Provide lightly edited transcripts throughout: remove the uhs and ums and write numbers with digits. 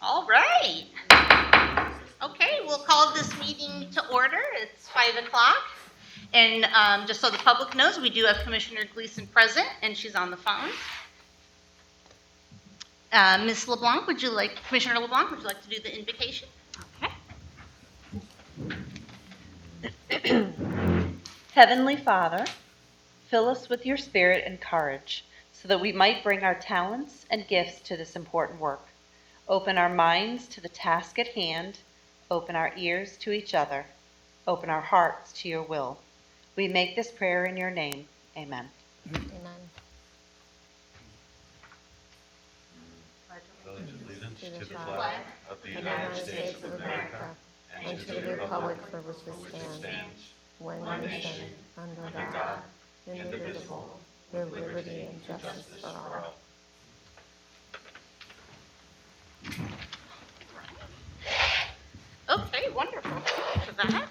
All right. Okay, we'll call this meeting to order. It's 5 o'clock. And just so the public knows, we do have Commissioner Gleason present, and she's on the phone. Ms. LeBlanc, Commissioner LeBlanc, would you like to do the invocation? Okay. Heavenly Father, fill us with your spirit and courage so that we might bring our talents and gifts to this important work. Open our minds to the task at hand. Open our ears to each other. Open our hearts to your will. We make this prayer in your name. Amen. Amen. Allegiance To to the the flag flag of the United States of America and to the republic for which it stands, one nation, under God, indivisible, with liberty and justice for all. Okay, wonderful. Thank you for that.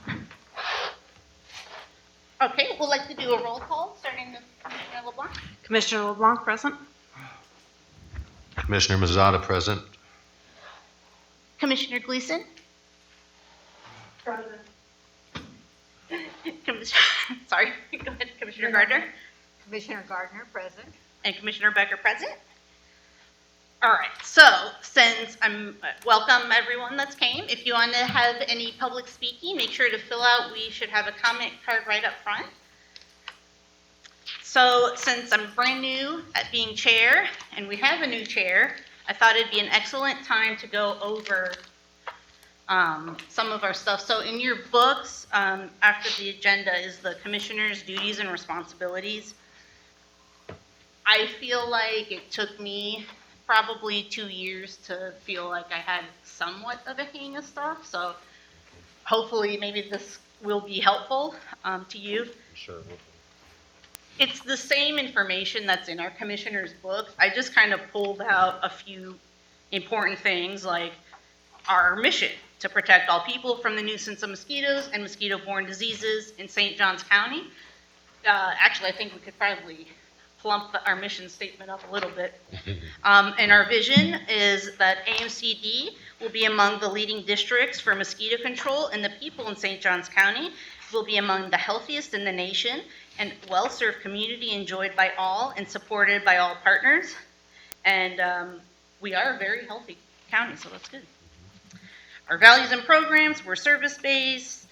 Okay, we'd like to do a roll call, starting with Commissioner LeBlanc. Commissioner LeBlanc, present. Commissioner Mazzata present. Commissioner Gleason. Present. Sorry, go ahead, Commissioner Gardner. Commissioner Gardner, present. And Commissioner Becker present. All right, so since welcome everyone that's came. If you want to have any public speaking, make sure to fill out, we should have a comment card right up front. So since I'm brand new at being chair, and we have a new chair, I thought it'd be an excellent time to go over some of our stuff. So in your books, after the agenda is the commissioner's duties and responsibilities. I feel like it took me probably 2 years to feel like I had somewhat of a hang of stuff. So hopefully maybe this will be helpful to you. Sure. It's the same information that's in our commissioner's book. I just kind of pulled out a few important things like our mission to protect all people from the nuisance of mosquitoes and mosquito-borne diseases in St. Johns County. Actually, I think we could probably plump our mission statement up a little bit. And our vision is that AMCD will be among the leading districts for mosquito control, and the people in St. Johns County will be among the healthiest in the nation and well-served community enjoyed by all and supported by all partners. And we are a very healthy county, so that's good. Our values and programs were service-based,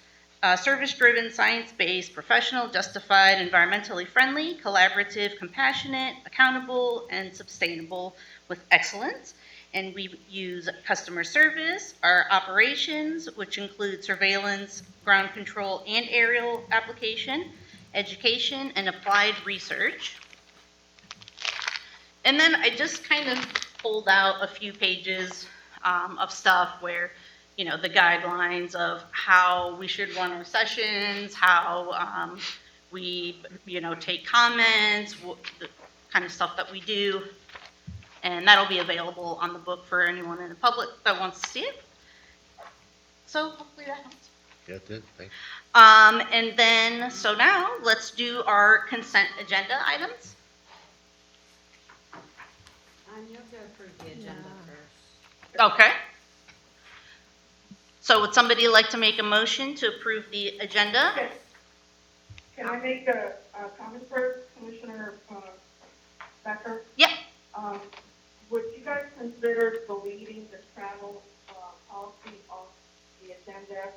service-driven, science-based, professional, justified, environmentally friendly, collaborative, compassionate, accountable, and sustainable with excellence. And we use customer service, our operations, which include surveillance, ground control, and aerial application, education, and applied research. And then I just kind of pulled out a few pages of stuff where, you know, the guidelines of how we should run our sessions, how we, you know, take comments, the kind of stuff that we do. And that'll be available on the book for anyone in the public that wants to see it. So hopefully that helps. That's it. Thanks. And then, so now let's do our consent agenda items. You have to approve the agenda first. Okay. So would somebody like to make a motion to approve the agenda? Yes. Can I make a comment first, Commissioner Becker? Yep. Would you guys consider deleting the travel policy off the agenda?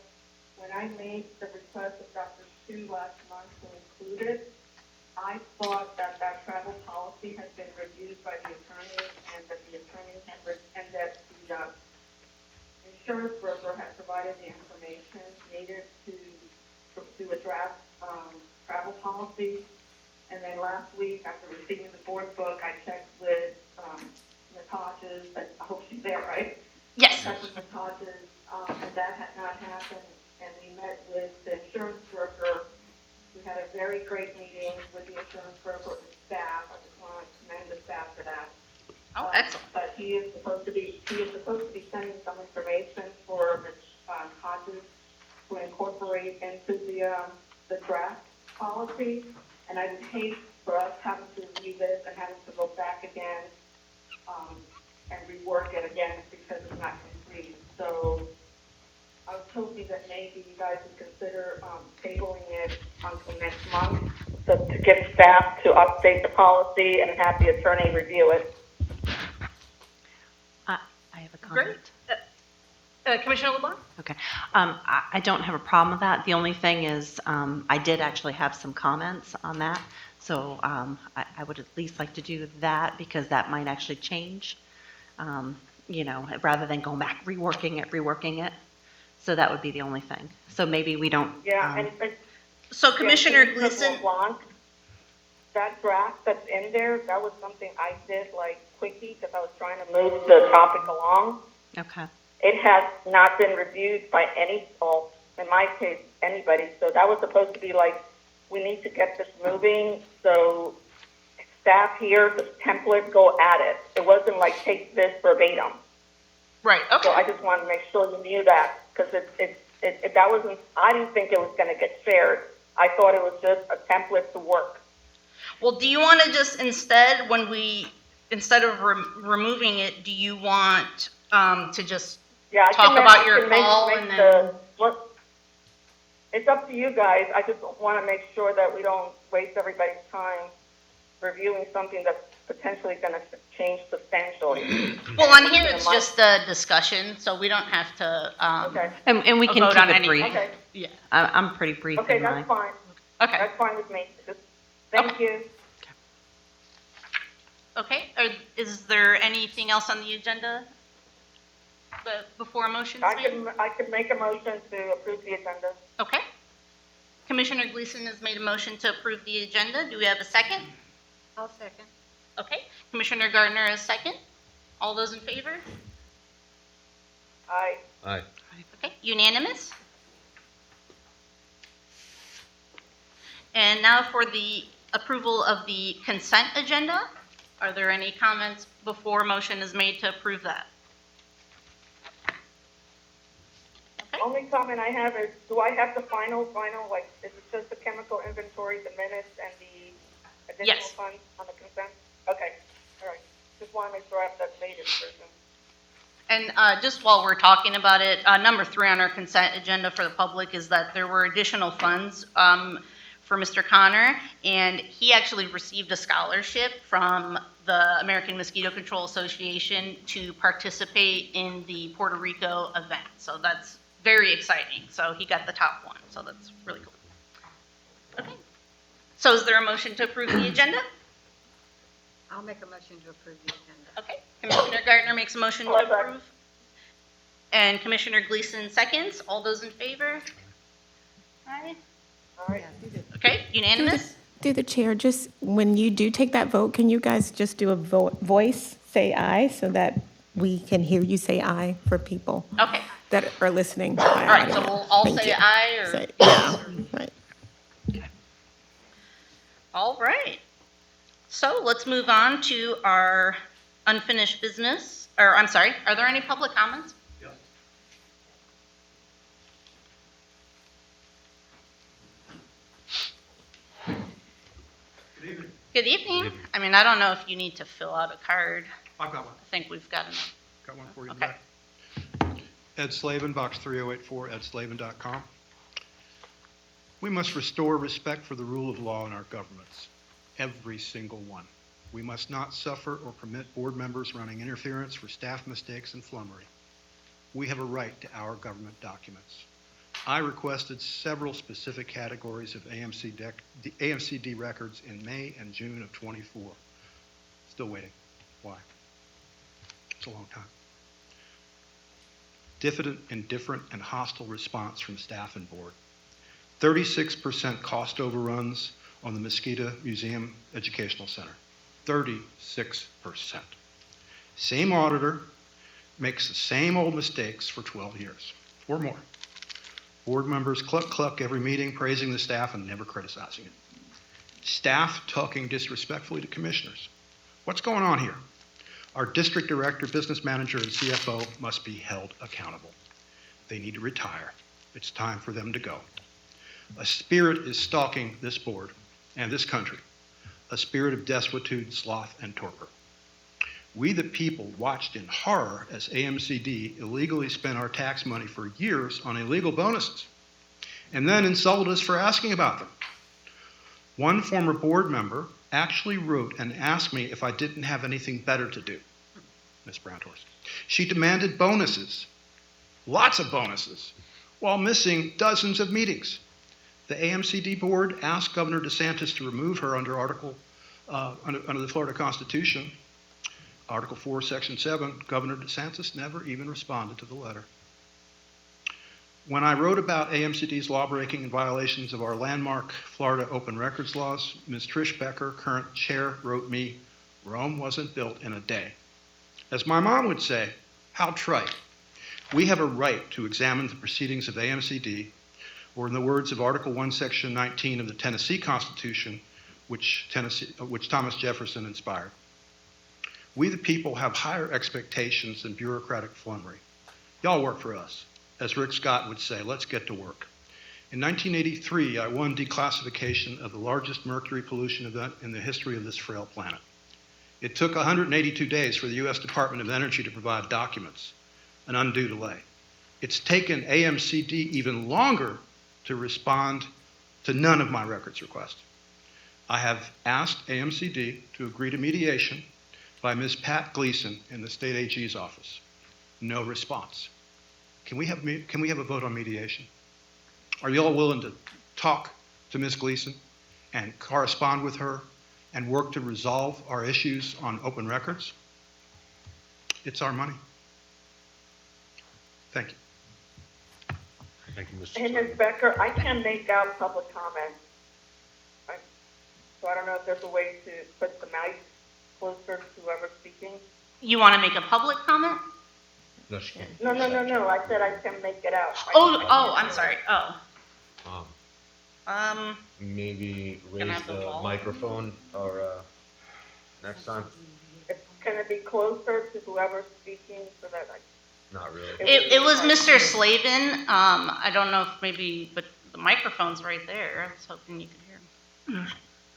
When I made the request of Dr. Chu last month to include it, I thought that that travel policy had been reviewed by the attorney and that the attorney had, and that the insurance broker had provided the information needed to a draft travel policy. And then last week, after receiving the board book, I checked with Ms. Hodges, I hope she's there, right? Yes. Checked with Ms. Hodges, and that had not happened. And we met with the insurance broker. We had a very great meeting with the insurance broker and staff. I just want to commend the staff for that. Oh, excellent. But he is supposed to be sending some information for Ms. Hodges to incorporate into the draft policy. And I would hate for us having to review this and having to go back again and rework it again because it's not So I was hoping that maybe you guys would consider tabling it until next month, so to get staff to update the policy and have the attorney review it. I have a comment. Great. Commissioner LeBlanc? Okay. I don't have a problem with that. The only thing is, I did actually have some comments on that. So I would at least like to do that because that might actually change, rather than going back, reworking it. So that would be the only thing. So maybe we don't. Yeah, and So Commissioner yeah, Gleason, LeBlanc, that draft that's in there, that was something I did like quickie because I was trying to move the topic along. Okay. It has not been reviewed by any, well, in my case, anybody. So that was supposed to be like, we need to get this moving. So staff here, this template, go at it. It wasn't like take this verbatim. right, So I okay. just wanted to make sure you knew that because that wasn't, I didn't think it was going to get shared. I thought it was just a template to work. Well, do you want to just instead, instead of removing it, do you want to just Yeah, I talk can about I your can make call and then? It's up to you guys. I just want to make sure that we don't waste everybody's time reviewing something that's potentially going to change substantially. Well, on here, it's just a discussion, so we don't have to, Okay, And we A can vote keep on it anything. brief. okay, yeah, I'm pretty brief okay, in mine. that's fine. okay, That's fine with me. Just, thank you. okay. Is there anything else on the agenda before a motion is made? I could make a motion to approve the agenda. Okay. Commissioner Gleason has made a motion to approve the agenda. Do we have a second? I'll second. Okay. Commissioner Gardner is second. All those in favor? Aye. Aye. Okay, unanimous. And now for the approval of the consent agenda. Are there any comments before motion is made to approve that? Okay. Only comment I have is, do I have the final, like, is it just the chemical inventory, the minutes, and the additional Yes. funds on the consent? Okay, all right. Just want to make sure I have that latest version. And just while we're talking about it, number 3 on our consent agenda for the public is that there were additional funds for Mr. Connor, and he actually received a scholarship from the American Mosquito Control Association to participate in the Puerto Rico event. So that's very exciting. So he got the top one, so that's really cool. Okay. So is there a motion to approve the agenda? I'll make a motion to approve the agenda. Okay, Commissioner Gardner makes a motion to I'll second. approve. And Commissioner Gleason seconds. All those in favor? Aye. All right. Okay, unanimous? Through the chair, just when you do take that vote, can you guys just do a voice, say aye, so that we can hear you say aye for people Okay, that are listening? all right, so we'll all say aye or? Say, yeah, right. All right. So let's move on to our unfinished business, or I'm sorry, are there any public comments? Good evening. I mean, I don't know if you need to fill out a card. I've got one. I think we've got enough. Got one for you. Okay. Ed Slavin, box 3084, edslavin.com. We must restore respect for the rule of law in our governments, every single one. We must not suffer or permit board members running interference for staff mistakes and flummery. We have a right to our government documents. I requested several specific categories of AMCD records in May and June of '24. Still waiting. Why? It's a long time. Diffident, indifferent, and hostile response from staff and board. 36% cost overruns on the Mosquito Museum Educational Center. 36%. Same auditor makes the same old mistakes for 12 years or more. Board members cluck every meeting, praising the staff and never criticizing it. Staff talking disrespectfully to commissioners. What's going on here? Our district director, business manager, and CFO must be held accountable. They need to retire. It's time for them to go. A spirit is stalking this board and this country, a spirit of desuetude, sloth, and torpor. We the people watched in horror as AMCD illegally spent our tax money for years on illegal bonuses, and then insulted us for asking about them. One former board member actually wrote and asked me if I didn't have anything better to do, Ms. Brownhorse. She demanded bonuses, lots of bonuses, while missing dozens of meetings. The AMCD board asked Governor DeSantis to remove her under under the Florida Constitution, Article 4, Section 7. Governor DeSantis never even responded to the letter. When I wrote about AMCD's lawbreaking and violations of our landmark Florida open records laws, Ms. Trish Becker, current chair, wrote me, "Rome wasn't built in a day." As my mom would say, how trite. We have a right to examine the proceedings of AMCD, or in the words of Article 1, Section 19 of the Tennessee Constitution, which Thomas Jefferson inspired. We the people have higher expectations than bureaucratic flummery. Y'all work for us. As Rick Scott would say, let's get to work. In 1983, I won declassification of the largest mercury pollution event in the history of this frail planet. It took 182 days for the U.S. Department of Energy to provide documents, an undue delay. It's taken AMCD even longer to respond to none of my records requests. I have asked AMCD to agree to mediation by Ms. Pat Gleason in the State AG's office. No response. Can we have a vote on mediation? Are you all willing to talk to Ms. Gleason and correspond with her and work to resolve our issues on open records? It's our money. Thank you. Thank you, Mr. Hey, Chairman. Ms. Becker, I can make out public comment. So I don't know if there's a way to put the mic closer to whoever's speaking. You want to make a public comment? No, she can't. No, I said I can make it out. I'm sorry. Maybe Can I raise have the the ball? microphone or next time? Can it be closer to whoever's speaking so that I? Not really. It was Mr. Slavin. I don't know if maybe, but the microphone's right there. I was hoping you could hear him.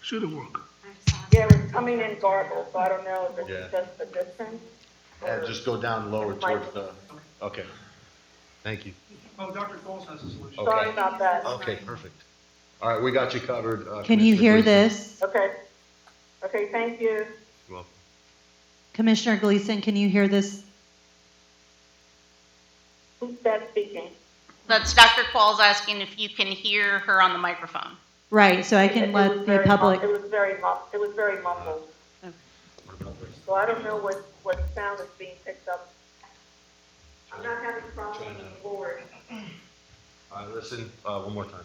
Should work. Yeah, it was coming in garbled, so I don't know if Yeah. it's just the distance. And just go down lower It's towards the, okay. Thank you. Oh, Dr. Coles has a solution. Okay. Sorry about that. Okay, perfect. All right, we got you covered. Can you Commissioner hear Gleason. this? Okay, thank you. You're welcome. Commissioner Gleason, can you hear this? Who's that speaking? That's Dr. Qualls asking if you can hear her on the microphone. Right, so I can It let was the very public. It was very muffled. What about this? So I don't know what sound is being picked up. I'm not having problems with the board. All right, listen, one more time.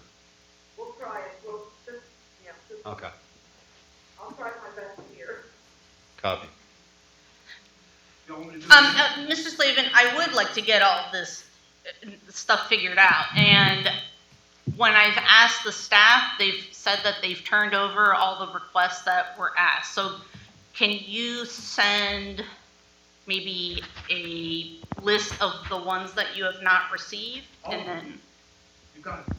We'll try it. We'll just, Okay, I'll try my best here. copy. Mr. Slavin, I would like to get all this stuff figured out. And when I've asked the staff, they've said that they've turned over all the requests that were asked. So can you send maybe a list of the ones that you have not received? And then You got it.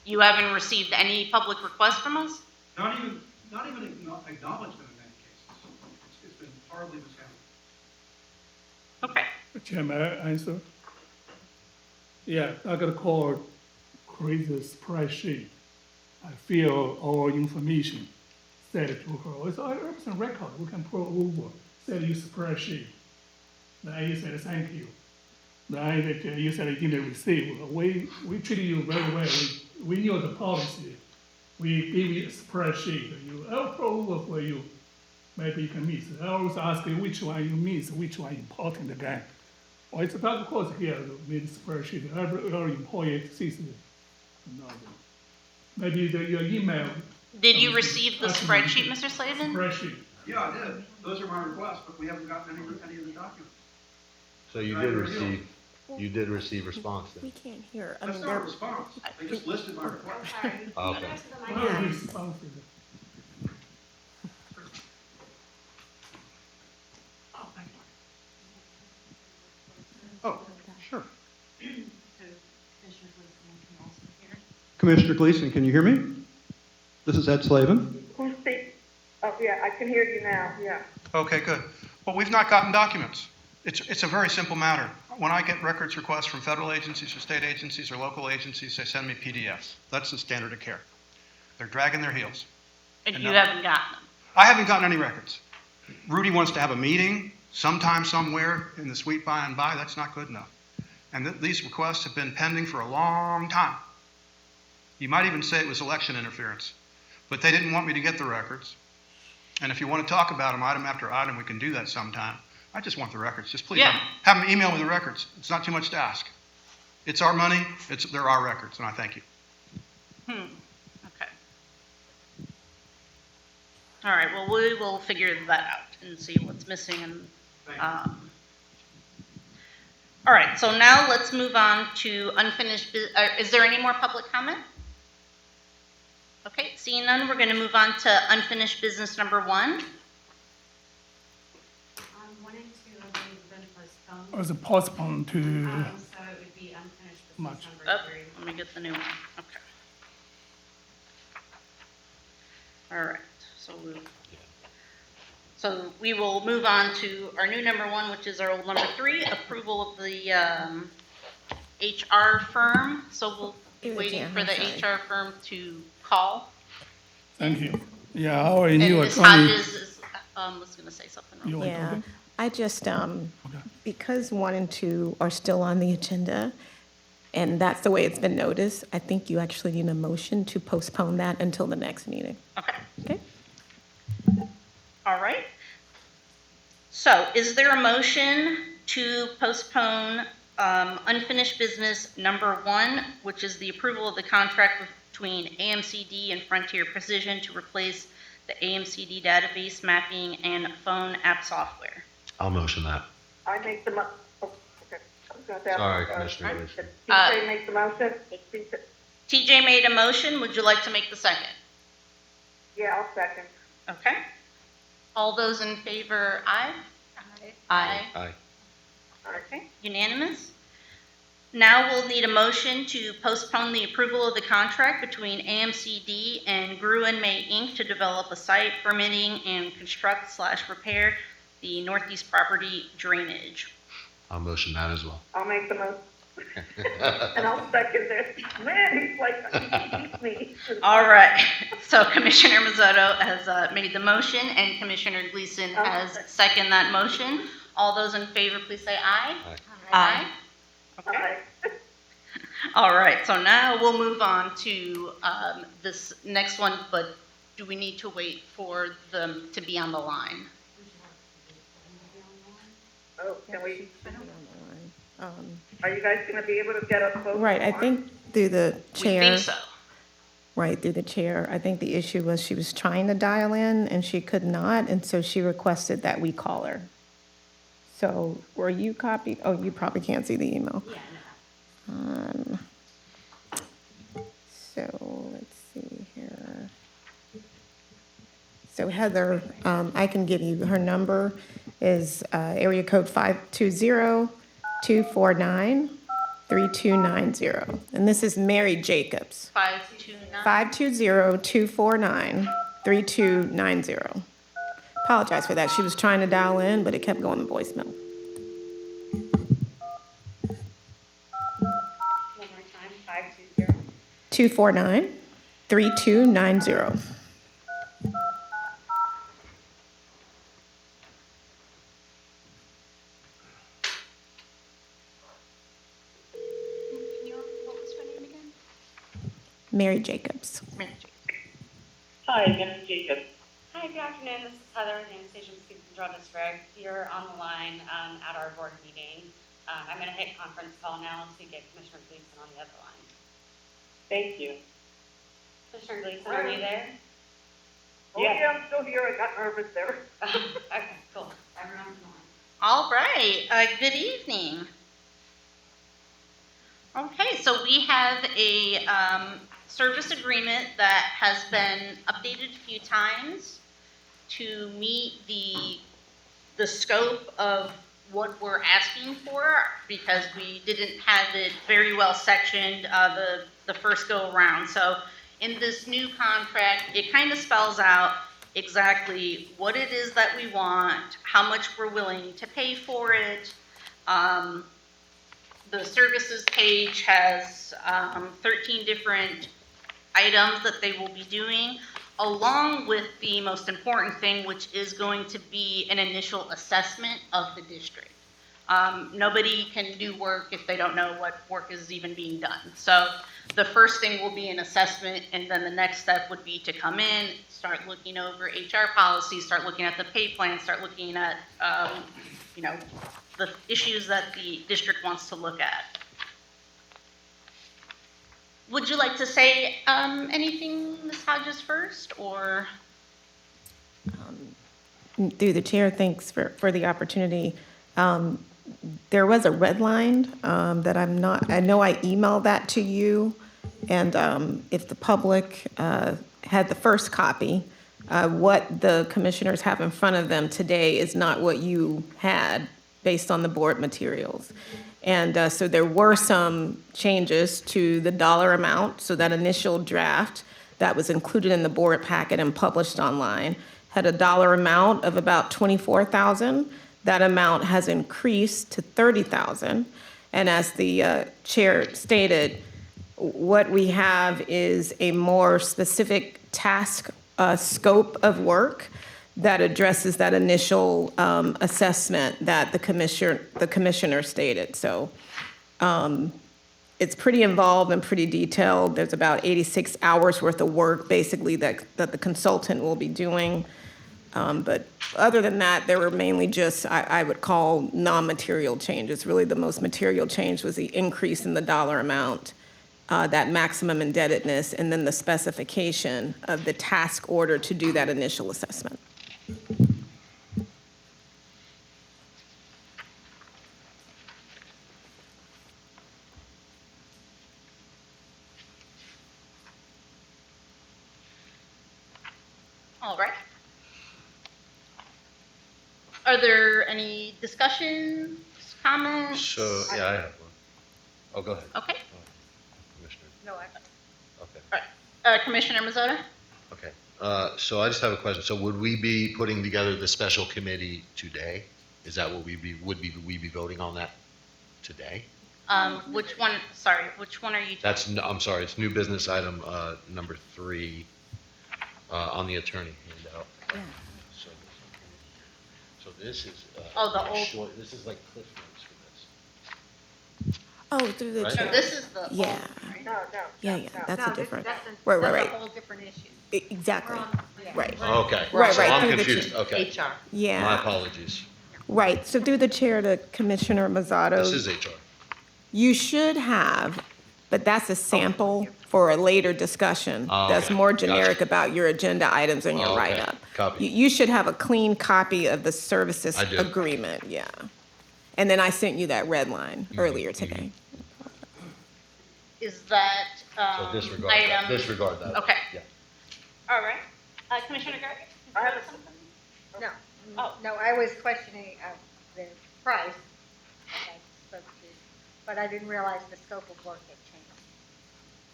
you haven't received any public requests from us? Not even acknowledgement in many cases. It's been horribly mishandled. Okay. Chair, may I answer? Yeah, I got a call, create a spreadsheet. I fill all information, send it to her. It's all everything record, we can pull over, send you spreadsheet. Then you said, thank you. Then you said you didn't receive. We treated you very well. We knew the policy. We give you a spreadsheet. I'll pull over for you. Maybe you can miss. I always ask you which one you miss, which one important again. Or it's about, of course, here with spreadsheet. Every employee sees it. Maybe your email. Did you receive the spreadsheet, Mr. Slavin? Spreadsheet. Yeah, I did. Those are my requests, but we haven't gotten any of the documents. So you did receive response then? We can't hear. That's not a response. They just listed my request. Okay. Well, responsive. Oh, thank you. Oh, sure. Commissioner Gleason, can you hear me? This is Ed Slavin. Who's speaking? Oh, yeah, I can hear you now, yeah. Okay, good. Well, we've not gotten documents. It's a very simple matter. When I get records requests from federal agencies or state agencies or local agencies, they send me PDFs. That's the standard of care. They're dragging their heels. And And you no- haven't gotten them. I haven't gotten any records. Rudy wants to have a meeting sometime, somewhere in the sweet by and by. That's not good enough. And these requests have been pending for a long time. You might even say it was election interference. But they didn't want me to get the records. And if you want to talk about them item after item, we can do that sometime. I just want the records. Just please Yeah. have them email me the records. It's not too much to ask. It's our money. They're our records, and I thank you. Okay. All right, well, we will figure that out and see what's missing and, all right, so now let's move on to unfinished, is there any more public comment? Okay, seeing none, we're gonna move on to unfinished business number 1. 1 and 2, I believe, have been postponed. Or is it postponed to, So it would be unfinished Much. business Oh, number 3. let me get the new one, okay. All right, so we will move on to our new number 1, which is our old number 3, approval of the HR firm. So we'll be waiting for the HR firm to call. thank you. Yeah, I already And knew Ms. attorney. Hodges is, was gonna say something real You quick. want to Yeah, talk? I just, because 1 and 2 are still on the agenda, and that's the way it's been noticed, I think you actually need a motion to postpone that until the next meeting. Okay, Okay? all right. So is there a motion to postpone unfinished business number 1, which is the approval of the contract between AMCD and Frontier Precision to replace the AMCD database mapping and phone app software? I'll motion that. I make the okay. I was gonna say, Sorry, Commissioner Gleason. did TJ make the motion? TJ made a motion. Would you like to make the second? Yeah, I'll second. Okay. All those in favor, aye? Aye. Aye. Okay, unanimous. Now we'll need a motion to postpone the approval of the contract between AMCD and Gruen May Inc. to develop a site permitting and construct/repair the northeast property drainage. I'll motion that as well. I'll make the motion. And I'll second it. Man, he's like, he beats me. All right, so Commissioner Mazzotto has made the motion and Commissioner Gleason has seconded that motion. All those in favor, please say aye. Aye. Okay. Aye. All right, so now we'll move on to this next one, but do we need to wait for them to be on the line? Oh, can we, Um, are you guys gonna be able to get us both? Right, I think through the We chair. think so. Right, through the chair. I think the issue was she was trying to dial in and she could not, and so she requested that we call her. So were you copied? Oh, you probably can't see the email. So let's see here. So Heather, I can give you, her number is area code 520-249-3290. And this is Mary Jacobs. 529. 520-249-3290. Apologize for that. She was trying to dial in, but it kept going to voicemail. One more time, 520. 249-3290. What was her name again? Mary Jacobs. Hi, Ms. Jacobs. Hi, good afternoon. This is Heather with the Anastasia Control District. You're on the line at our board meeting. I'm going to hit conference call now to get Commissioner Gleason on the other line. Thank you. Commissioner Gleason, are you there? Oh, yeah, I'm still here. I got nervous there. Okay, cool. Everyone's on the line. All right, good evening. Okay, so we have a service agreement that has been updated a few times to meet the scope of what we're asking for, because we didn't have it very well sectioned the first go around. So in this new contract, it kind of spells out exactly what it is that we want, how much we're willing to pay for it. The services page has 13 different items that they will be doing, along with the most important thing, which is going to be an initial assessment of the district. Nobody can do work if they don't know what work is even being done. So the first thing will be an assessment, and then the next step would be to come in, start looking over HR policies, start looking at the pay plan, start looking at, the issues that the district wants to look at. Would you like to say anything, Ms. Hodges, first, or? Through the chair, thanks for the opportunity. There was a red line that I know I emailed that to you, and if the public had the first copy, what the commissioners have in front of them today is not what you had based on the board materials. And so there were some changes to the dollar amount, so that initial draft that was included in the board packet and published online had a dollar amount of about $24,000. That amount has increased to $30,000. And as the chair stated, what we have is a more specific task scope of work that addresses that initial assessment that the commissioner stated. So it's pretty involved and pretty detailed. There's about 86 hours worth of work basically that the consultant will be doing. But other than that, there were mainly just, I would call non-material changes. Really, the most material change was the increase in the dollar amount, that maximum indebtedness, and then the specification of the task order to do that initial assessment. All right. Are there any discussions, comments? So, yeah, I have one. Oh, go ahead. Okay. Commissioner. No, I. Okay. All right. Commissioner Mazzota? Okay. So I just have a question. So would we be putting together the special committee today? Is that what we be voting on that today? Which one, sorry, which one are you? I'm sorry, it's new business item, number 3, on the attorney handout. So this is, Oh, the old- short, this is like cliff notes for this. Oh, through the Right? No, chair. this is the. Yeah. Right? No, Yeah, that's No, a this- different, that's right, that's right. a whole different issue. Exactly, right. Okay. Right, So right, I'm through the confused, chair. okay. HR. My Yeah, apologies. right. So through the chair to Commissioner Mazzato. This is HR. You should have, but that's a sample for a later discussion. Oh, That's okay. more Gotcha. generic about your agenda items and your Oh, okay. write-up. Copy. You should have a clean copy of the services I do. agreement, yeah. And then I sent you that red line earlier today. Is that, So disregard that, item? disregard that. Okay. Yeah. All right. Commissioner Gary? I have something? No, Oh. no, I was questioning the price, that I spoke to, but I didn't realize the scope of work had changed.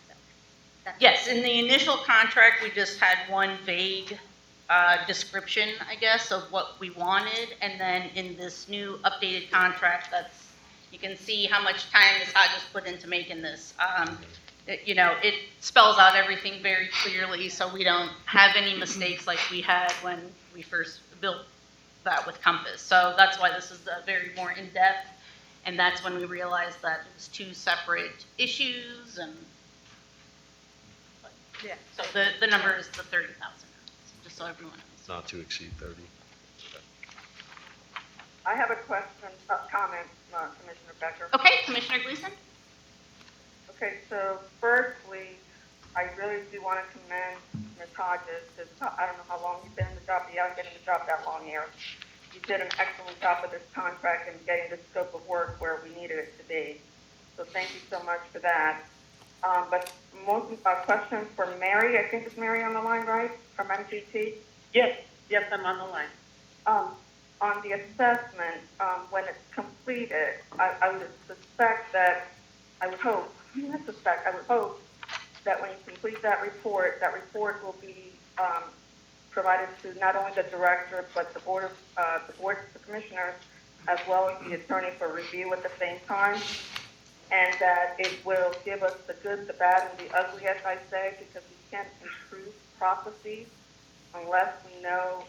So, that's- Yes, in the initial contract, we just had one vague description, I guess, of what we wanted. And then in this new updated contract, you can see how much time Ms. Hodges put into making this. It spells out everything very clearly, so we don't have any mistakes like we had when we first built that with Compass. So that's why this is a very more in-depth, and that's when we realized that it was 2 separate issues, and Yeah. so the number is the 30,000, just so everyone knows. Not to exceed 30. I have a question, comment, Commissioner Becker. Okay, Commissioner Gleason? Okay, so firstly, I really do want to commend Ms. Hodges, because I don't know how long you've been in the job, but you haven't been in the job that long here. You did an excellent job with this contract and getting the scope of work where we needed it to be. So thank you so much for that. But most questions for Mary, I think it's Mary on the line, right, from MCT? Yes, I'm on the line. On the assessment, when it's completed, I would suspect that, I would hope that when you complete that report will be provided to not only the director, but the board of commissioners, as well as the attorney for review at the same time. And that it will give us the good, the bad, and the ugly, as I say, because we can't improve processes unless we know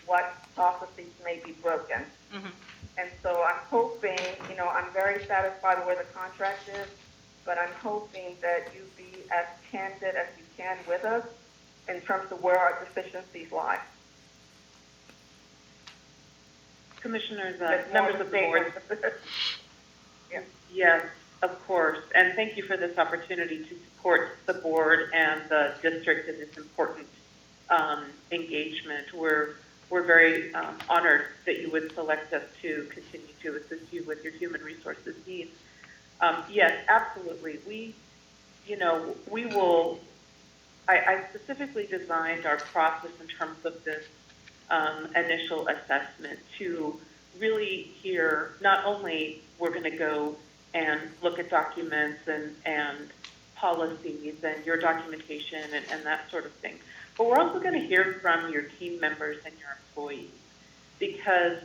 what processes may be broken. Mhm. And so I'm hoping, I'm very satisfied with where the contract is, but I'm hoping that you be as candid as you can with us in terms of where our deficiencies lie. Commissioners, That's members more of the board. Yeah. Yes, of course, and thank you for this opportunity to support the board and the district in this important engagement. We're very honored that you would select us to continue to assist you with your human resources needs. Yes, absolutely. We will. I specifically designed our process in terms of this initial assessment to really hear not only we're going to go and look at documents and policies and your documentation and that sort of thing, but we're also going to hear from your team members and your employees because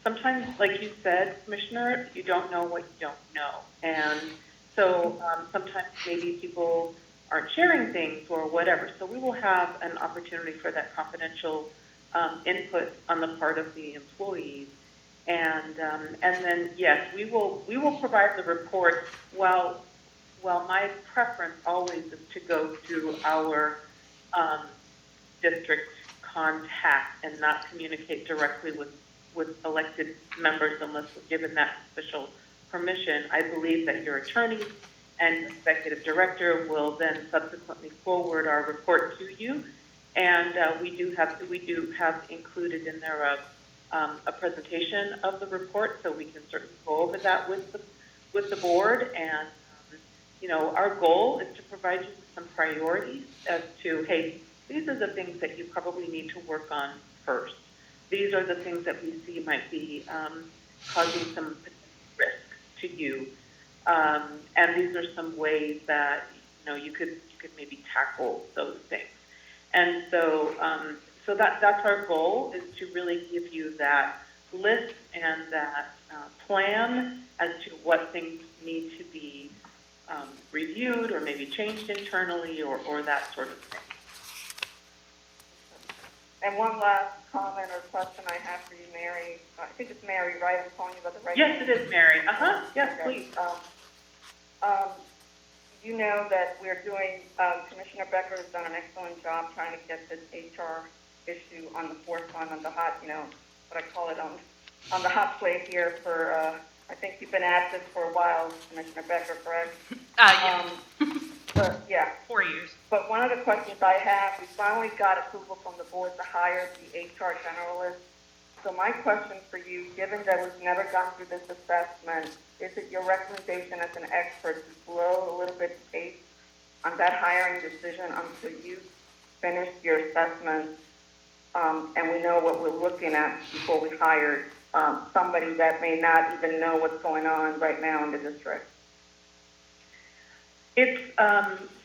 sometimes, like you said, Commissioner, you don't know what you don't know. And so sometimes maybe people aren't sharing things or whatever. So we will have an opportunity for that confidential input on the part of the employees. And then, yes, we will provide the report. While my preference always is to go through our district contact and not communicate directly with elected members unless we're given that official permission. I believe that your attorney and executive director will then subsequently forward our report to you. And we do have included in there a presentation of the report, so we can certainly go over that with the board. And our goal is to provide you with some priorities as to, hey, these are the things that you probably need to work on first. These are the things that we see might be causing some risk to you, and these are some ways that you could maybe tackle those things. And so, that's our goal, is to really give you that list and that plan as to what things need to be reviewed or maybe changed internally or that sort of thing. And one last comment or question I have for you, Mary. I think it's Mary, right? I'm calling you about the right. Yes, it is Mary. Yes, Okay. please. You know that we're doing, Commissioner Becker has done an excellent job trying to get this HR issue on the forefront, on the hot, what I call it, on the hot plate here for, I think you've been at this for a while, Commissioner Becker, correct? Yeah, But, yeah. 4 years. But one of the questions I have, we finally got approval from the board to hire the HR generalist. So my question for you, given that we've never gone through this assessment, is it your recommendation as an expert to slow a little bit pace on that hiring decision until you finish your assessment, and we know what we're looking at before we hire somebody that may not even know what's going on right now in the district? It's,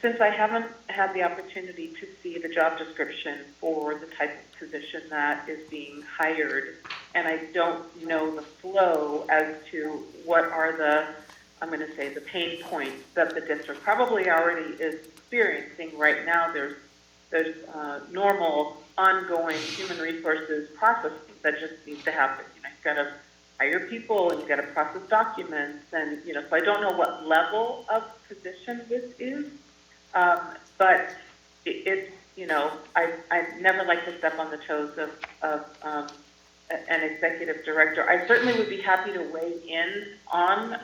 since I haven't had the opportunity to see the job description for the type of position that is being hired, and I don't know the flow as to what are the, I'm going to say, the pain points that the district probably already is experiencing right now. There's normal, ongoing human resources processes that just needs to happen. You've got to hire people, and you've got to process documents, and so I don't know what level of position this is, but it's I never like to step on the toes of an executive director. I certainly would be happy to weigh in on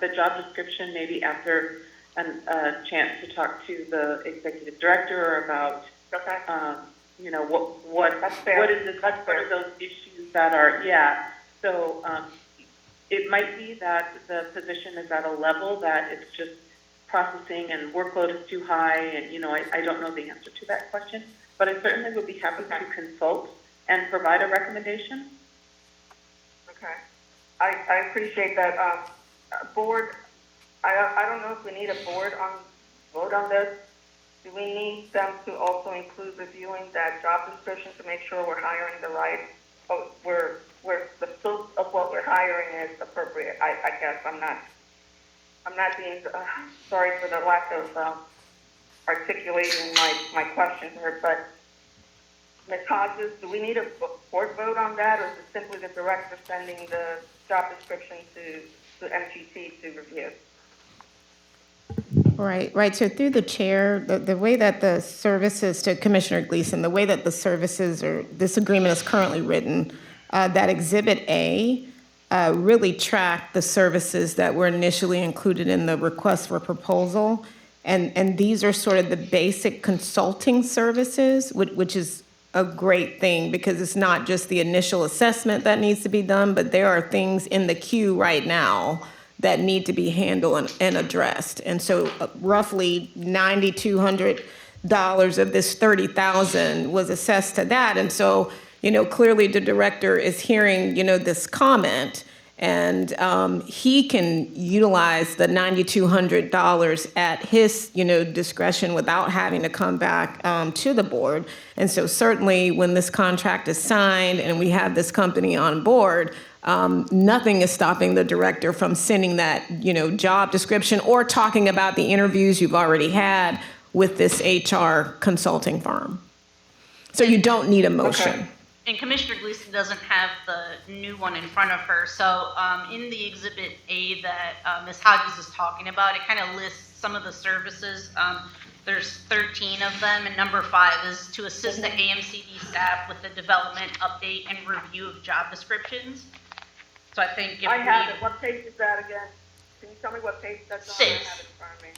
the job description, maybe after a chance to talk to the executive director about what is this, what are those issues that are, yeah. So it might be that the position is at a level that it's just processing and workload is too high, and I don't know the answer to that question, but I certainly would be happy to consult and provide a recommendation. Okay. I appreciate that. Board, I don't know if we need a board vote on this, do we need them to also include reviewing that job description to make sure we're hiring the right, where the scope of what we're hiring is appropriate? I guess I'm not being, sorry for the lack of articulating my question here, but Ms. Hodges, do we need a board vote on that, or is it simply the director sending the job description to MGT to review? Right. So through the chair, the way that the services, to Commissioner Gleason, the way that the services or this agreement is currently written, that Exhibit A really tracked the services that were initially included in the request for proposal. And these are sort of the basic consulting services, which is a great thing because it's not just the initial assessment that needs to be done, but there are things in the queue right now that need to be handled and addressed. And so roughly $9,200 of this $30,000 was assessed to that. And so, clearly the director is hearing, this comment, and he can utilize the $9,200 at his, discretion without having to come back to the board. And so certainly when this contract is signed and we have this company on board, nothing is stopping the director from sending that, job description or talking about the interviews you've already had with this HR consulting firm. So you don't need a motion. Okay. And Commissioner Gleason doesn't have the new one in front of her, so in the Exhibit A that Ms. Hodges is talking about, it kind of lists some of the services. There's 13 of them, and number 5 is to assist the AMCD staff with the development, update, and review of job descriptions. So I think if I have we, it. What page is that again? Can you tell me what page that's on? 6. I have it in front of me.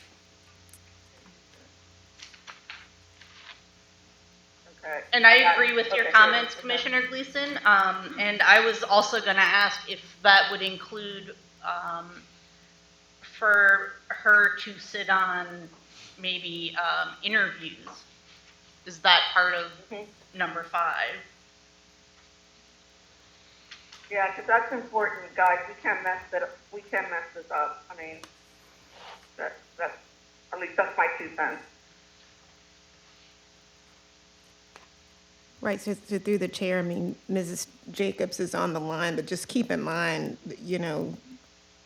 Okay. And I got it. agree with your Okay, comments, good. Commissioner Gleason. And I was also going to ask if that would include for her to sit on maybe interviews. Is that part of number 5? Yeah, because that's important, guys. We can't mess this up. I mean, that's at least that's my 2 cents. Right, so through the chair, Mrs. Jacobs is on the line, but just keep in mind,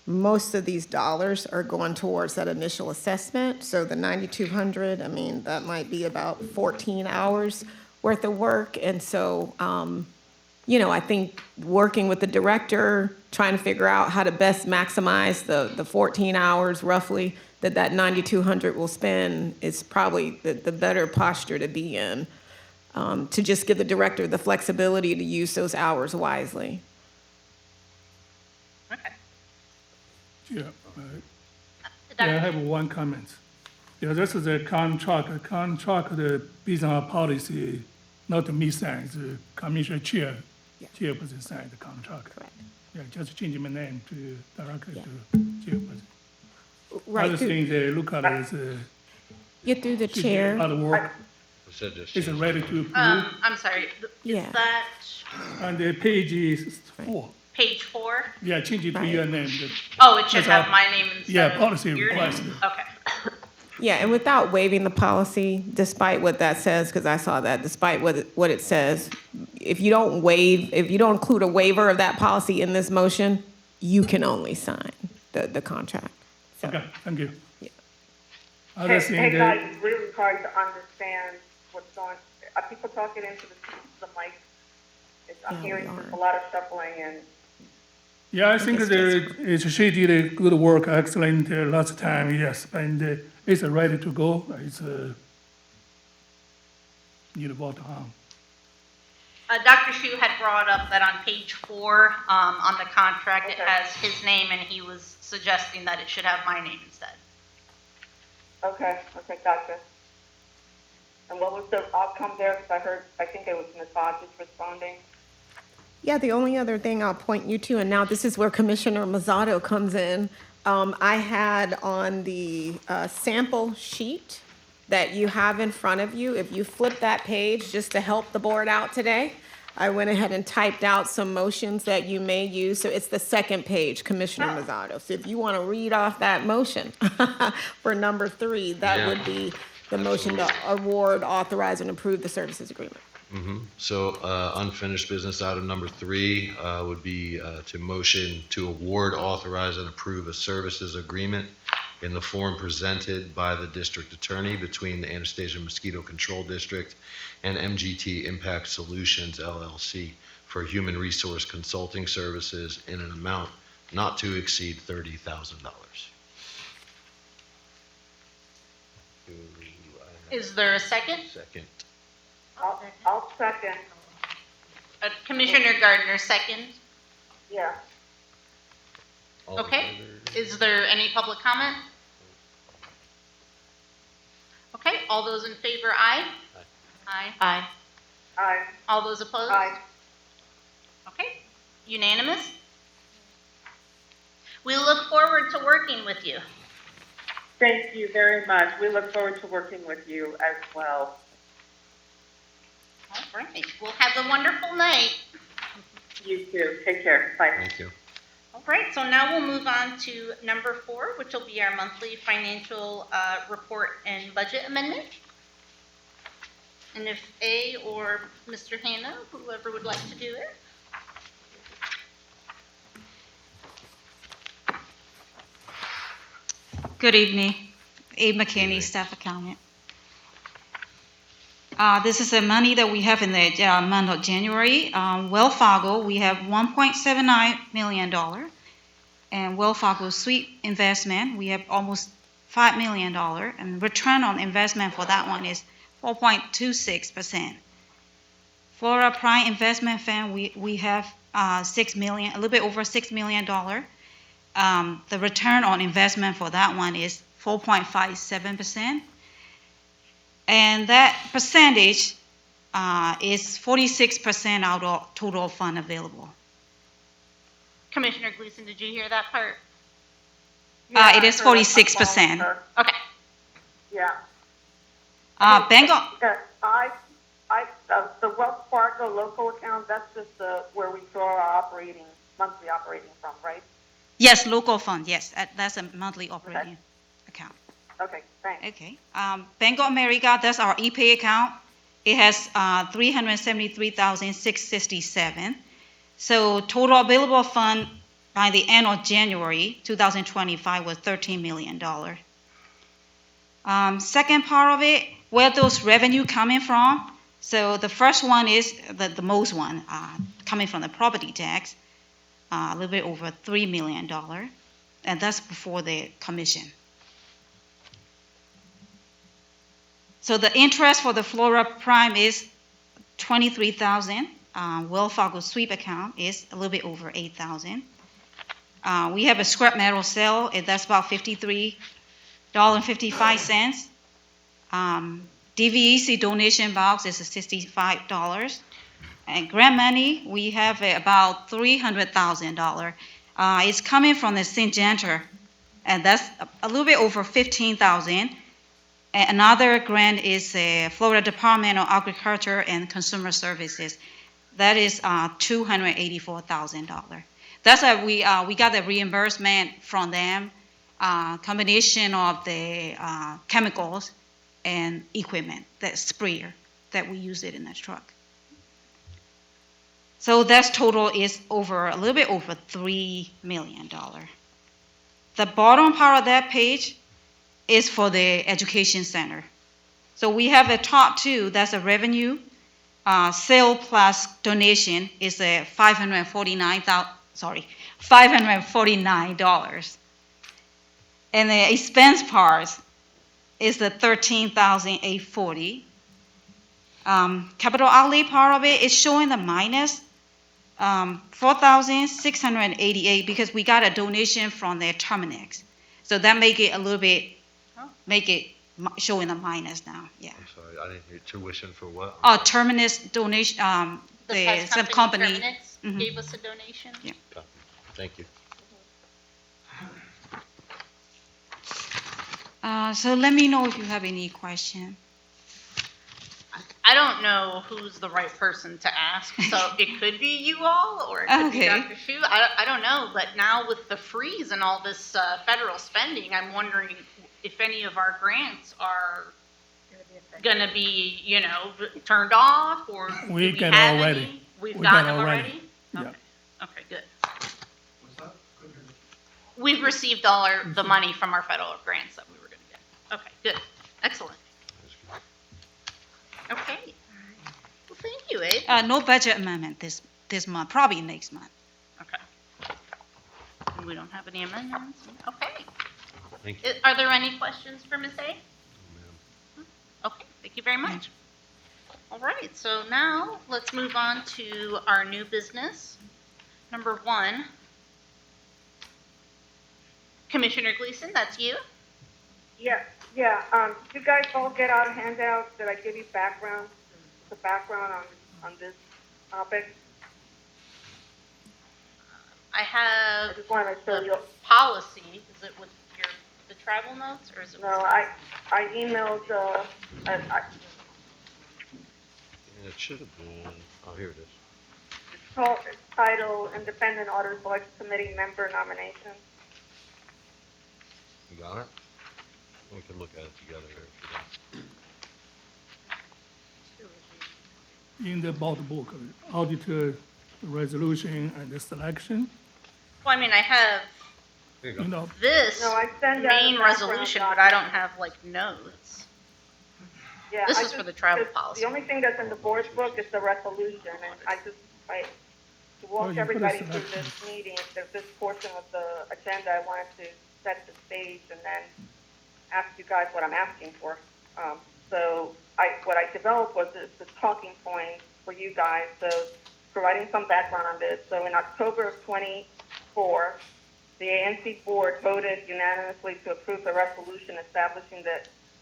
most of these dollars are going towards that initial assessment. So the 9,200, that might be about 14 hours worth of work. And so, I think working with the director, trying to figure out how to best maximize the 14 hours roughly that 9,200 will spend is probably the better posture to be in. To just give the director the flexibility to use those hours wisely. Okay. Yeah, I have one comment. Yeah, this is a contract based on our policy, not the me sign, the commissioner chairperson signed the contract. Correct. Yeah, just changing my name to director Yeah. to chairperson. Right, Other things they look at is, you're through the chair. other work, So just is it change ready to approve? I'm sorry. Yeah. Is that And the page is 4. page 4? Yeah, change it to Right. your name. Oh, it should That's have our- my name instead Yeah, of policy your name? requires it. Okay. Yeah, and without waiving the policy, despite what that says, because I saw that, despite what it says, if you don't include a waiver of that policy in this motion, you can only sign the contract. So, Okay, thank you. Yeah. Other Hey, thing guys, that, it's really hard to understand what's going. Are people talking into the mic? I'm Yeah, hearing we are. a lot of shuffling and. yeah, I think she did a good work, excellent last time, yes, and it's ready to go. It's need to vote on. Dr. Shu had brought up that on page 4, on the contract, it Okay. has his name, and he was suggesting that it should have my name instead. Okay, gotcha. And what was the outcome there? Because I think it was Ms. Hodges responding. Yeah, the only other thing I'll point you to, and now this is where Commissioner Mazzato comes in. I had on the sample sheet that you have in front of you, if you flip that page just to help the board out today, I went ahead and typed out some motions that you may use. So it's the second page, Commissioner Mazzato. So if you want to read off that motion for number 3, that Yeah. would be the motion to award, authorize, and approve the services agreement. So unfinished business item number 3 would be to motion to award, authorize, and approve a services agreement in the form presented by the district attorney between the Anastasia Mosquito Control District and MGT Impact Solutions LLC for human resource consulting services in an amount not to exceed $30,000. Is there a second? Second. I'll second, Commissioner Gardner, second. yeah. All in Okay. favor? Is there any public comment? Okay, all those in favor, aye? Aye. Aye. Aye. All those opposed? Aye. Okay, unanimous? We look forward to working with you. Thank you very much. We look forward to working with you as well. All right, well, have a wonderful night. You too. Take care. Bye. Thank you. All right, so now we'll move on to number 4, which will be our monthly financial report and budget amendment. And if A or Mr. Hannah, whoever would like to do it. Good evening. Abe McKinney, staff accountant. This is the money that we have in the month of January. Wells Fargo, we have $1.79 million. And Wells Fargo Sweep Investment, we have almost $5 million. And return on investment for that one is 4.26%. Florida Prime Investment Fund, we have $6 million, a little bit over $6 million. The return on investment for that one is 4.57%. And that percentage is 46% out of total fund available. Commissioner Gleason, did you hear that part? It is 46%. Okay. Yeah. Bank of, The Wells Fargo local account, that's just where we draw our monthly operating from, right? yes, local fund, yes, that's a monthly operating account. Okay, thanks. Okay. Bank of America, that's our e-pay account. It has $373,667. So total available fund by the end of January 2025 was $13 million. Second part of it, where those revenue coming from? So the first one is the most one coming from the property tax, a little bit over $3 million, and that's before the commission. So the interest for the Florida Prime is $23,000. Wells Fargo Sweep account is a little bit over $8,000. We have a scrap metal sale, and that's about $53.55. DVEC donation box is $65. And grant money, we have about $300,000. It's coming from the Syngenta, and that's a little bit over $15,000. Another grant is Florida Department of Agriculture and Consumer Services. That is $284,000. That's we got the reimbursement from them, combination of the chemicals and equipment, that sprayer that we use it in the truck. So that total is a little bit over $3 million. The bottom part of that page is for the education center. So we have the top two, that's a revenue, sale plus donation is a $549. And the expense part is the $13,840. Capital outlay part of it is showing the minus $4,688 because we got a donation from their Terminex. So that make it a little bit, showing the minus now, yeah. I'm sorry, I didn't hear tuition for what? Terminus donation, The pest some company company. Terminix gave us a donation. Yeah. Thank you. So let me know if you have any question. I don't know who's the right person to ask, so it could be you all, or it could be Okay. Dr. Shu. I don't know, but now with the freeze and all this federal spending, I'm wondering if any of our grants are gonna be, turned off, or do We we got have already. any? We've We gotten got them already. already? Yeah. Okay, okay, good. We've received all the money from our federal grants that we were gonna get. Okay, good, excellent. Okay. Well, thank you, Abe. No budget amendment this month, probably next month. Okay. We don't have any amendments? Okay. Thank you. Are there any questions for Ms. A? Okay, thank you very much. All right, so now let's move on to our new business. Number 1. Commissioner Gleason, that's you. Yeah, you guys all get out a handout. Did I give you the background on this topic? I have I just want to show you. the policy. Is it with the travel notes, or is it? No, I emailed, And it should have been, oh, here it is. it's titled Independent Auditor Selection Committee Member Nomination. You got it? We can look at it together here. In the board book, auditor resolution and the selection, Well, I mean, I have Here you you go. know, this No, I send out main a background resolution, but I don't document. have like notes. Yeah, This I is just- for the travel 'cause policy. The only thing that's in the board's book is the resolution, and to Oh, walk you put a everybody through selection. this meeting, there's this portion of the agenda, I wanted to set the stage and then ask you guys what I'm asking for. So what I developed was the talking point for you guys, so providing some background on this. So in October of 24, the ANC board voted unanimously to approve the resolution establishing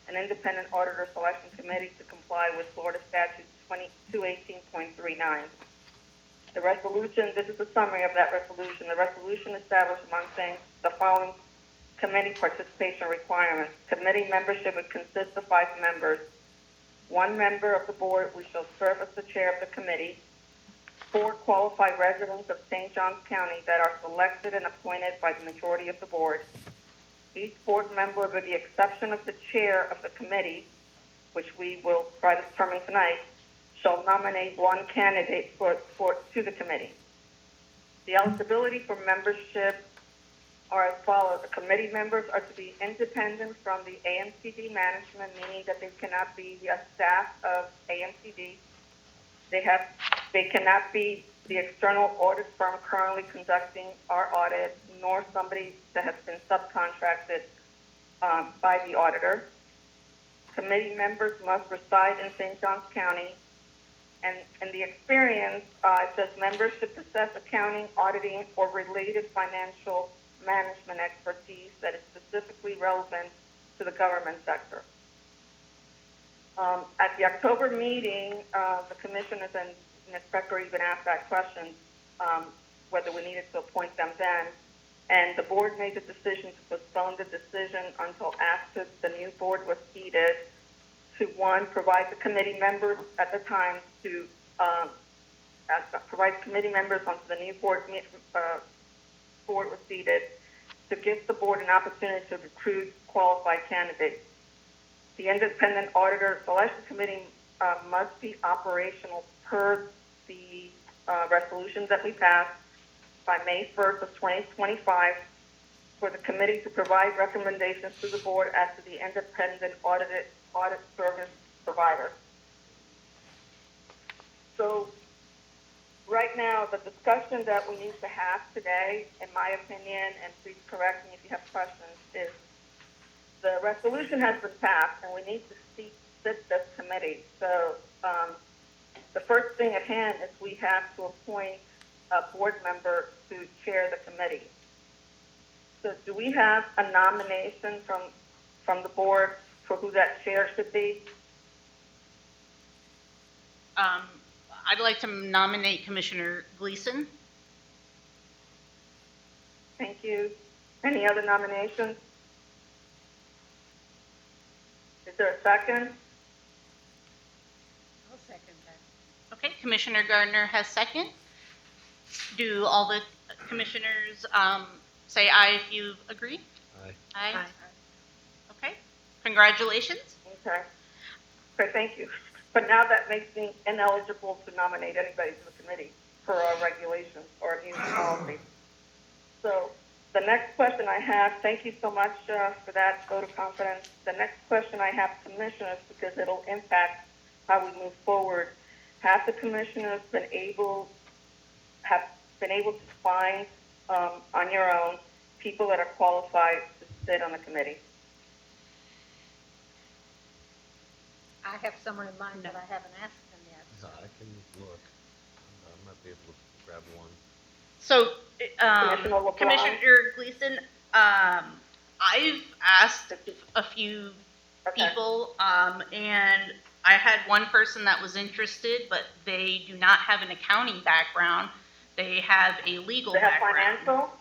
an independent auditor selection committee to comply with Florida Statute 2218.39. The resolution, this is a summary of that resolution. The resolution established, among things, the following committee participation requirements. Committee membership would consist of 5 members. 1 member of the board who shall serve as the chair of the committee. 4 qualified residents of St. Johns County that are selected and appointed by the majority of the board. Each board member, with the exception of the chair of the committee, which we will try to determine tonight, shall nominate 1 candidate to the committee. The eligibility for membership are as follows. The committee members are to be independent from the AMCD management, meaning that they cannot be a staff of AMCD. They cannot be the external audit firm currently conducting our audit, nor somebody that has been subcontracted by the auditor. Committee members must reside in St. Johns County. And in the experience, it says members should possess accounting, auditing, or related financial management expertise that is specifically relevant to the government sector. At the October meeting, the commissioners and Ms. Becker even asked that question, whether we needed to appoint them then. And the board made the decision to postpone the decision until after the new board was seated to, 1, provide the committee members at the time to provide committee members onto the new board was seated, to give the board an opportunity to recruit qualified candidates. The independent auditor selection committee must be operational per the resolutions that we passed by May 1st of 2025 for the committee to provide recommendations to the board as to the independent audit service provider. So right now, the discussion that we need to have today, in my opinion, and please correct me if you have questions, is the resolution has been passed and we need to sit this committee. So the first thing at hand is we have to appoint a board member to chair the committee. So do we have a nomination from the board for who that chair should be? I'd like to nominate Commissioner Gleason. Thank you. Any other nominations? Is there a second? I'll second that. Okay, Commissioner Gardner has second. Do all the commissioners say aye if you agree? Aye. Aye. Okay, congratulations. Okay. Okay, thank you. But now that makes me ineligible to nominate anybody to the committee for our regulations or our new policies. So the next question I have, thank you so much for that vote of confidence. The next question I have, commissioners, because it'll impact how we move forward. Have the commissioners been able to find on your own people that are qualified to sit on the committee? I have someone in mind, but I haven't asked them yet. I can look. I might be able to grab one. So, Commissioner LeBlanc? Commissioner Gleason, I've asked a few Okay. people, and I had one person that was interested, but they do not have an accounting background. They have a legal They have background. financial?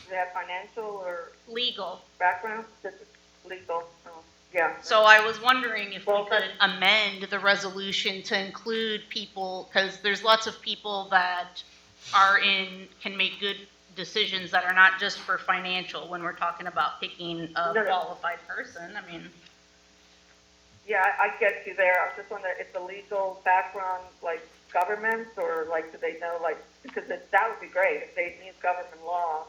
Do they have financial or Legal. background? This is legal. Oh, yeah. So I was wondering if we Well, could amend the resolution to include people, because there's lots of people that can make good decisions that are not just for financial when we're talking about picking a No. qualified person. I mean, Yeah, I get you there. I was just wondering if the legal background, like government, or like, do they know, like, because that would be great if they use government law.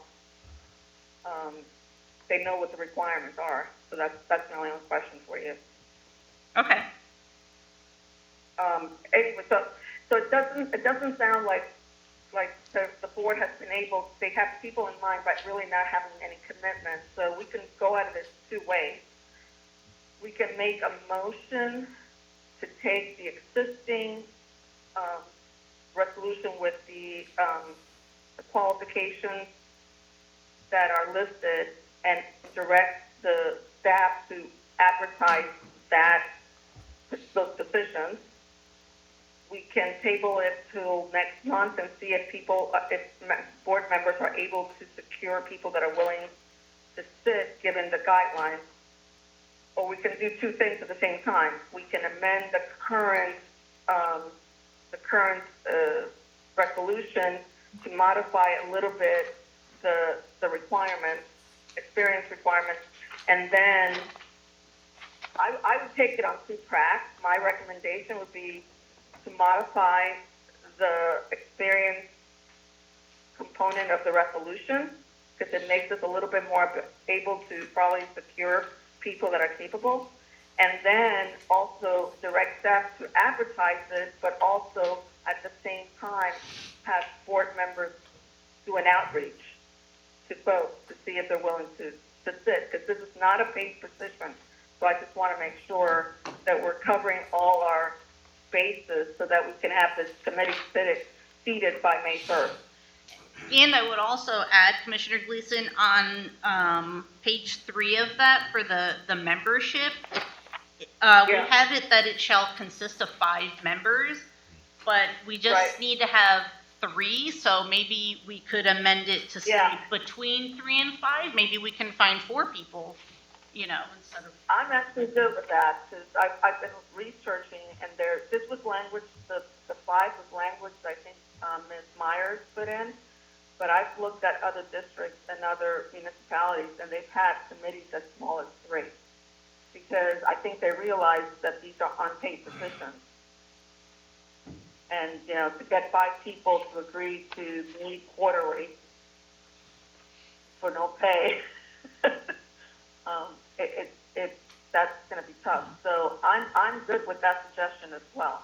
They know what the requirements are. So that's my only question for you. okay. Anyway, so it doesn't sound like the board has been able, they have people in mind, but really not having any commitment. So we can go at it two ways. We can make a motion to take the existing resolution with the qualifications that are listed and direct the staff to advertise those positions. We can table it till next month and see if board members are able to secure people that are willing to sit, given the guidelines. Or we can do two things at the same time. We can amend the current resolution to modify a little bit the requirements, experience requirements, and then I would take it on two tracks. My recommendation would be to modify the experience component of the resolution, because it makes us a little bit more able to probably secure people that are capable, and then also direct staff to advertise it, but also at the same time have board members do an outreach to folks to see if they're willing to sit, because this is not a paid position. So I just want to make sure that we're covering all our bases so that we can have this committee seated by May 1st. And I would also add, Commissioner Gleason, on page 3 of that for the membership, we have it that it shall consist of 5 members, but we just Right. need to have 3, so maybe we could amend it to say Yeah. between 3 and 5. Maybe we can find 4 people, instead of. I'm actually good with that, because I've been researching, and this was language, the 5 was language I think Ms. Myers put in, but I've looked at other districts and other municipalities, and they've had committees as small as 3, because I think they realize that these are unpaid positions. And, to get 5 people to agree to meet quarterly for no pay, that's going to be tough. So I'm good with that suggestion as well.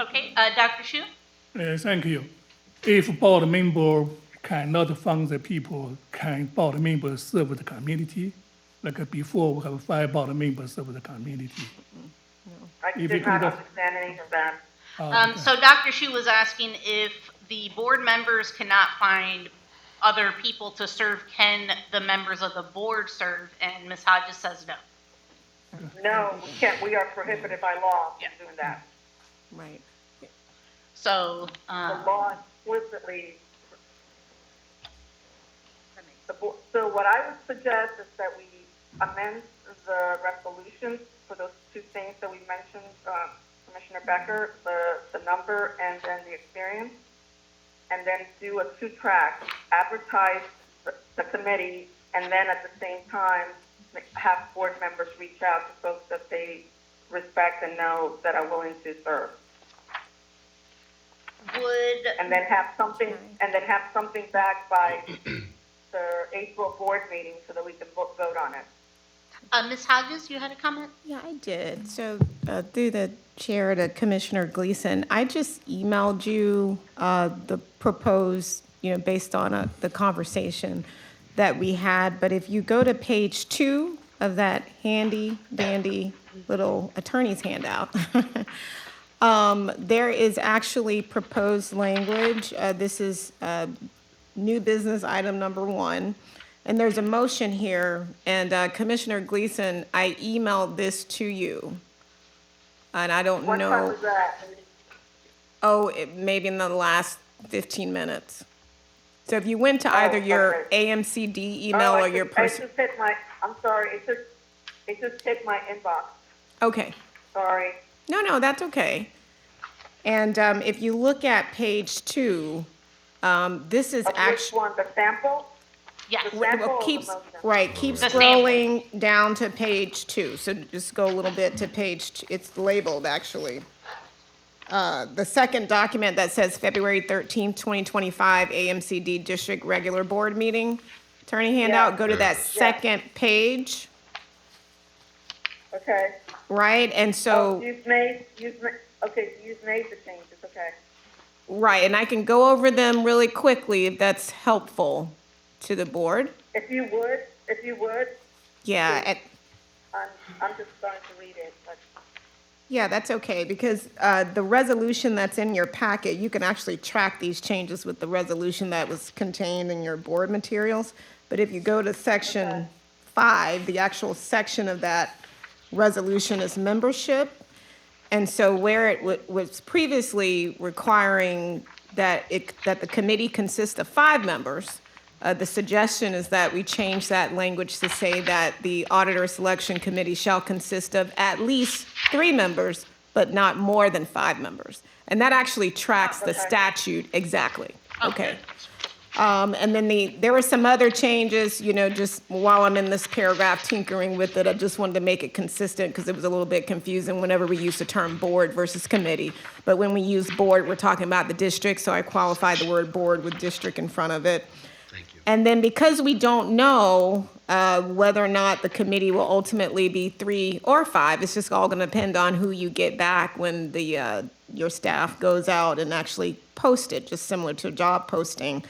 Okay, Dr. Shu? Thank you. If board member cannot find the people, can board members serve the community? Like before, we have 5 board members serve the community. I If you did can not go- understand any of that. Okay. So Dr. Shu was asking if the board members cannot find other people to serve, can the members of the board serve? And Ms. Hodges says no. No, we can't. We are prohibited by law Yeah. from doing that. Right. So, The law explicitly. So what I would suggest is that we amend the resolution for those 2 things that we mentioned, Commissioner Becker, the number and then the experience, and then do a 2-track, advertise the committee, and then at the same time have board members reach out to folks that they respect and know that are willing to serve. Would, And then have something, back by the April board meeting so that we can vote on it. Ms. Hodges, you had a comment? Yeah, I did. So through the chair to Commissioner Gleason, I just emailed you the proposed, based on the conversation that we had. But if you go to page 2 of that handy dandy little attorney's handout, there is actually proposed language. This is new business item number 1. And there's a motion here, and Commissioner Gleason, I emailed this to you. And I don't What time know, was that? maybe in the last 15 minutes. So if you went to either your okay. AMCD email or your I personal. just hit my, I'm sorry, it just hit my inbox. Okay. Sorry. No, that's okay. And if you look at page 2, this is Of which actually. one, the sample? Yes. The sample or the Keep motion? The scrolling down to page 2. So just go a little bit to page 2. It's labeled, actually. The second document that says February 13th, 2025, AMCD District Regular Board Meeting. Attorney handout, go to that second page, Okay. right? And so, You've made the changes, okay. right, and I can go over them really quickly if that's helpful to the board. If you would, Yeah, I'm just going to read it, but. yeah, that's okay, because the resolution that's in your packet, you can actually track these changes with the resolution that was contained in your board materials. But if you go to section 5, the actual section of that resolution is membership. And so where it was previously requiring that the committee consists of 5 members, the suggestion is that we change that language to say that the auditor selection committee shall consist of at least 3 members, but not more than 5 members. And that actually tracks the statute exactly. Okay. And then there were some other changes, just while I'm in this paragraph tinkering with it, I just wanted to make it consistent because it was a little bit confusing whenever we use the term board versus committee. But when we use board, we're talking about the district, so I qualified the word board with district in front of it. Thank you. And then because we don't know whether or not the committee will ultimately be 3 or 5, it's just all going to depend on who you get back when your staff goes out and actually post it, just similar to a job posting.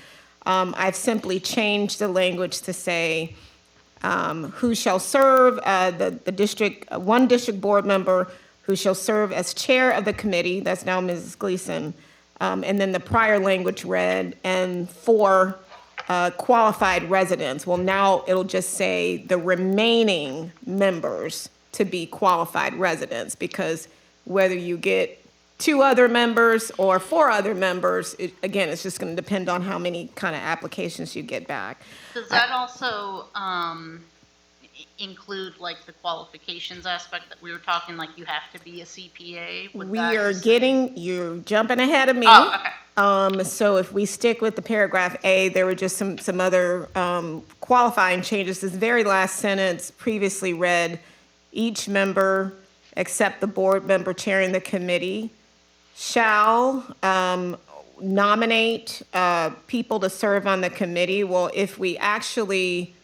I've simply changed the language to say who shall serve, the district, one district board member who shall serve as chair of the committee, that's now Mrs. Gleason, and then the prior language read, and 4 qualified residents. Well, now it'll just say the remaining members to be qualified residents, because whether you get 2 other members or 4 other members, again, it's just going to depend on how many kind of applications you get back. Does that also include like the qualifications aspect that we were talking, like you have to be a CPA? You're jumping ahead of me. Oh, okay. So if we stick with the paragraph A, there were just some other qualifying changes. This very last sentence previously read, each member except the board member chairing the committee shall nominate people to serve on the committee. Well, if we actually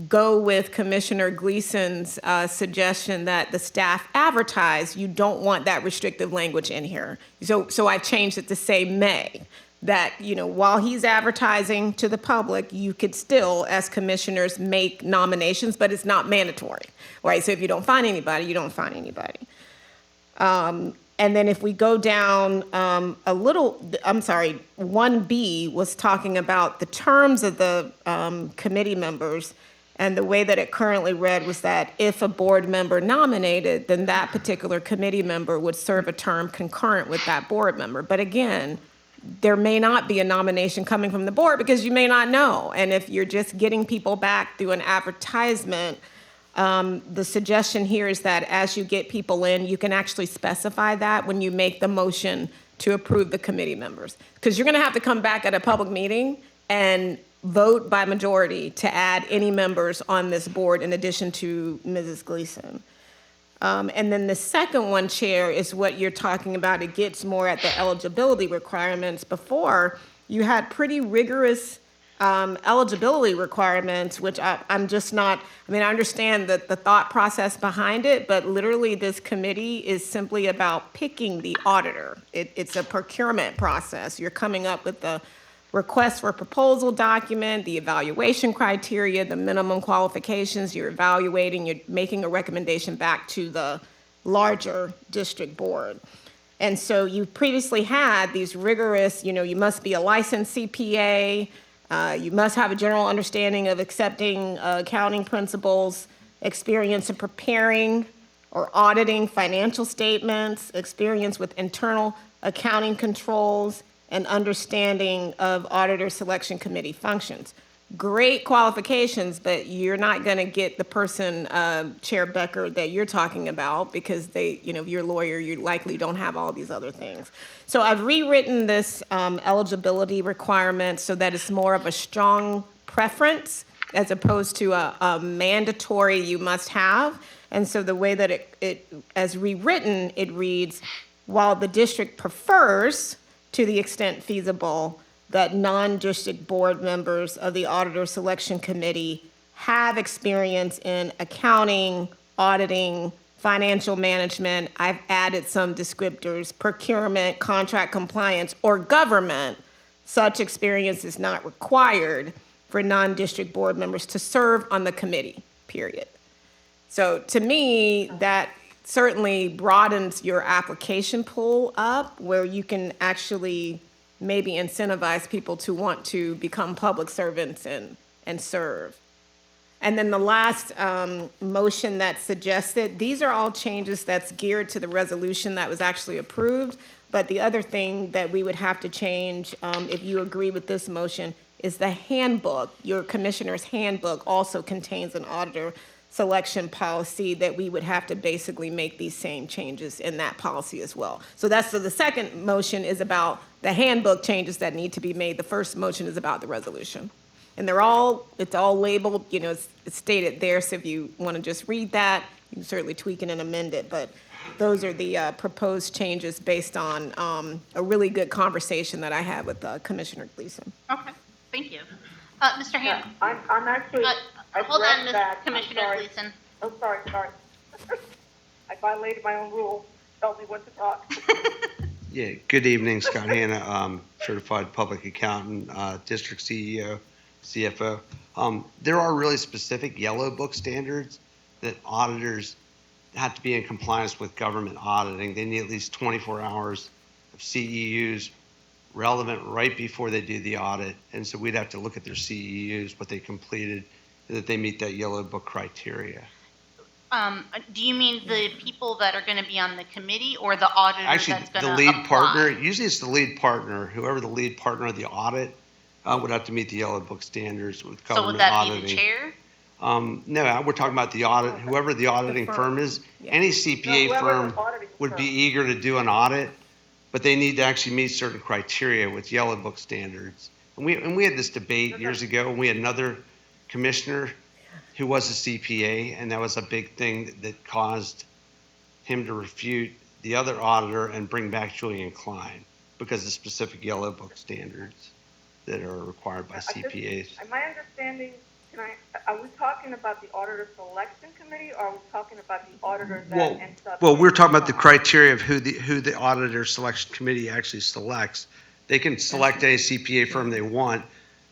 go with Commissioner Gleason's suggestion that the staff advertise, you don't want that restrictive language in here. So I've changed it to say may, that, while he's advertising to the public, you could still, as commissioners, make nominations, but it's not mandatory, right? So if you don't find anybody, you don't find anybody. And then if we go down 1B was talking about the terms of the committee members, and the way that it currently read was that if a board member nominated, then that particular committee member would serve a term concurrent with that board member. But again, there may not be a nomination coming from the board because you may not know. And if you're just getting people back through an advertisement, the suggestion here is that as you get people in, you can actually specify that when you make the motion to approve the committee members. Because you're going to have to come back at a public meeting and vote by majority to add any members on this board in addition to Mrs. Gleason. And then the second one, Chair, is what you're talking about. It gets more at the eligibility requirements. Before, you had pretty rigorous eligibility requirements, which I'm just not, I mean, I understand the thought process behind it, but literally this committee is simply about picking the auditor. It's a procurement process. You're coming up with the request for proposal document, the evaluation criteria, the minimum qualifications, you're evaluating, you're making a recommendation back to the larger district board. And so you previously had these rigorous, you must be a licensed CPA, you must have a general understanding of accepting accounting principles, experience in preparing or auditing financial statements, experience with internal accounting controls, and understanding of auditor selection committee functions. Great qualifications, but you're not going to get the person, Chair Becker, that you're talking about because if you're a lawyer, you likely don't have all these other things. So I've rewritten this eligibility requirement so that it's more of a strong preference as opposed to a mandatory you must have. And so the way that it as rewritten, it reads, while the district prefers, to the extent feasible, that non-district board members of the Auditor Selection Committee have experience in accounting, auditing, financial management. I've added some descriptors, procurement, contract compliance, or government. Such experience is not required for non-district board members to serve on the committee, period. So to me, that certainly broadens your application pool up where you can actually maybe incentivize people to want to become public servants and serve. And then the last motion that's suggested, these are all changes that's geared to the resolution that was actually approved. But the other thing that we would have to change, if you agree with this motion, is the handbook. Your commissioner's handbook also contains an auditor selection policy that we would have to basically make these same changes in that policy as well. So the second motion is about the handbook changes that need to be made. The first motion is about the resolution. And it's all labeled, it's stated there, so if you want to just read that, you can certainly tweak it and amend it, but those are the proposed changes based on a really good conversation that I had with Commissioner Gleason. Okay, thank you. Mr. Ham? I'm actually, I've Hold on, read Ms. that. I'm Commissioner sorry. Gleason. Oh, sorry. I violated my own rule. Tell me when to talk. Yeah, good evening, Scott Hanna, certified public accountant, district CEO, CFO. There are really specific yellow book standards that auditors have to be in compliance with government auditing. They need at least 24 hours of CEUs relevant right before they do the audit. And so we'd have to look at their CEUs, what they completed, and that they meet that yellow book criteria. Do you mean the people that are going to be on the committee or the auditor Actually, that's going to the lead apply? partner, usually it's the lead partner, whoever the lead partner of the audit would have to meet the yellow book standards with So would government that auditing. be the chair? No, we're talking about the audit, whoever the auditing firm is. Any CPA No, whoever firm the auditing would be firm. eager to do an audit, but they need to actually meet certain criteria with yellow book standards. And we had this debate years ago, and we had another commissioner who was a CPA, and that was a big thing that caused him to refute the other auditor and bring back Julian Klein because of specific yellow book standards that are required by CPAs. My understanding, are we talking about the auditor selection committee, or are we talking about the auditor that ends up? Well, we're talking about the criteria of who the auditor selection committee actually selects. They can select any CPA firm they want,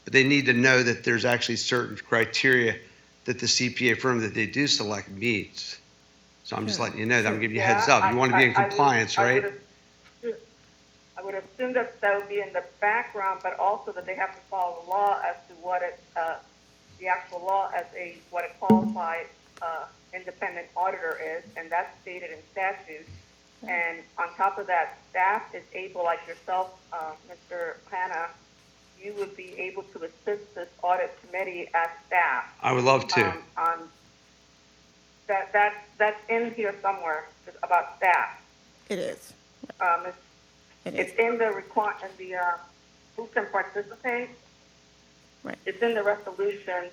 but they need to know that there's actually certain criteria that the CPA firm that they do select meets. So I'm just letting you know that. I'm giving you a heads up. You want to be in compliance, right? I would assume that would be in the background, but also that they have to follow the law as to what the actual law as what a qualified independent auditor is, and that's stated in statute. And on top of that, staff is able, like yourself, Mr. Hanna, you would be able to assist this audit committee as staff. I would love to. That's in here somewhere about staff. It is. It's in the who can participate. Right. It's in the resolution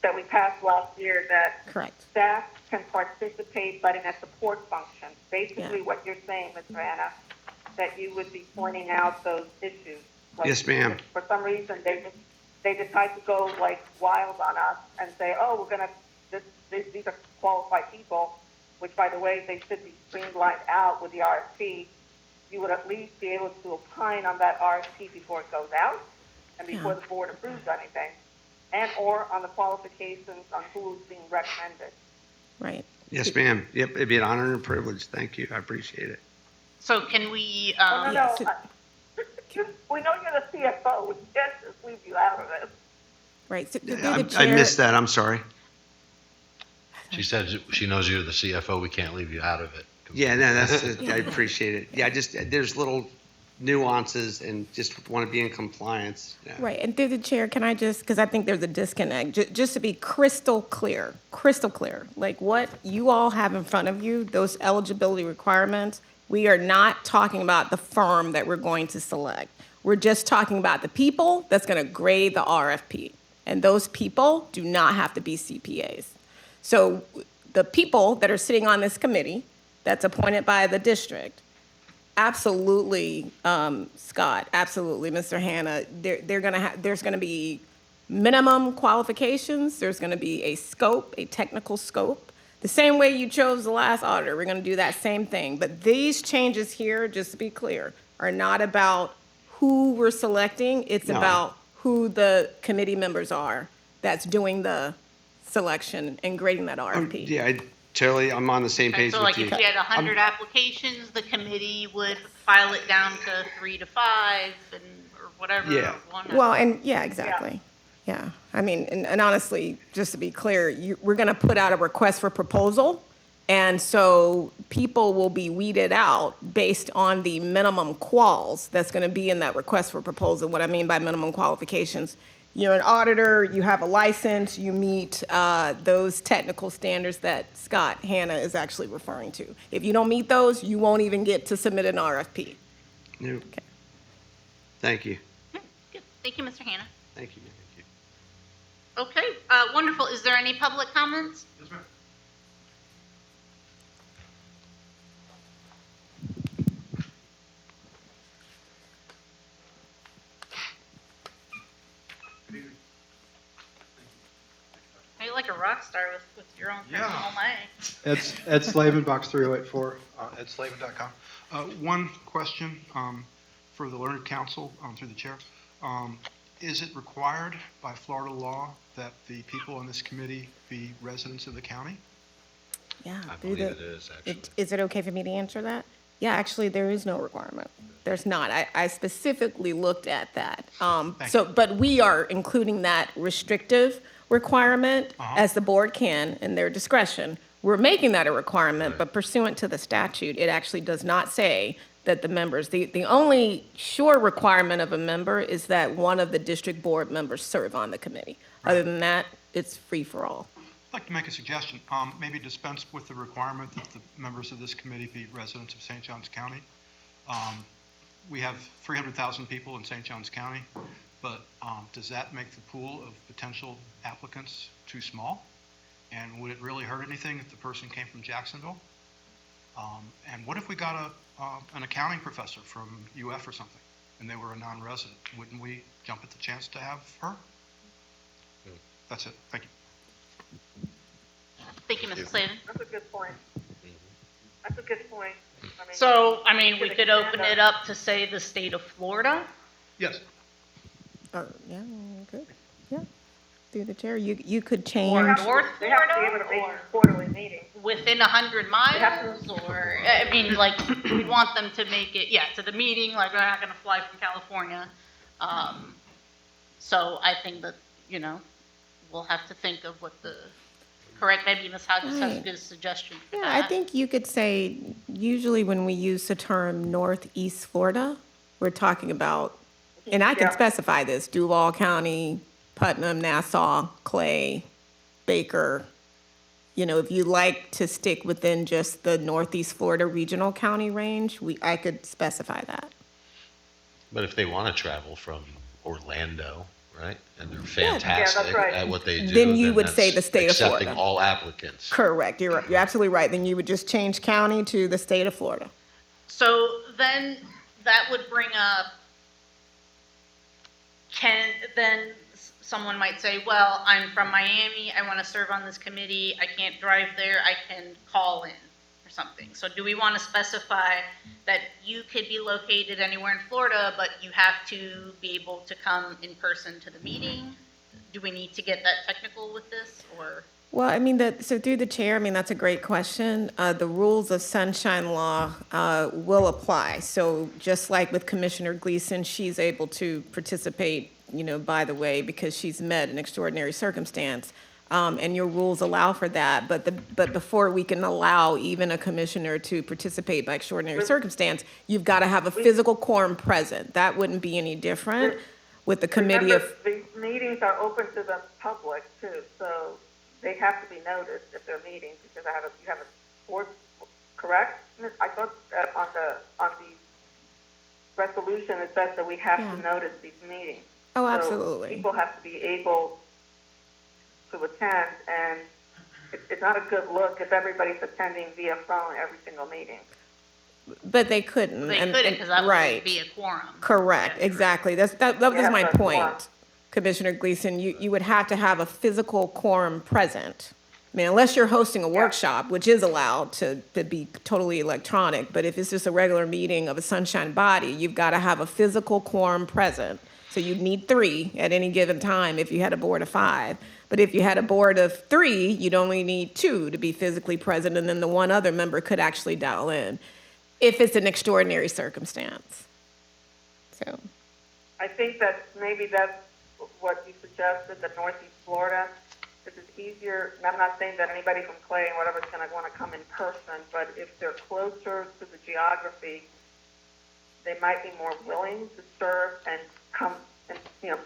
that we passed last year that Correct. staff can participate, but in a support function. Basically, Yeah. what you're saying, Ms. Rana, that you would be pointing out those issues. Like, Yes, ma'am. if for some reason, they decide to go like wild on us and say, oh, we're gonna, these are qualified people, which, by the way, they should be streamlined out with the RFP. You would at least be able to opine on that RFP before it goes out and before Yeah. the board approves anything, and or on the qualifications on who's being recommended. Right. Yes, ma'am. Yep, it'd be an honor and a privilege. Thank you. I appreciate it. So can we, Oh, no, Yes. no, we know you're the CFO, we can't just leave you out of this. Right. So through the I chair- missed that. I'm sorry. She said she knows you're the CFO, we can't leave you out of it. Yeah, no, I appreciate it. Yeah, there's little nuances and just want to be in compliance. Yeah. Right, and through the chair, can I just, because I think there's a disconnect, just to be crystal clear, like what you all have in front of you, those eligibility requirements, we are not talking about the firm that we're going to select. We're just talking about the people that's going to grade the RFP. And those people do not have to be CPAs. So the people that are sitting on this committee that's appointed by the district, absolutely, Scott, absolutely, Mr. Hanna, there's gonna be minimum qualifications, there's gonna be a scope, a technical scope. The same way you chose the last auditor, we're gonna do that same thing. But these changes here, just to be clear, are not about who we're selecting, it's No. about who the committee members are that's doing the selection and grading that RFP. Yeah, I'm on the same page so with like you. if you had 100 applications, the committee would file it down to 3 to 5 and, or whatever. Yeah. one. Well, and, yeah, exactly. Yeah, I mean, and honestly, just to be clear, we're gonna put out a request for proposal, and so people will be weeded out based on the minimum quals that's gonna be in that request for proposal. What I mean by minimum qualifications, you're an auditor, you have a license, you meet those technical standards that Scott Hanna is actually referring to. If you don't meet those, you won't even get to submit an RFP. No. Thank you. Good. Thank you, Mr. Hanna. Thank you. Okay, wonderful. Is there any public comments? Yes, ma'am. Are you like a rock star with your own Yeah. personal mic? Ed Slavin, box 3084, edslavin.com. One question for the Learned Counsel through the chair. Is it required by Florida law that the people on this committee be residents of the county? Yeah. I through believe the- it is, actually. Is it okay for me to answer that? Yeah, actually, there is no requirement. There's not. I specifically looked at that. But we are including that restrictive requirement as the board can in their discretion. We're making that a requirement, but pursuant to the statute, it actually does not say that the members, the only sure requirement of a member is that one of the district board members serve on the committee. Other than that, it's free for all. I'd like to make a suggestion, maybe dispense with the requirement that the members of this committee be residents of St. Johns County. We have 300,000 people in St. Johns County, but does that make the pool of potential applicants too small? And would it really hurt anything if the person came from Jacksonville? And what if we got an accounting professor from UF or something, and they were a non-resident? Wouldn't we jump at the chance to have her? That's it, thank you. Thank you, Mrs. Slavin. That's a good point. That's a good point. I mean, So, I mean, we should could expand open on- it up to say the state of Florida. Yes. Yeah, good. Yeah. Through the chair, you could Or change. North They have to be able Florida, to make or quarterly meetings. within 100 miles, have or, I mean, like, we want them to make it, yeah, to the meeting, like, we're not gonna fly from California. So I think that, we'll have to think of what the correct, maybe Ms. Hodges has a Right. good suggestion for Yeah, that. I think you could say, usually when we use the term Northeast Florida, we're talking about, and I can Yeah. specify this, Duval County, Putnam, Nassau, Clay, Baker. If you like to stick within just the Northeast Florida regional county range, I could specify that. But if they want to travel from Orlando right? And they're Yeah. fantastic Yeah, that's right. at what they do. Then you would say that's the state of accepting Florida. all applicants. Correct, you're absolutely right. Then you would just change county to the state of Florida. So then that would bring up, someone might say, well, I'm from Miami, I want to serve on this committee, I can't drive there, I can call in or something. So do we want to specify that you could be located anywhere in Florida, but you have to be able to come in person to the meeting? Do we need to get that technical with this, or? Well, I mean, so through the chair, I mean, that's a great question. The rules of sunshine law will apply. So just like with Commissioner Gleason, she's able to participate, by the way, because she's met an extraordinary circumstance. And your rules allow for that. But before we can allow even a commissioner to participate by extraordinary circumstance, you've got to have a physical quorum present. That wouldn't be any different with the committee of. Remember, these meetings are open to the public too, so they have to be noticed if they're meetings, because you have a board, correct? I thought that on the resolution, it says that we have to notice these meetings. Oh, So absolutely. people have to be able to attend, and it's not a good look if everybody's attending via phone every single meeting. But they couldn't. They and- couldn't, and- because that right. would be a quorum. Correct, exactly. That was Yeah, my that's point, quorum. Commissioner Gleason. You would have to have a physical quorum present. I mean, unless you're hosting a workshop, which is allowed to be totally electronic, but if it's just a regular meeting of a sunshine body, you've got to have a physical quorum present. So you'd need 3 at any given time if you had a board of 5. But if you had a board of 3, you'd only need 2 to be physically present, and then the one other member could actually dial in, if it's an extraordinary circumstance. So, I think that maybe that's what you suggested, that Northeast Florida, this is easier, and I'm not saying that anybody from Clay and whatever is going to want to come in person, but if they're closer to the geography, they might be more willing to serve and come, and,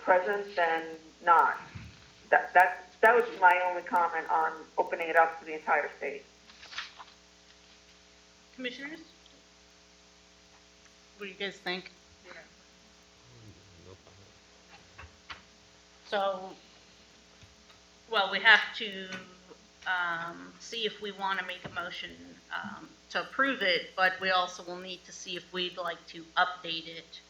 present than not. That would be my only comment on opening it up to the entire state. Commissioners? What do you guys think? So, well, we have to see if we want to make a motion to approve it, but we also will need to see if we'd like to update it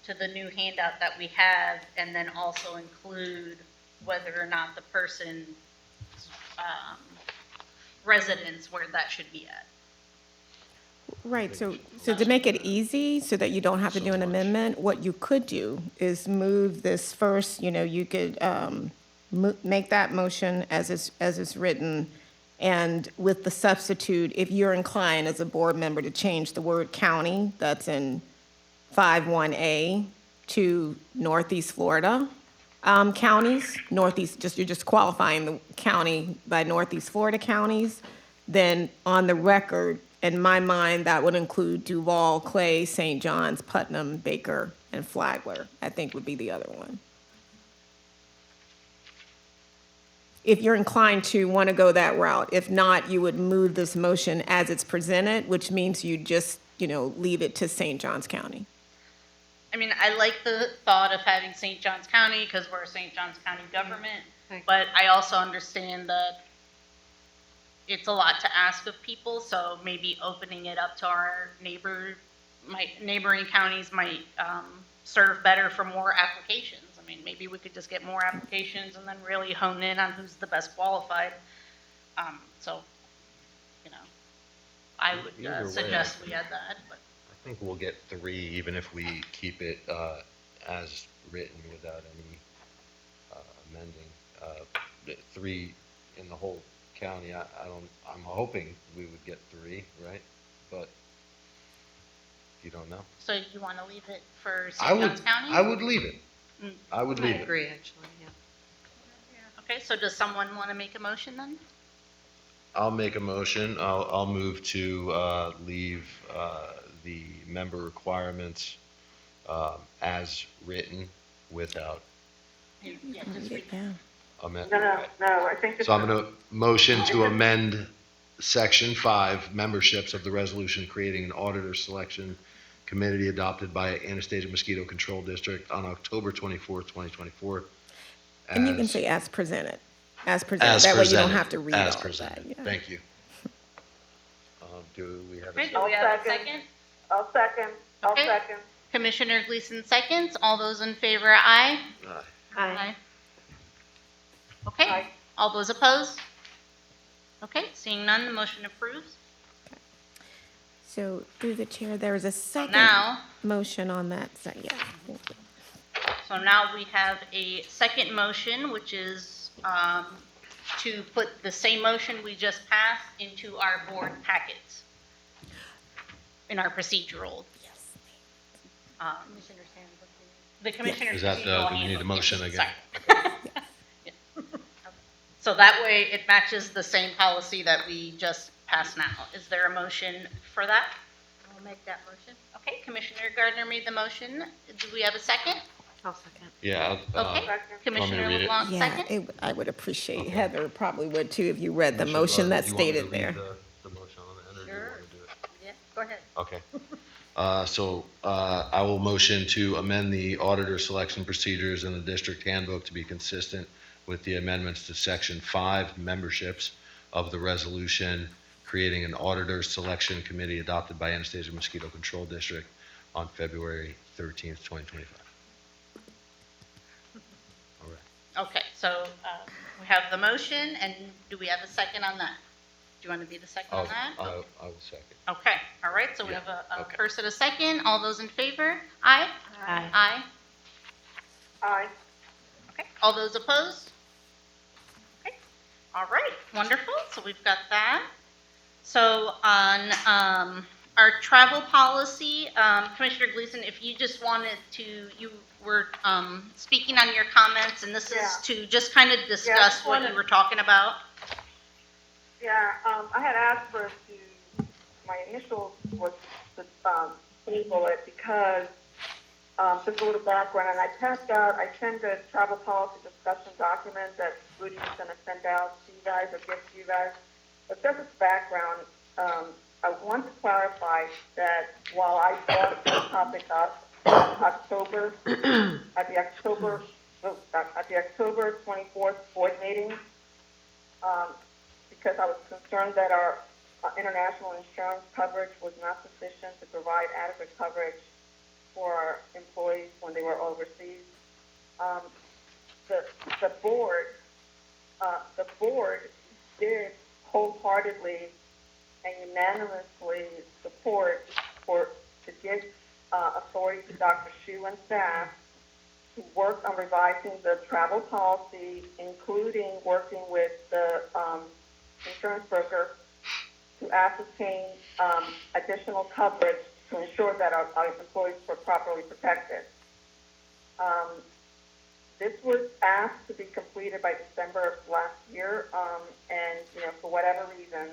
to the new handout that we have, and then also include whether or not the person's residence, where that should be at. right, so to make it easy, so that you don't have to do an amendment, what you could do is move this first, you could make that motion as it's written, and with the substitute, if you're inclined as a board member to change the word county, that's in 5-1A, to Northeast Florida counties, you're just qualifying the county by Northeast Florida counties, then on the record, in my mind, that would include Duval, Clay, St. John's, Putnam, Baker, and Flagler, I think would be the other one. If you're inclined to want to go that route. If not, you would move this motion as it's presented, which means you just, leave it to St. John's County. I mean, I like the thought of having St. Johns County because we're a St. Johns County government, but I also understand that it's a lot to ask of people, so maybe opening it up to our neighboring counties might serve better for more applications. I mean, maybe we could just get more applications and then really hone in on who's the best qualified. I would Either way, suggest we add that, but. I think we'll get 3, even if we keep it as written without any amending. 3 in the whole county, I'm hoping we would get 3, right? But you don't know. So you want to leave it for I St. would, Johns County? I would leave it. Mm. I would leave it. agree, actually, yeah. Okay, so does someone want to make a motion then? I'll make a motion. I'll move to leave the member requirements as written without Yeah, just read. Yeah. amendment. No, I think this So I'm going to motion to amend Section 5, memberships of the resolution creating an auditor selection committee adopted by Anastasia Mosquito Control District on October 24th, 2024. And you can as- say as presented. As presented. As That way you don't presented. have to read As all of that. presented. Yeah. Thank you. Do we have a Okay, second? do we have a second? I'll second. Okay. Commissioner Gleason seconds. All those in favor, aye? Aye. Okay, Aye. all those opposed? Okay, seeing none, the motion approves. So through the chair, there is a second Now, motion on that. So, yeah. Thank you. so now we have a second motion, which is to put the same motion we just passed into our board packets in our procedural. Yes. Commissioner's handbook. The commissioner's. Is that, procedural do we need a handbook. motion Yes, again? sorry. Yeah. So that way it matches the same policy that we just passed now. Is there a motion for that? I'll make that motion. Okay, Commissioner Gardner made the motion. Do we have a second? I'll second. Yeah. Okay, Commissioner read it? LeBlanc, Yeah, second? I would appreciate, Heather probably would too, if you read the motion that's You want me to stated read there. The motion on the end, or do you Sure. want to do it? Yeah, go ahead. Okay. I will motion to amend the auditor selection procedures in the district handbook to be consistent with the amendments to Section 5 memberships of the resolution creating an auditor selection committee adopted by Anastasia Mosquito Control District on February 13th, 2025. All right. Okay, so we have the motion, and do we have a second on that? Do you want to be the second on that? I will second. Okay, all right, so we Yeah, have a okay. first and a second. All those in favor? Aye? Aye. Aye. Aye. Okay, all those opposed? Okay, all right, wonderful, so we've got that. So on our travel policy, Commissioner Gleason, if you just wanted to, you were speaking on your comments, and this Yeah. is to just kind of discuss just what you wanted- were talking about. Yeah, I had asked for my initial was to table it because, just a little background, and I sent a travel policy discussion document that Rudy's gonna send out to you guys or give to you guys. But just as background, I want to clarify that while I brought this topic up in October, at the October 24th board meeting, because I was concerned that our international insurance coverage was not sufficient to provide adequate coverage for our employees when they were overseas. The board did wholeheartedly and unanimously support to give authority to Dr. Shu and staff to work on revising the travel policy, including working with the insurance broker to ascertain additional coverage to ensure that our employees were properly protected. This was asked to be completed by December of last year, and for whatever reasons,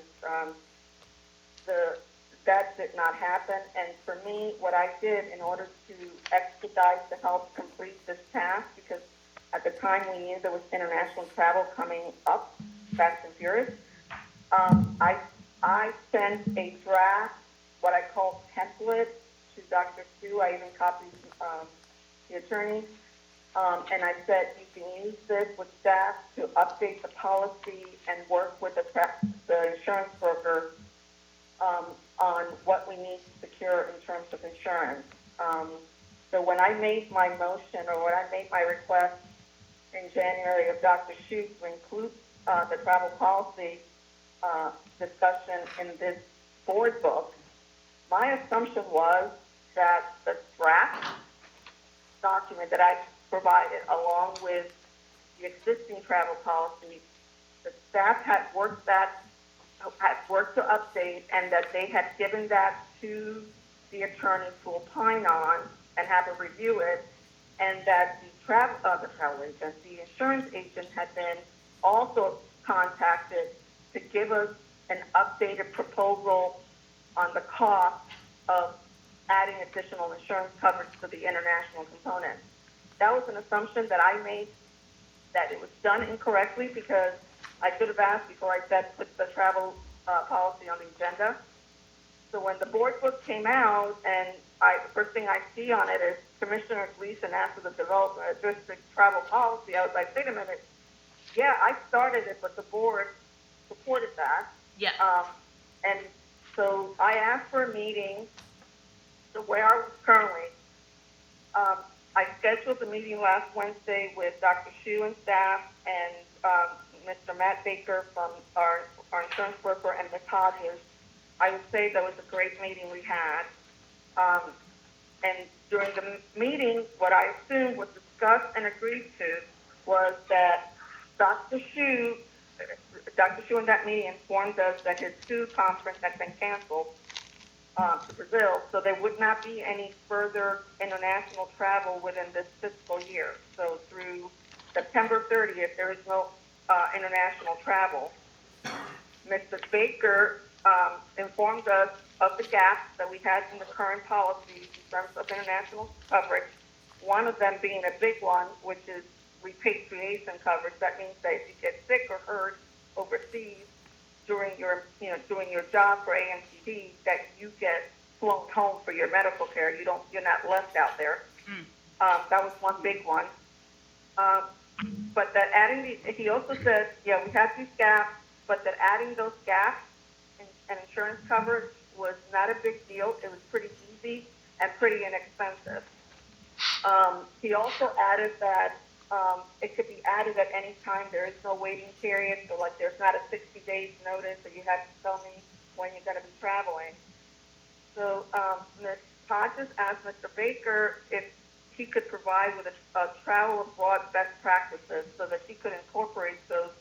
that did not happen. And for me, what I did in order to expedite to help complete this task, because at the time we knew there was international travel coming up, fast and furious, I sent a draft, what I call template, to Dr. Stu. I even copied the attorney. And I said, you can use this with staff to update the policy and work with the insurance broker on what we need to secure in terms of insurance. So when I made my motion, or when I made my request in January of Dr. Shu to include the travel policy discussion in this board book, my assumption was that the draft document that I provided along with the existing travel policy, the staff had worked to update, and that they had given that to the attorney to opine on and have a review it, and that the insurance agent had been also contacted to give us an updated proposal on the cost of adding additional insurance coverage to the international component. That was an assumption that I made, that it was done incorrectly, because I should have asked before I said put the travel policy on the agenda. So when the board book came out, and the first thing I see on it is Commissioner Gleason asked for the development of district travel policy, I was like, wait a minute, yeah, I started it, but the board supported that. Yeah. And so I asked for a meeting, so where are we currently? I scheduled the meeting last Wednesday with Dr. Shu and staff and Mr. Matt Baker from our insurance broker and Ms. Hodges. I would say that was a great meeting we had. And during the meeting, what I assumed was discussed and agreed to was that Dr. Shu in that meeting informed us that his SU conference had been canceled to Brazil, so there would not be any further international travel within this fiscal year. So through September 30th, there is no international travel. Mr. Baker informed us of the gaps that we had in the current policies in terms of international coverage, one of them being a big one, which is repatriation coverage. That means that if you get sick or hurt overseas during your job for AMCD, that you get flown home for your medical care. You're not left out there. That was one big one. But that he also said, yeah, we have these gaps, but that adding those gaps and insurance coverage was not a big deal. It was pretty easy and pretty inexpensive. He also added that it could be added at any time. There is no waiting period, so like there's not a 60 days notice that you have to tell me when you're going to be traveling. So Ms. Hodges asked Mr. Baker if he could provide with a travel abroad best practices so that he could incorporate those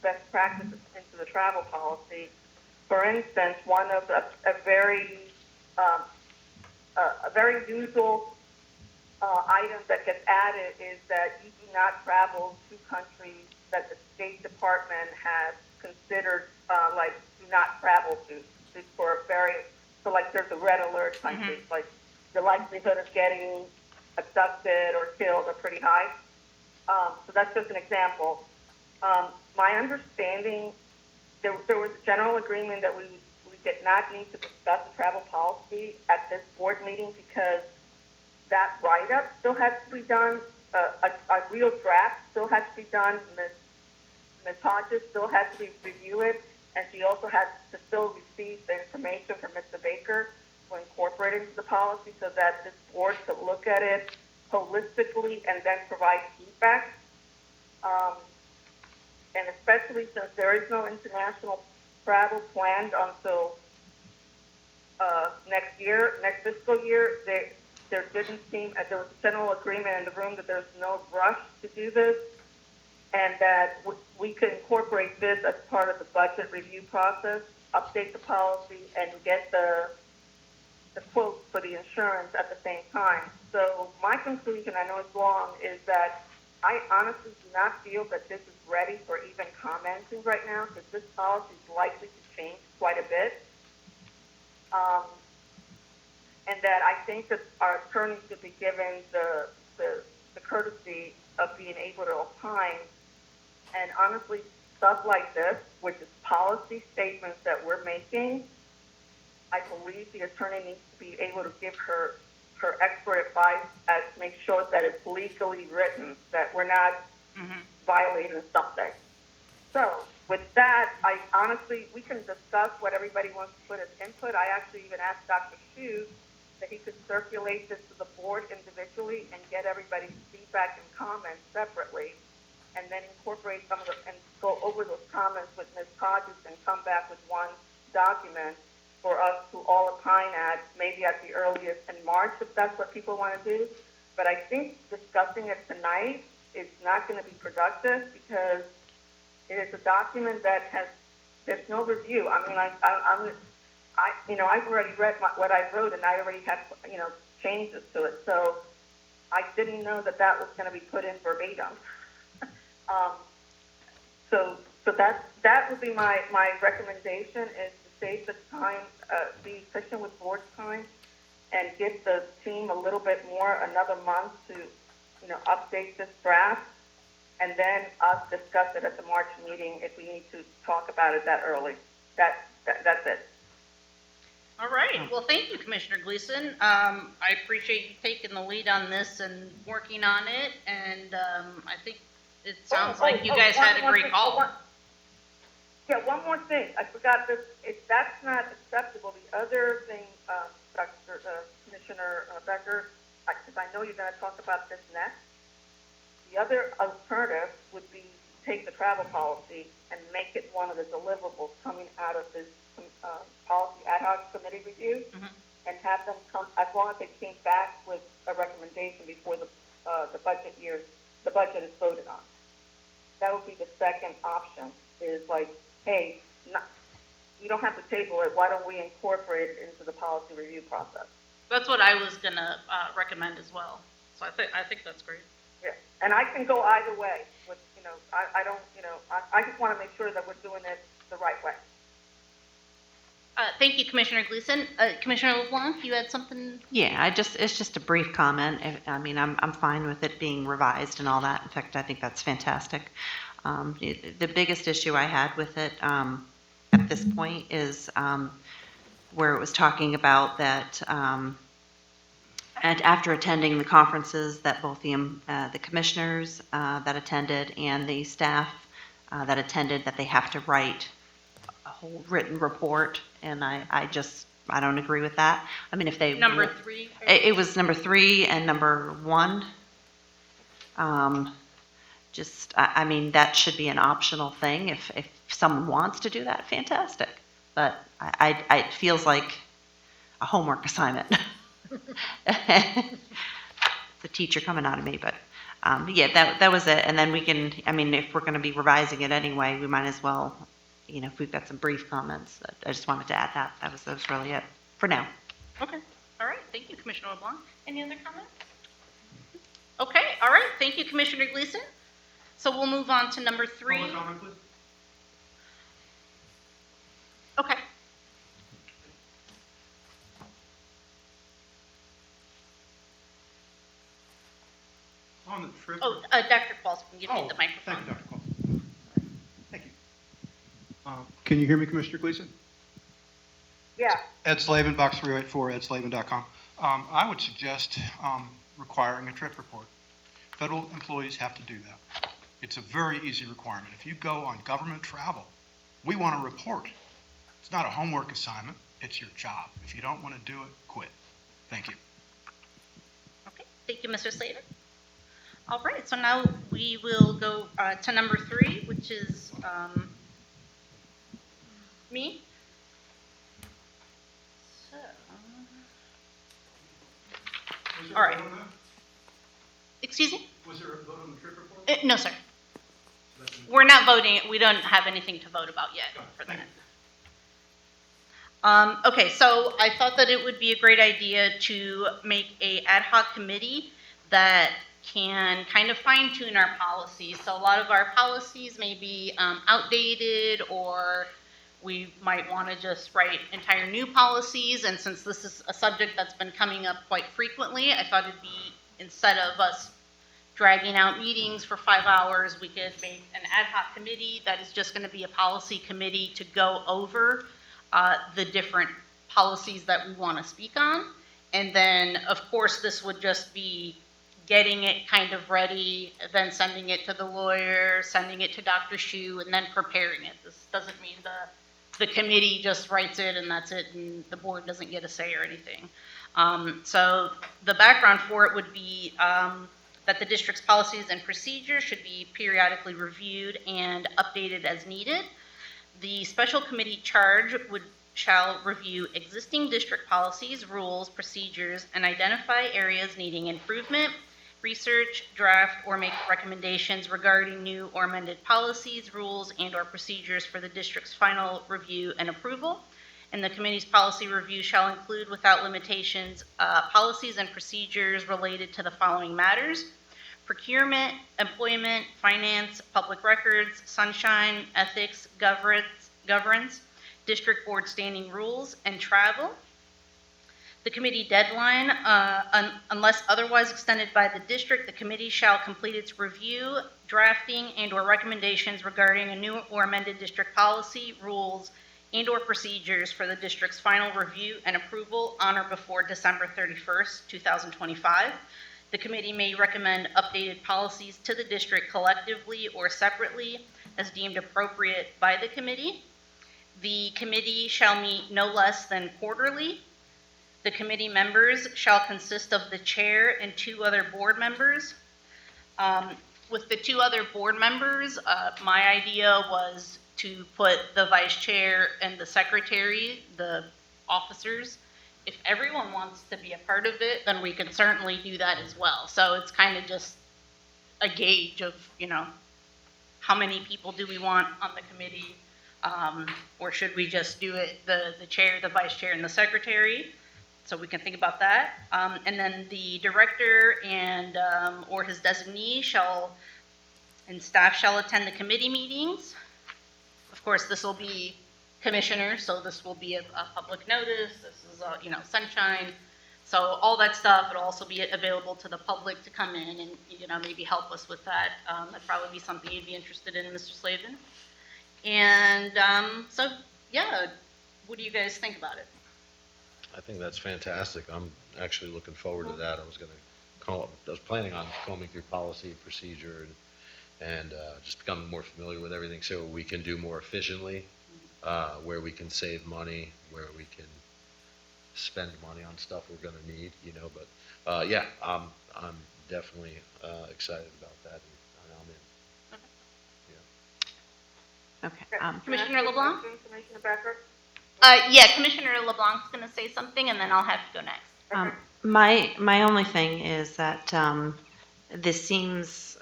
best practices into the travel policy. For instance, one of a very usual item that gets added is that you do not travel to countries that the State Department has considered do not travel to for so like there's a red alert countries, like the likelihood of getting abducted or killed are pretty high. So that's just an example. My understanding, there was a general agreement that we did not need to discuss the travel policy at this board meeting because that write-up still has to be done. A real draft still has to be done. Ms. Hodges still has to review it, and she also has to still receive the information from Mr. Baker to incorporate it into the policy so that this board could look at it holistically and then provide feedback. And especially since there is no international travel planned until next fiscal year, there didn't seem, there was a general agreement in the room that there's no rush to do this, and that we could incorporate this as part of the budget review process, update the policy, and get the quote for the insurance at the same time. So my conclusion, I know it's long, is that I honestly do not feel that this is ready for even commenting right now, because this policy is likely to change quite a bit. And that I think that our attorneys should be given the courtesy of being able to opine. And honestly, stuff like this, which is policy statements that we're making, I believe the attorney needs to be able to give her expert advice as to make sure that it's legally written, that we're not violating something. So with that, I honestly, we can discuss what everybody wants to put as input. I actually even asked Dr. Shu that he could circulate this to the board individually and get everybody's feedback and comments separately, and then incorporate some of the, and go over those comments with Ms. Hodges and come back with one document for us to all opine at, maybe at the earliest in March, if that's what people want to do. But I think discussing it tonight is not going to be productive because it is a document that there's no review. I mean, I've already read what I wrote, and I already have, changes to it. So I didn't know that was going to be put in verbatim. So that would be my recommendation, is to save the time, be efficient with board time, and give the team a little bit more, another month to, update this draft, and then us discuss it at the March meeting if we need to talk about it that early. That's it. All right, well, thank you, Commissioner Gleason. I appreciate you taking the lead on this and working on it, and I think it sounds like you guys had a great call. Yeah, one more thing, I forgot this, if that's not acceptable, the other thing, Commissioner Becker, because I know you're gonna talk about this next, the other alternative would be to take the travel policy and make it one of the deliverables coming out of this, policy ad hoc committee review, and have them come, as long as they came back with a recommendation before the budget is voted on. That would be the second option, is like, hey, you don't have to table it, why don't we incorporate it into the policy review process? That's what I was gonna recommend as well. So I think that's great. Yeah, and I can go either way with, I don't, I just want to make sure that we're doing it the right way. Thank you, Commissioner Gleason. Commissioner LeBlanc, you had something? Yeah, it's just a brief comment. I mean, I'm fine with it being revised and all that. In fact, I think that's fantastic. The biggest issue I had with it at this point is where it was talking about that, and after attending the conferences that both the commissioners that attended and the staff that attended, that they have to write a whole written report, and I don't agree with that. I mean, if they Number 3? it was number 3 and number 1. I mean, that should be an optional thing. If someone wants to do that, fantastic. But it feels like a homework assignment. The teacher coming out of me, but yeah, that was it. And then we can, I mean, if we're going to be revising it anyway, we might as well, if we've got some brief comments. I just wanted to add that. That was really it for now. Okay, all right, thank you, Commissioner LeBlanc. Any other comments? Okay, all right, thank you, Commissioner Gleason. So we'll move on to number 3. Public comment, please. Okay. On the trip. Oh, Dr. Paulson, give me the Thank microphone. you, Dr. Paulson. Thank you. Can you hear me, Commissioner Gleason? Yeah, Ed Slavin, box 384, edslavin.com. I would suggest requiring a trip report. Federal employees have to do that. It's a very easy requirement. If you go on government travel, we want a report. It's not a homework assignment, it's your job. If you don't want to do it, quit. Thank you. Okay, thank you, Mr. Slater. All right, so now we will go to number 3, which is me. So, all right. Excuse me? Was there a vote on the trip report? No, sir. We're not voting. We don't have anything to vote about yet for that. Okay, so I thought that it would be a great idea to make a ad hoc committee that can kind of fine tune our policies. So a lot of our policies may be outdated, or we might want to just write entire new policies. And since this is a subject that's been coming up quite frequently, I thought it'd be, instead of us dragging out meetings for 5 hours, we could make an ad hoc committee that is just going to be a policy committee to go over the different policies that we want to speak on. And then, of course, this would just be getting it kind of ready, then sending it to the lawyer, sending it to Dr. Shu, and then preparing it. This doesn't mean the committee just writes it and that's it, and the board doesn't get a say or anything. So the background for it would be that the district's policies and procedures should be periodically reviewed and updated as needed. The special committee charge shall review existing district policies, rules, procedures, and identify areas needing improvement, research, draft, or make recommendations regarding new or amended policies, rules, and/or procedures for the district's final review and approval. And the committee's policy review shall include, without limitations, policies and procedures related to the following matters: procurement, employment, finance, public records, sunshine, ethics, governance, district board standing rules, and travel. The committee deadline, unless otherwise extended by the district, the committee shall complete its review, drafting, and/or recommendations regarding a new or amended district policy, rules, and/or procedures for the district's final review and approval on or before December 31st, 2025. The committee may recommend updated policies to the district collectively or separately as deemed appropriate by the committee. The committee shall meet no less than quarterly. The committee members shall consist of the chair and 2 other board members. With the 2 other board members, my idea was to put the vice chair and the secretary, the officers. If everyone wants to be a part of it, then we can certainly do that as well. So it's kind of just a gauge of, how many people do we want on the committee? Or should we just do it, the chair, the vice chair, and the secretary? So we can think about that. And then the director and, or his designee and staff shall attend the committee meetings. Of course, this will be commissioners, so this will be a public notice. This is, sunshine. So all that stuff, it'll also be available to the public to come in and, maybe help us with that. That'd probably be something you'd be interested in, Mr. Slavin. And what do you guys think about it? I think that's fantastic. I'm actually looking forward to that. I was planning on combing through policy, procedure, and just becoming more familiar with everything so we can do more efficiently, where we can save money, where we can spend money on stuff we're going to need, but I'm definitely excited about that, and I'm in. Okay. Commissioner LeBlanc? Commissioner Becker? Commissioner LeBlanc's going to say something, and then I'll have to go next. My only thing is that this seems,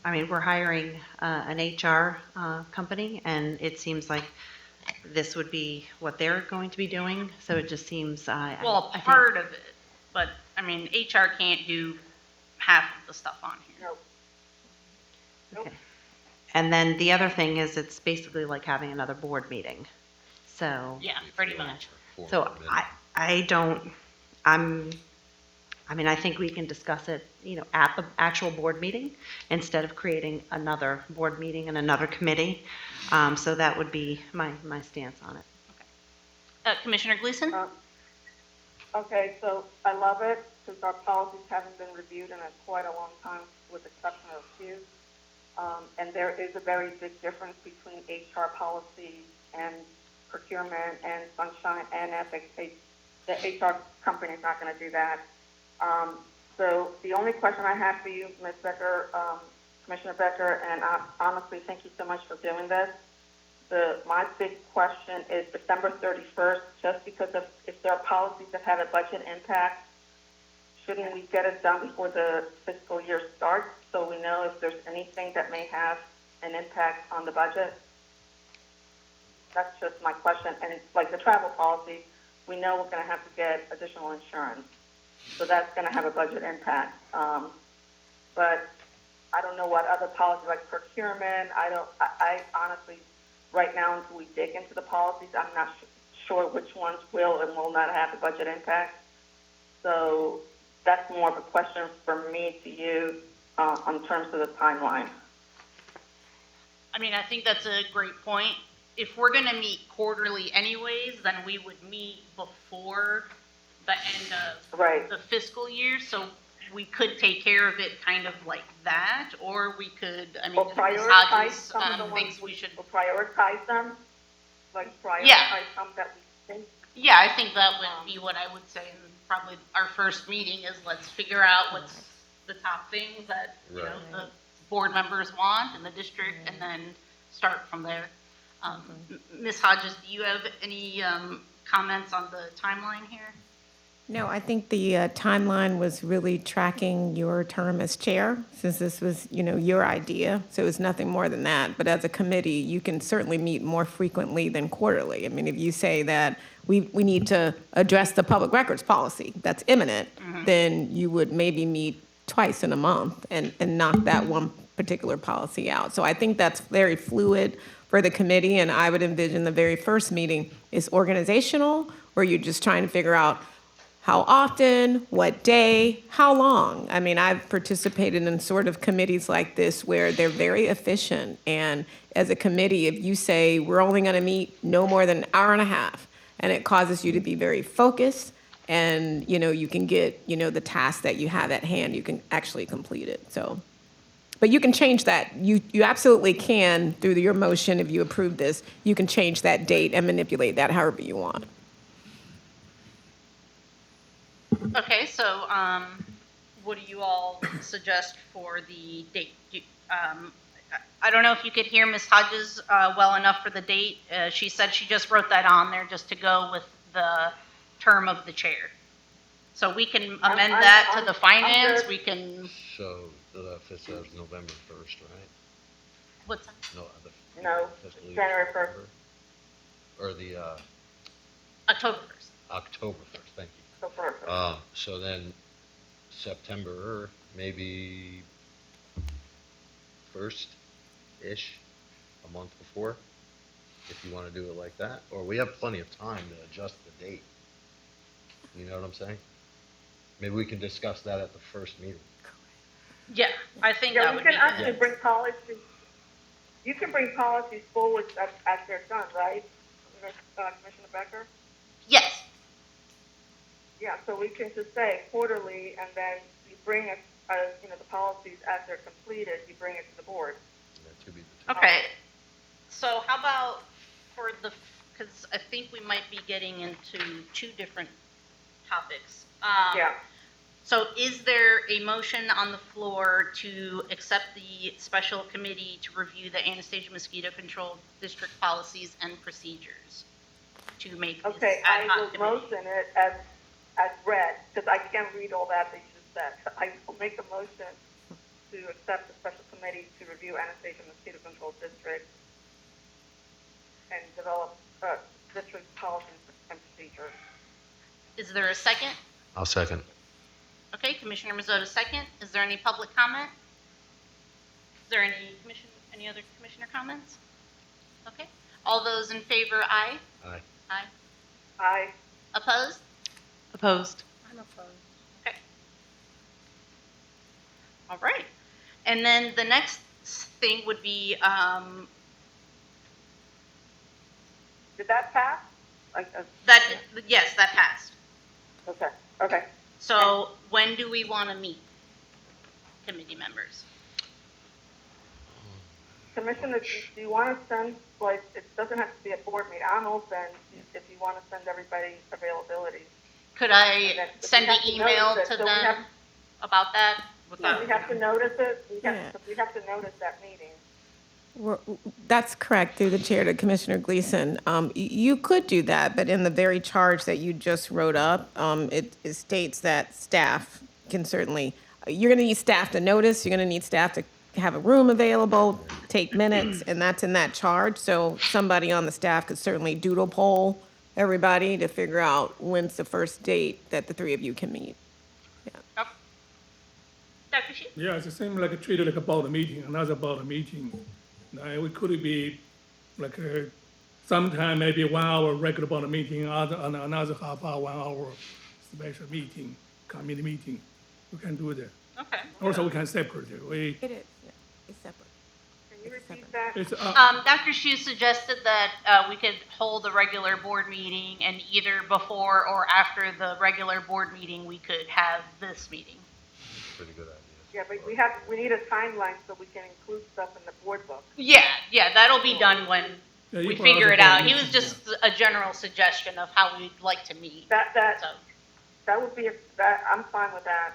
we're hiring an HR company, and it seems like this would be what they're going to be doing, so it just seems, Well, part of it, but, HR can't do half of the stuff on here. Okay. And then the other thing is it's basically like having another board meeting, so. Yeah, pretty much. So I think we can discuss it, at the actual board meeting instead of creating another board meeting and another committee. So that would be my stance on it. Commissioner Gleason? Okay, so I love it because our policies haven't been reviewed in quite a long time, with the exception of a few. And there is a very big difference between HR policies and procurement and sunshine and ethics. The HR company is not going to do that. So the only question I have for you, Ms. Becker, Commissioner Becker, and honestly, thank you so much for doing this. My big question is December 31st, just because if there are policies that have a budget impact, shouldn't we get it done before the fiscal year starts so we know if there's anything that may have an impact on the budget? That's just my question. And like the travel policy, we know we're going to have to get additional insurance. So that's going to have a budget impact. But I don't know what other policies like procurement, I honestly, right now until we dig into the policies, I'm not sure which ones will and will not have a budget impact. So that's more of a question from me to you in terms of the timeline. I think that's a great point. If we're going to meet quarterly anyways, then we would meet before the end of the fiscal year. So we could take care of it kind of like that, or we could, We'll prioritize some of the ones thinks we should. We'll prioritize them, like prioritize some that we think. Yeah, I think that would be what I would say. And probably our first meeting is let's figure out what's the top things that the board members want in the district, and then start from there. Ms. Hodges, do you have any comments on the timeline here? No, I think the timeline was really tracking your term as chair, since this was, your idea. So it was nothing more than that. But as a committee, you can certainly meet more frequently than quarterly. If you say that we need to address the public records policy that's imminent, then you would maybe meet twice in a month and knock that one particular policy out. So I think that's very fluid for the committee, and I would envision the very first meeting is organizational, where you're just trying to figure out how often, what day, how long. I mean, I've participated in sort of committees like this where they're very efficient. And as a committee, if you say, we're only going to meet no more than an hour and a half, and it causes you to be very focused, and, you can get, the task that you have at hand, you can actually complete it, so. But you can change that. You absolutely can, through your motion, if you approve this, you can change that date and manipulate that however you want. Okay, so, what do you all suggest for the date? I don't know if you could hear Ms. Hodges, well enough for the date. She said she just wrote that on there just to go with the term of the chair. So we can amend that to the finance, we can, So the fifth is November 1st, right? what's that? No, No, fiscal year January 1st. September? Or the October 1st. October 1st, thank you. So first. So then September, maybe 1st-ish, a month before, if you want to do it like that. Or we have plenty of time to adjust the date. You know what I'm saying? Maybe we can discuss that at the first meeting. Yeah, I think Yeah, that we would can be actually good. bring policies, you can bring policies forward as they're done, right? Commissioner Becker? Yes, Yeah, so we can just say quarterly, and then you bring it, the policies as they're completed, you bring it to the board. Yeah, to be determined. okay. So how about for the, because I think we might be getting into two different topics. Yeah. So is there a motion on the floor to accept the special committee to review the Anastasia Mosquito Control District policies and procedures? To make this Okay, ad I hoc will committee? motion it as read, because I can't read all that you just said. I will make a motion to accept the special committee to review Anastasia Mosquito Control District and develop, district policies and procedures. Is there a second? I'll second. Okay, Commissioner Mazzota, second. Is there any public comment? Is there any other commissioner comments? Okay. All those in favor, aye? Aye. Aye. Aye. Opposed? Opposed. I'm opposed. Okay. All right. And then the next thing would be, Did that pass? yes, that passed. Okay. So when do we want to meet, committee members? Commissioner, do you want to send, it doesn't have to be a board meeting, I'm open if you want to send everybody availability. Could I And then- send we an have to email notice it, to so we them have- about that? We have to notice it, Yeah. we have to notice that meeting. That's correct, through the chair to Commissioner Gleason. You could do that, but in the very charge that you just wrote up, it states that staff can certainly, you're going to need staff to notice, you're going to need staff to have a room available, take minutes, and that's in that charge. So somebody on the staff could certainly doodle poll everybody to figure out when's the first date that the three of you can meet. Dr. Shi? Yeah, it seems like treated like a board meeting, another board meeting. Now, it could be like sometime maybe 1 hour regular board meeting, another half hour, 1 hour special meeting, committee meeting. We can do that. Okay. Also, we can separate it. It is, yeah, it's separate. Can you repeat that? It's, Dr. Shu suggested that we could hold a regular board meeting, and either before or after the regular board meeting, we could have this meeting. Pretty good idea. Yeah, but we need a timeline so we can include stuff in the board book. Yeah, that'll be done when Yeah, you we can figure also it out. board He was meeting, just a general suggestion of how we'd like to meet. That So, would be, I'm fine with that,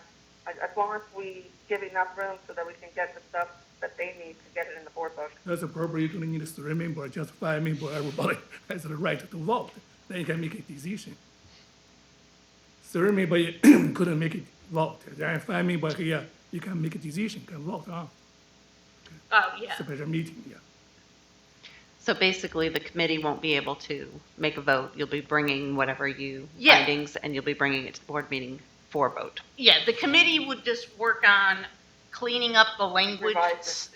as long as we give enough room so that we can get the stuff that they need to get it in the board book. that's probably you're gonna need 3 members, just 5 members, everybody has the right to vote. Then you can make a decision. 3 members couldn't make it vote, then 5 members here, you can make a decision, can vote on, oh, yeah. special meeting, yeah. So basically, the committee won't be able to make a vote. You'll be bringing whatever Yeah. findings, and you'll be bringing it to the board meeting for a vote. Yeah, the committee would just work on cleaning up the language, Revise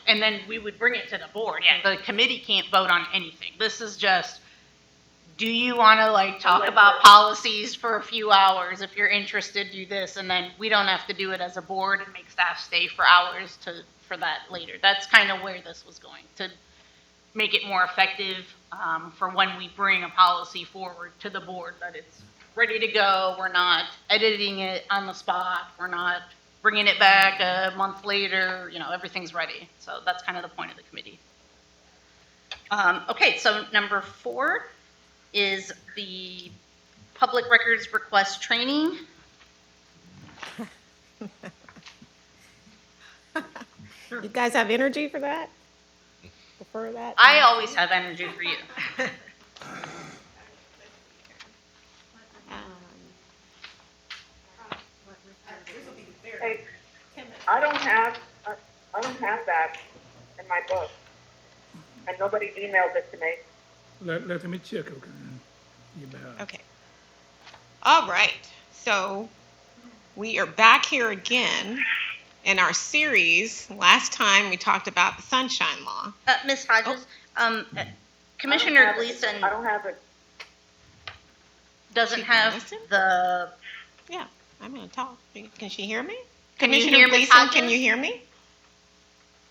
and then we would bring it to the board. Yeah, the committee can't vote on anything. This is just do you want to like talk about policies for a few hours? If you're interested, do this, and then we don't have to do it as a board and make staff stay for hours for that later. That's kind of where this was going, to make it more effective for when we bring a policy forward to the board, that it's ready to go. We're not editing it on the spot. We're not bringing it back a month later. You know, everything's ready. So that's kind of the point of the committee. Okay, so number 4 is the public records request training. You guys have energy for that? Prefer that? I always have energy for you. Hey, I don't have that in my book, and nobody emailed it to me. Let me check, okay? Email. Okay. All right. So we are back here again in our series. Last time we talked about the Sunshine Law. Ms. Hodges, Commissioner Gleason I don't have it. doesn't She can have listen? the, Yeah, I'm going to talk. Can she hear me? Can you Commissioner hear Ms. Gleason, Hodges? can you hear me?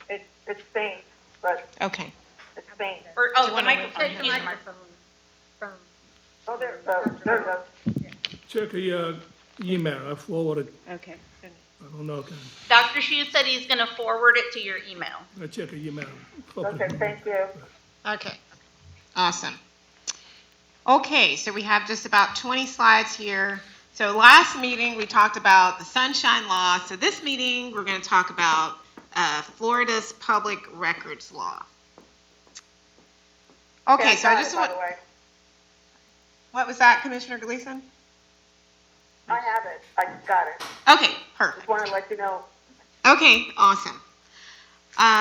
It's faint, but Okay. it's faint. or, oh, the microphone. Take the Use the microphone from, Oh, there it goes. There it goes. Check your email, I forwarded, Okay. I don't know, okay? Dr. Hughes said he's going to forward it to your email. I check your email. Okay, thank you. Okay. Awesome. Okay, so we have just about 20 slides here. So last meeting, we talked about the Sunshine Law. So this meeting, we're going to talk about Florida's Public Records Law. Okay, so I just by want, the way, what was that, Commissioner Gleason? I have it. I got it. Okay, perfect. Just want to let you know. Okay, awesome.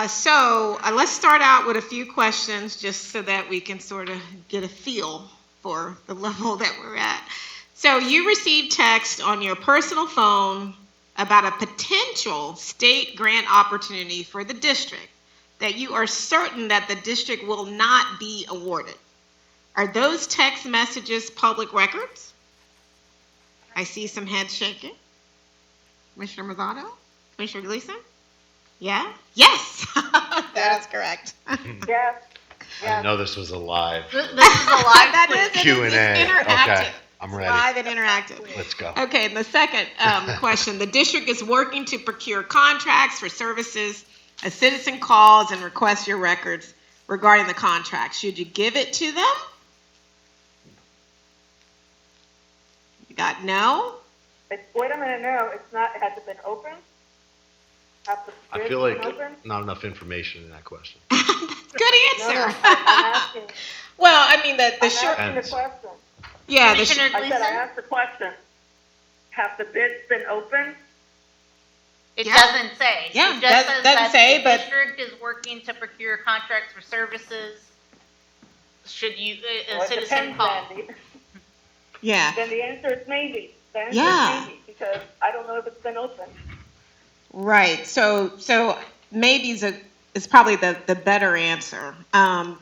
So let's start out with a few questions just so that we can sort of get a feel for the level that we're at. So you received text on your personal phone about a potential state grant opportunity for the district that you are certain that the district will not be awarded. Are those text messages public records? I see some heads shaking. Commissioner Mazzano? Commissioner Gleason? Yeah? Yes! That is correct. Yes. I know this was a live This is a live That quiz. is- it is- Q&A. it's interactive. Okay, I'm It's ready. live and interactive. Let's go. Okay, and the second question, the district is working to procure contracts for services. A citizen calls and requests your records regarding the contract. Should you give it to them? You got no? Wait a minute, no, it's not, has it been opened? Have the I bids feel been like opened? not enough information in that question. Good No, no, answer. I'm asking, Well, I mean, the I'm short, asking the Depends. question. yeah, Commissioner I said, I Gleason, asked the question. Have the bids been opened? it Yeah. doesn't say. Yeah, It just doesn't says that say, the but- district is working to procure contracts for services. Should you, Well, a it citizen depends, call? Mandy. yeah. Then the answer is maybe. The answer Yeah. is maybe, because I don't know if it's been opened. Right. So maybe is probably the better answer.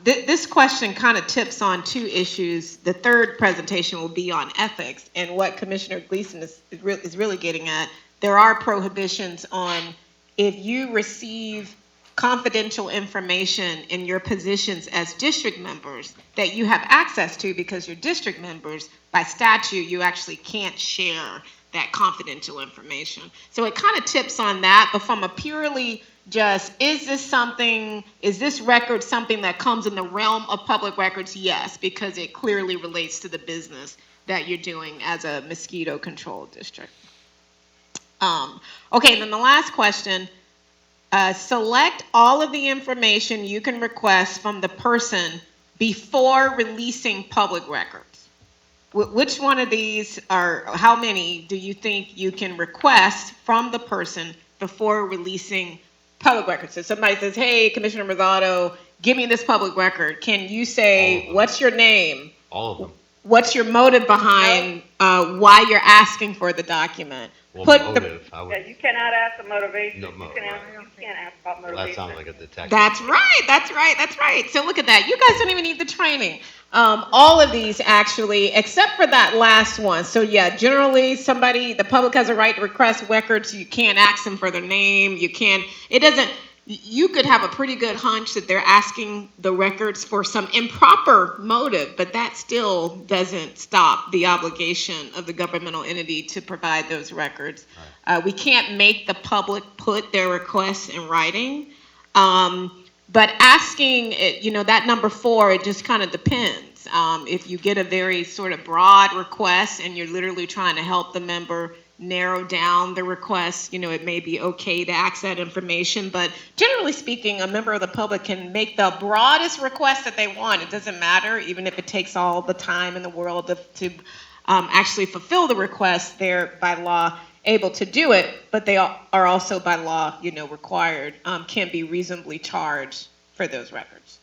This question kind of tips on two issues. The third presentation will be on ethics, and what Commissioner Gleason is really getting at. There are prohibitions on if you receive confidential information in your positions as district members that you have access to because you're district members. By statute, you actually can't share that confidential information. So it kind of tips on that, but from a purely just, is this record something that comes in the realm of public records? Yes, because it clearly relates to the business that you're doing as a mosquito control district. Okay, and then the last question, select all of the information you can request from the person before releasing public records. Which one of these are, how many do you think you can request from the person before releasing public records? So somebody says, hey, Commissioner Mazzano, give me this public record. Can you say, what's your name? All of them. What's your motive behind why you're asking for the document? Well, Put motive, I Yeah, would, you cannot ask a motivation. No, You can't ask about well, motivation. that sounds like a detective. That's right, that's right, that's right. So look at that. You guys don't even need the training. All of these actually, except for that last one. So yeah, generally the public has a right to request records. You can't ask them for their name. You could have a pretty good hunch that they're asking the records for some improper motive, but that still doesn't stop the obligation of the governmental entity to provide those records. We can't make the public put their requests in writing. But asking, that number 4, it just kind of depends. If you get a very sort of broad request and you're literally trying to help the member narrow down the request, it may be okay to ask that information. But generally speaking, a member of the public can make the broadest request that they want. It doesn't matter, even if it takes all the time in the world to actually fulfill the request. They're by law able to do it, but they are also by law, required, can be reasonably charged for those records.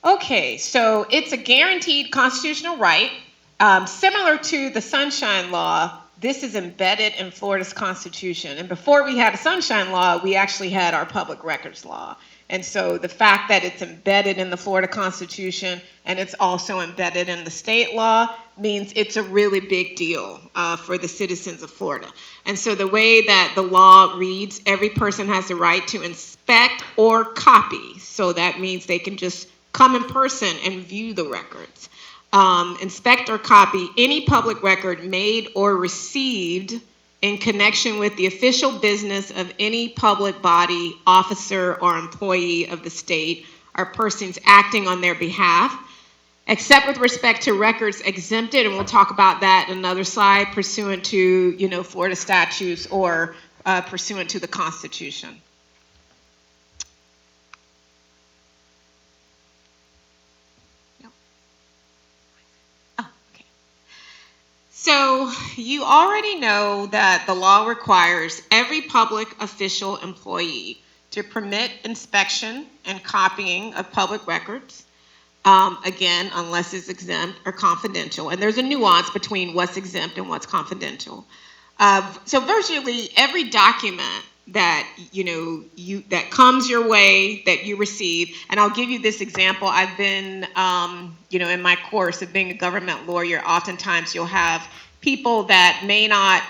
Okay, so it's a guaranteed constitutional right. Similar to the Sunshine Law, this is embedded in Florida's Constitution. And before we had a Sunshine Law, we actually had our public records law. And so the fact that it's embedded in the Florida Constitution and it's also embedded in the state law means it's a really big deal for the citizens of Florida. And so the way that the law reads, every person has the right to inspect or copy. So that means they can just come in person and view the records. Inspect or copy any public record made or received in connection with the official business of any public body, officer, or employee of the state, or persons acting on their behalf, except with respect to records exempted, and we'll talk about that in another slide, pursuant to, Florida statutes or pursuant to the Constitution. So you already know that the law requires every public official employee to permit inspection and copying of public records, again, unless it's exempt or confidential. And there's a nuance between what's exempt and what's confidential. So virtually every document that, that comes your way, that you receive, and I'll give you this example. I've been, in my course of being a government lawyer, oftentimes you'll have people that may not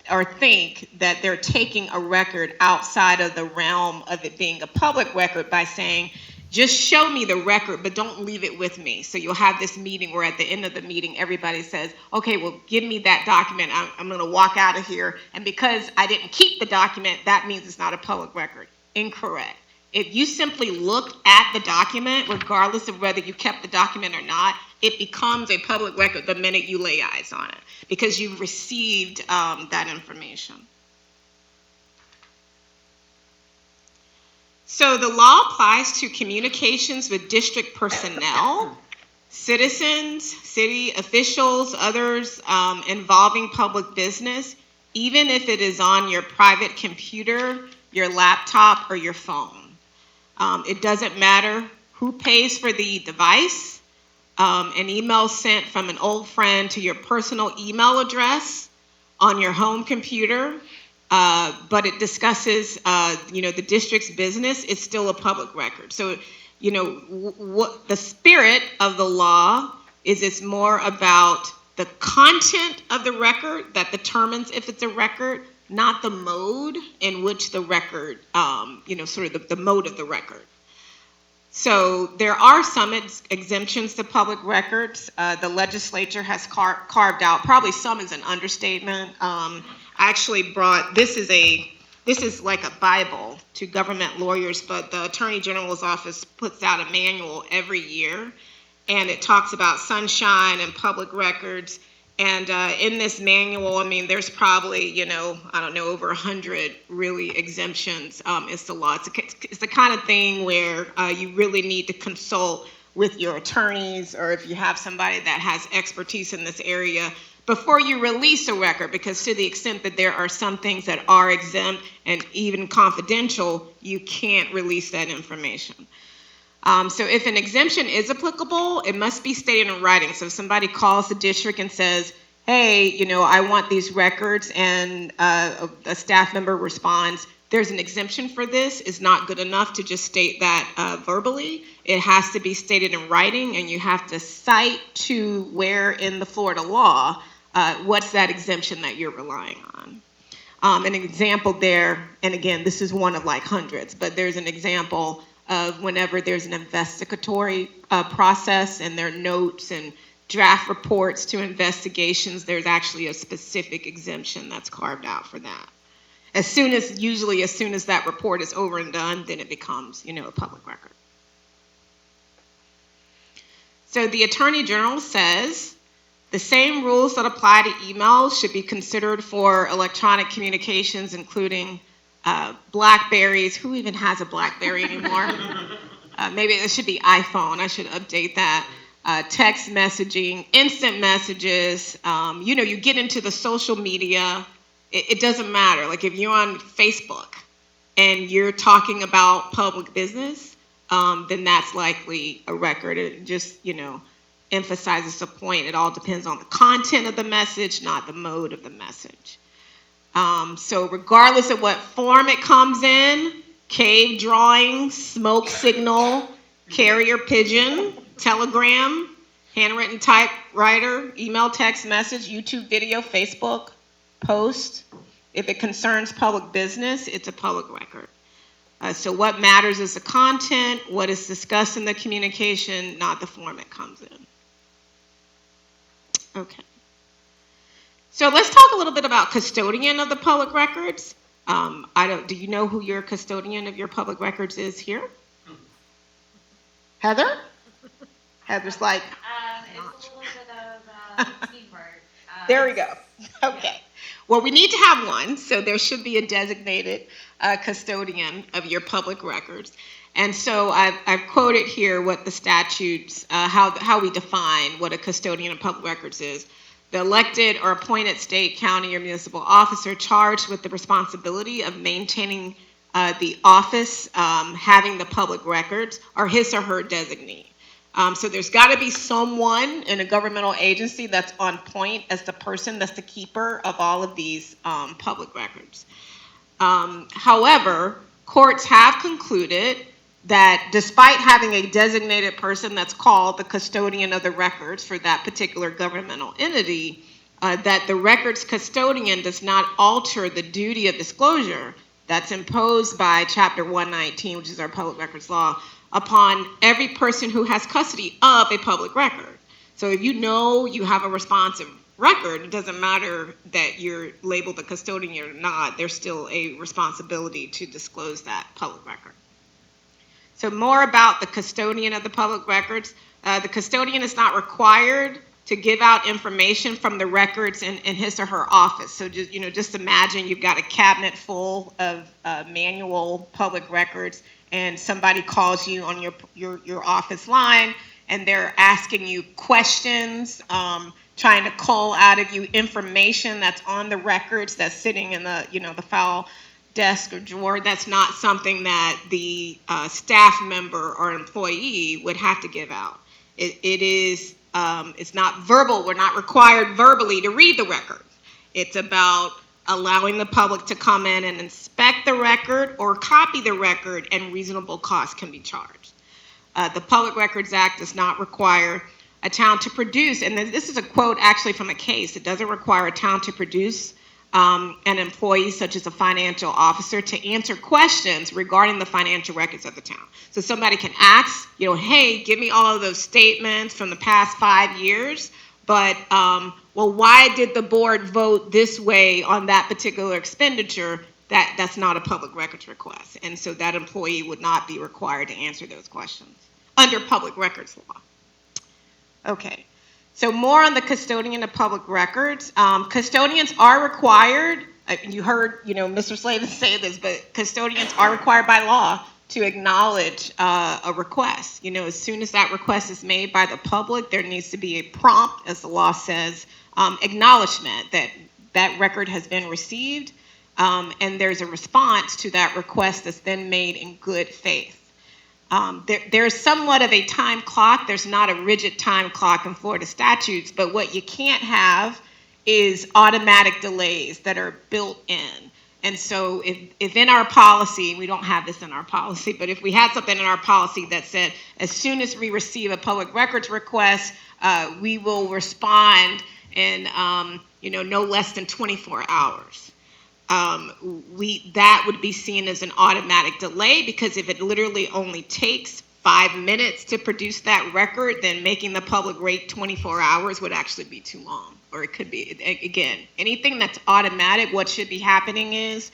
or think that they're taking a record outside of the realm of it being a public record by saying, just show me the record, but don't leave it with me. So you'll have this meeting where at the end of the meeting, everybody says, okay, well, give me that document. I'm going to walk out of here. And because I didn't keep the document, that means it's not a public record. Incorrect. If you simply look at the document, regardless of whether you kept the document or not, it becomes a public record the minute you lay eyes on it because you've received that information. So the law applies to communications with district personnel, citizens, city officials, others involving public business, even if it is on your private computer, your laptop, or your phone. It doesn't matter who pays for the device. An email sent from an old friend to your personal email address on your home computer, but it discusses, the district's business, it's still a public record. So, what the spirit of the law is, it's more about the content of the record that determines if it's a record, not the mode in which the record, sort of the mode of the record. So there are some exemptions to public records. The legislature has carved out, probably some is an understatement. I actually brought, this is like a Bible to government lawyers, but the Attorney General's office puts out a manual every year, and it talks about sunshine and public records. And in this manual, there's probably, over 100 really exemptions. It's the law. It's the kind of thing where you really need to consult with your attorneys, or if you have somebody that has expertise in this area before you release a record, because to the extent that there are some things that are exempt and even confidential, you can't release that information. So if an exemption is applicable, it must be stated in writing. So if somebody calls the district and says, hey, I want these records, and a staff member responds, there's an exemption for this, is not good enough to just state that verbally. It has to be stated in writing, and you have to cite to where in the Florida law, what's that exemption that you're relying on. An example there, and again, this is one of like hundreds, but there's an example of whenever there's an investigatory process and there are notes and draft reports to investigations, there's actually a specific exemption that's carved out for that. Usually as soon as that report is over and done, then it becomes, a public record. So the Attorney General says the same rules that apply to emails should be considered for electronic communications, including Blackberries. Who even has a Blackberry anymore? Maybe it should be iPhone. I should update that. Text messaging, instant messages. You get into the social media. It doesn't matter. Like if you're on Facebook and you're talking about public business, then that's likely a record. It just, emphasizes the point. It all depends on the content of the message, not the mode of the message. So regardless of what form it comes in, cave drawing, smoke signal, carrier pigeon, telegram, handwritten typewriter, email, text message, YouTube video, Facebook post. If it concerns public business, it's a public record. So what matters is the content, what is discussed in the communication, not the form it comes in. Okay. So let's talk a little bit about custodian of the public records. Do you know who your custodian of your public records is here? Heather? Heather's like, It's a little bit of teamwork. there we go. Okay. Well, we need to have one, so there should be a designated custodian of your public records. And so I've quoted here what the statutes, how we define what a custodian of public records is. The elected or appointed state, county, or municipal officer charged with the responsibility of maintaining the office, having the public records, or his or her designee. So there's got to be someone in a governmental agency that's on point as the person that's the keeper of all of these public records. However, courts have concluded that despite having a designated person that's called the custodian of the records for that particular governmental entity, that the records custodian does not alter the duty of disclosure that's imposed by Chapter 119, which is our public records law, upon every person who has custody of a public record. So if you know you have a responsive record, it doesn't matter that you're labeled a custodian or not, there's still a responsibility to disclose that public record. So more about the custodian of the public records. The custodian is not required to give out information from the records in his or her office. So just imagine you've got a cabinet full of manual public records, and somebody calls you on your office line, and they're asking you questions, trying to cull out of you information that's on the records that's sitting in the file desk or drawer. That's not something that the staff member or employee would have to give out. It's not verbal. We're not required verbally to read the record. It's about allowing the public to come in and inspect the record or copy the record, and reasonable costs can be charged. The Public Records Act does not require a town to produce, and this is a quote actually from a case, it doesn't require a town to produce an employee such as a financial officer to answer questions regarding the financial records of the town. So somebody can ask, hey, give me all of those statements from the past 5 years, but why did the board vote this way on that particular expenditure? That's not a public records request. And so that employee would not be required to answer those questions under public records law. Okay. So more on the custodian of public records. Custodians are required, you heard, Mr. Slavin say this, but custodians are required by law to acknowledge a request. As soon as that request is made by the public, there needs to be a prompt, as the law says, acknowledgement that that record has been received, and there's a response to that request that's then made in good faith. There's somewhat of a time clock. There's not a rigid time clock in Florida statutes, but what you can't have is automatic delays that are built in. And so if in our policy, we don't have this in our policy, but if we had something in our policy that said, as soon as we receive a public records request, we will respond in, no less than 24 hours. That would be seen as an automatic delay, because if it literally only takes 5 minutes to produce that record, then making the public wait 24 hours would actually be too long. Or it could be, again, anything that's automatic, what should be happening is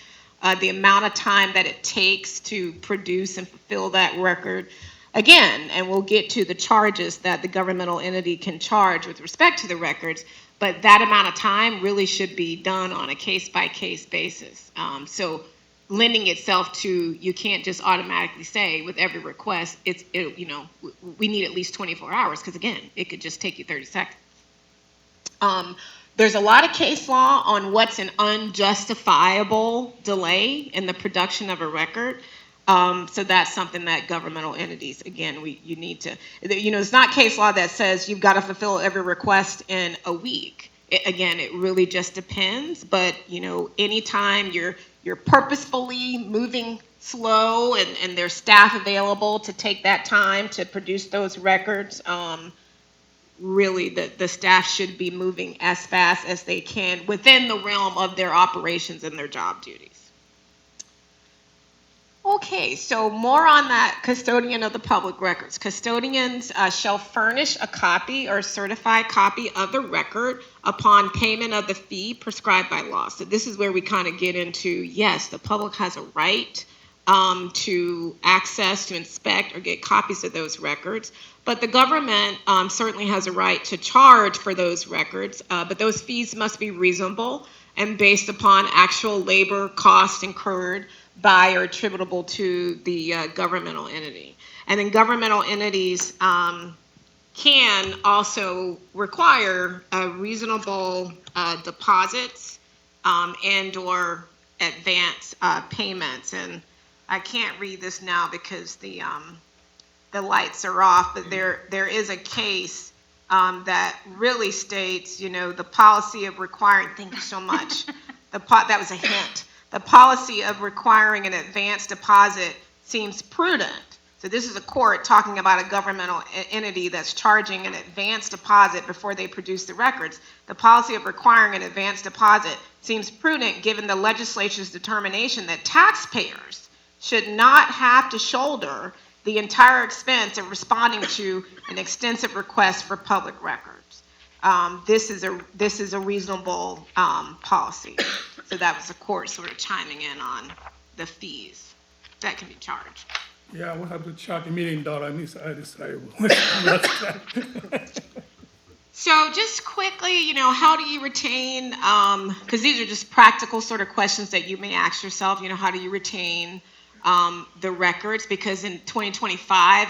the amount of time that it takes to produce and fulfill that record. Again, and we'll get to the charges that the governmental entity can charge with respect to the records, but that amount of time really should be done on a case-by-case basis. So lending itself to, you can't just automatically say with every request, we need at least 24 hours, because again, it could just take you 30 seconds. There's a lot of case law on what's an unjustifiable delay in the production of a record. So that's something that governmental entities, again, you need to, it's not case law that says you've got to fulfill every request in a week. Again, it really just depends. But, anytime you're purposefully moving slow and there's staff available to take that time to produce those records, really the staff should be moving as fast as they can within the realm of their operations and their job duties. Okay, so more on that custodian of the public records. Custodians shall furnish a copy or certified copy of the record upon payment of the fee prescribed by law. So this is where we kind of get into, yes, the public has a right to access, to inspect, or get copies of those records. But the government certainly has a right to charge for those records, but those fees must be reasonable and based upon actual labor costs incurred by or attributable to the governmental entity. And then governmental entities can also require reasonable deposits and or advance payments. And I can't read this now because the lights are off, but there is a case that really states, the policy of requiring, thank you so much, that was a hint. The policy of requiring an advance deposit seems prudent. So this is a court talking about a governmental entity that's charging an advance deposit before they produce the records. The policy of requiring an advance deposit seems prudent given the legislature's determination that taxpayers should not have to shoulder the entire expense of responding to an extensive request for public records. This is a reasonable policy. So that was the court sort of chiming in on the fees that can be charged. Yeah, I will have to charge $1 million, and I decided what. So just quickly, how do you retain, because these are just practical sort of questions that you may ask yourself, how do you retain the records? Because in 2025,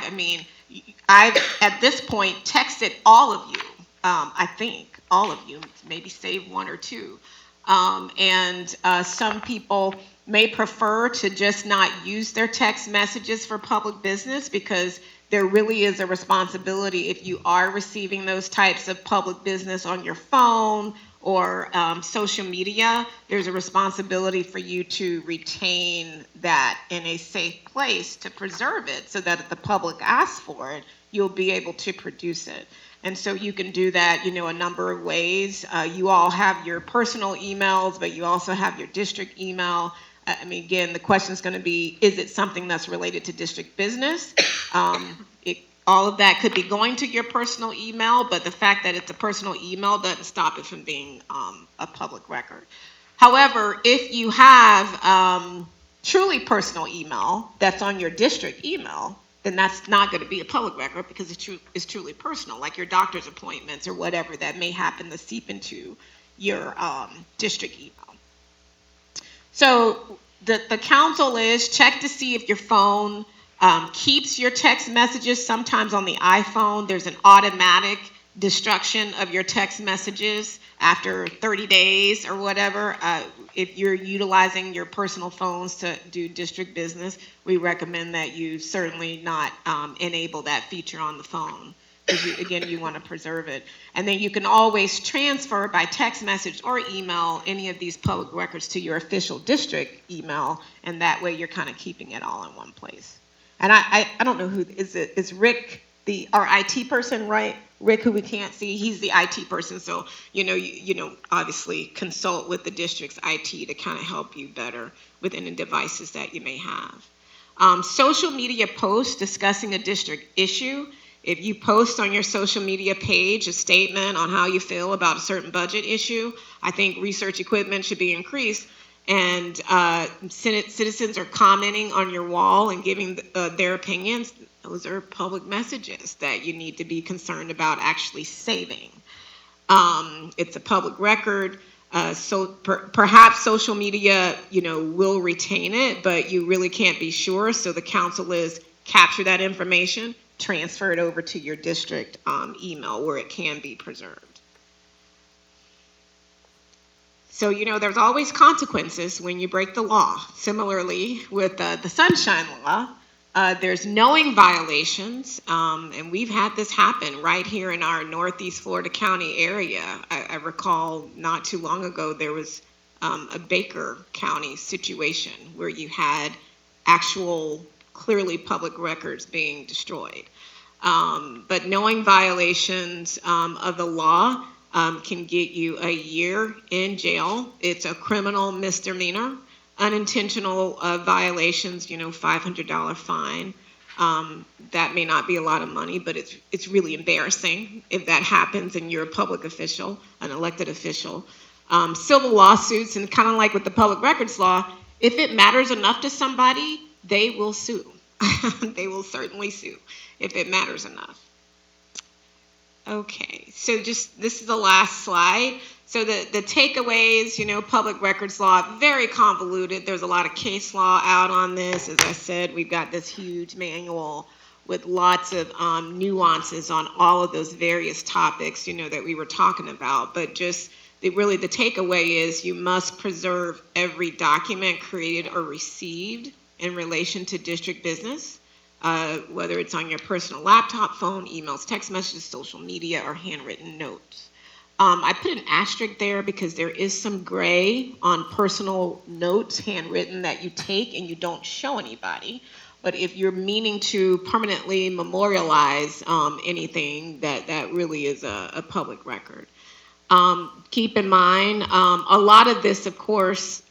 I've at this point texted all of you, I think all of you, maybe save one or two. And some people may prefer to just not use their text messages for public business, because there really is a responsibility if you are receiving those types of public business on your phone or social media. There's a responsibility for you to retain that in a safe place to preserve it, so that if the public asks for it, you'll be able to produce it. And so you can do that, a number of ways. You all have your personal emails, but you also have your district email. Again, the question is going to be, is it something that's related to district business? All of that could be going to your personal email, but the fact that it's a personal email doesn't stop it from being a public record. However, if you have truly personal email that's on your district email, then that's not going to be a public record, because it's truly personal, like your doctor's appointments or whatever that may happen to seep into your district email. So the counsel is check to see if your phone keeps your text messages. Sometimes on the iPhone, there's an automatic destruction of your text messages after 30 days or whatever. If you're utilizing your personal phones to do district business, we recommend that you certainly not enable that feature on the phone. Because again, you want to preserve it. And then you can always transfer by text message or email any of these public records to your official district email, and that way you're kind of keeping it all in one place. And I don't know who, is Rick our IT person, right? Rick, who we can't see, he's the IT person, so you obviously consult with the district's IT to kind of help you better with any devices that you may have. Social media posts discussing a district issue. If you post on your social media page a statement on how you feel about a certain budget issue, I think research equipment should be increased. And citizens are commenting on your wall and giving their opinions. Those are public messages that you need to be concerned about actually saving. It's a public record. So perhaps social media, will retain it, but you really can't be sure. So the council is capture that information, transfer it over to your district email where it can be preserved. So, there's always consequences when you break the law. Similarly, with the Sunshine Law, there's knowing violations, and we've had this happen right here in our Northeast Florida County area. I recall not too long ago there was a Baker County situation where you had actual clearly public records being destroyed. But knowing violations of the law can get you a year in jail. It's a criminal misdemeanor. Unintentional violations, $500 fine. That may not be a lot of money, but it's really embarrassing if that happens and you're a public official, an elected official. Civil lawsuits, and kind of like with the public records law, if it matters enough to somebody, they will sue. They will certainly sue if it matters enough. Okay, so this is the last slide. So the takeaways, public records law, very convoluted. There's a lot of case law out on this. As I said, we've got this huge manual with lots of nuances on all of those various topics, that we were talking about. But just the takeaway is you must preserve every document created or received in relation to district business. Whether it's on your personal laptop, phone, emails, text messages, social media, or handwritten notes. I put an asterisk there because there is some gray on personal notes, handwritten, that you take and you don't show anybody. But if you're meaning to permanently memorialize anything, that really is a public record. Keep in mind, a lot of this, of course,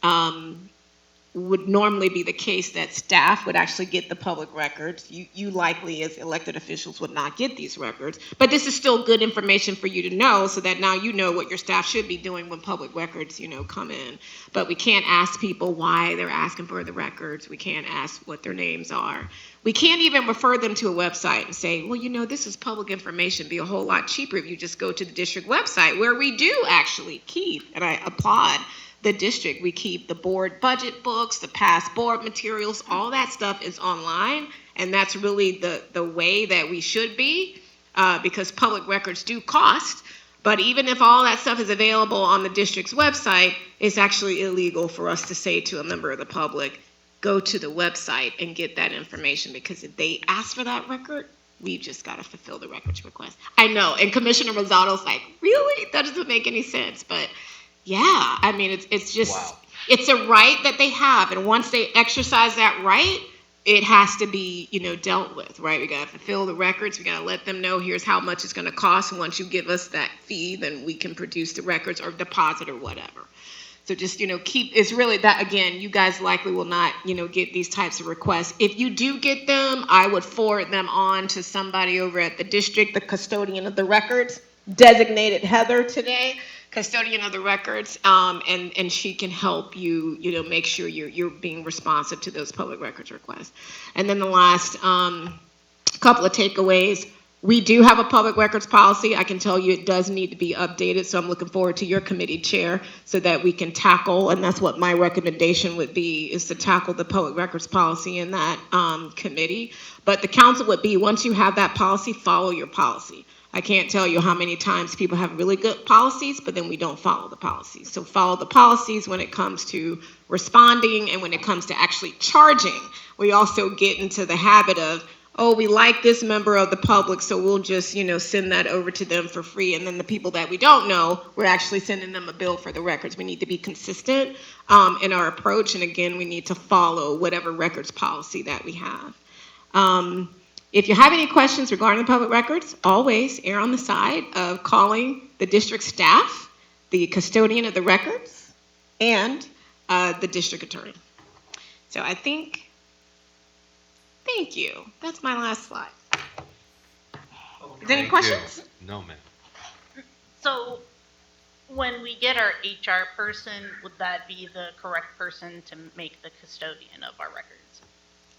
would normally be the case that staff would actually get the public records. You likely, as elected officials, would not get these records. But this is still good information for you to know, so that now you know what your staff should be doing when public records, come in. But we can't ask people why they're asking for the records. We can't ask what their names are. We can't even refer them to a website and say, well, this is public information. It'd be a whole lot cheaper if you just go to the district website, where we do actually keep, and I applaud the district, we keep the board budget books, the past board materials, all that stuff is online, and that's really the way that we should be, because public records do cost. But even if all that stuff is available on the district's website, it's actually illegal for us to say to a member of the public, go to the website and get that information, because if they ask for that record, we just got to fulfill the records request. I know, and Commissioner Rosado's like, really? That doesn't make any sense, but yeah, I mean, it's just, wow. It's a right that they have, and once they exercise that right, it has to be, dealt with, right? We got to fulfill the records. We got to let them know here's how much it's going to cost. And once you give us that fee, then we can produce the records or deposit or whatever. So just, it's really that, again, you guys likely will not, get these types of requests. If you do get them, I would forward them on to somebody over at the district, the custodian of the records, designated Heather today, custodian of the records, and she can help you, make sure you're being responsive to those public records requests. And then the last couple of takeaways, we do have a public records policy. I can tell you it does need to be updated, so I'm looking forward to your committee chair so that we can tackle, and that's what my recommendation would be, is to tackle the public records policy in that committee. But the council would be, once you have that policy, follow your policy. I can't tell you how many times people have really good policies, but then we don't follow the policies. So follow the policies when it comes to responding and when it comes to actually charging. We also get into the habit of, oh, we like this member of the public, so we'll just, send that over to them for free. And then the people that we don't know, we're actually sending them a bill for the records. We need to be consistent in our approach. And again, we need to follow whatever records policy that we have. If you have any questions regarding the public records, always err on the side of calling the district staff, the custodian of the records, and the district attorney. So I think, thank you. That's my last slide. Is there any questions? No, ma'am. So when we get our HR person, would that be the correct person to make the custodian of our records?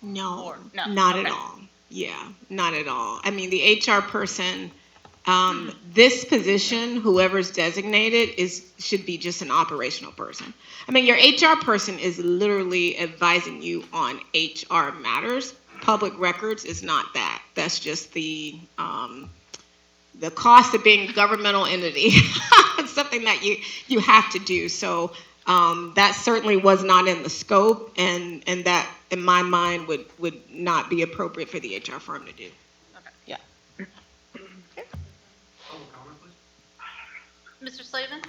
No, Or- no, not okay. at all. Yeah, not at all. I mean, the HR person, this position, whoever's designated, should be just an operational person. I mean, your HR person is literally advising you on HR matters. Public records is not that. That's just the cost of being a governmental entity. It's something that you have to do. So that certainly was not in the scope, and that, in my mind, would not be appropriate for the HR firm to do. Yeah. Mr. Slavin?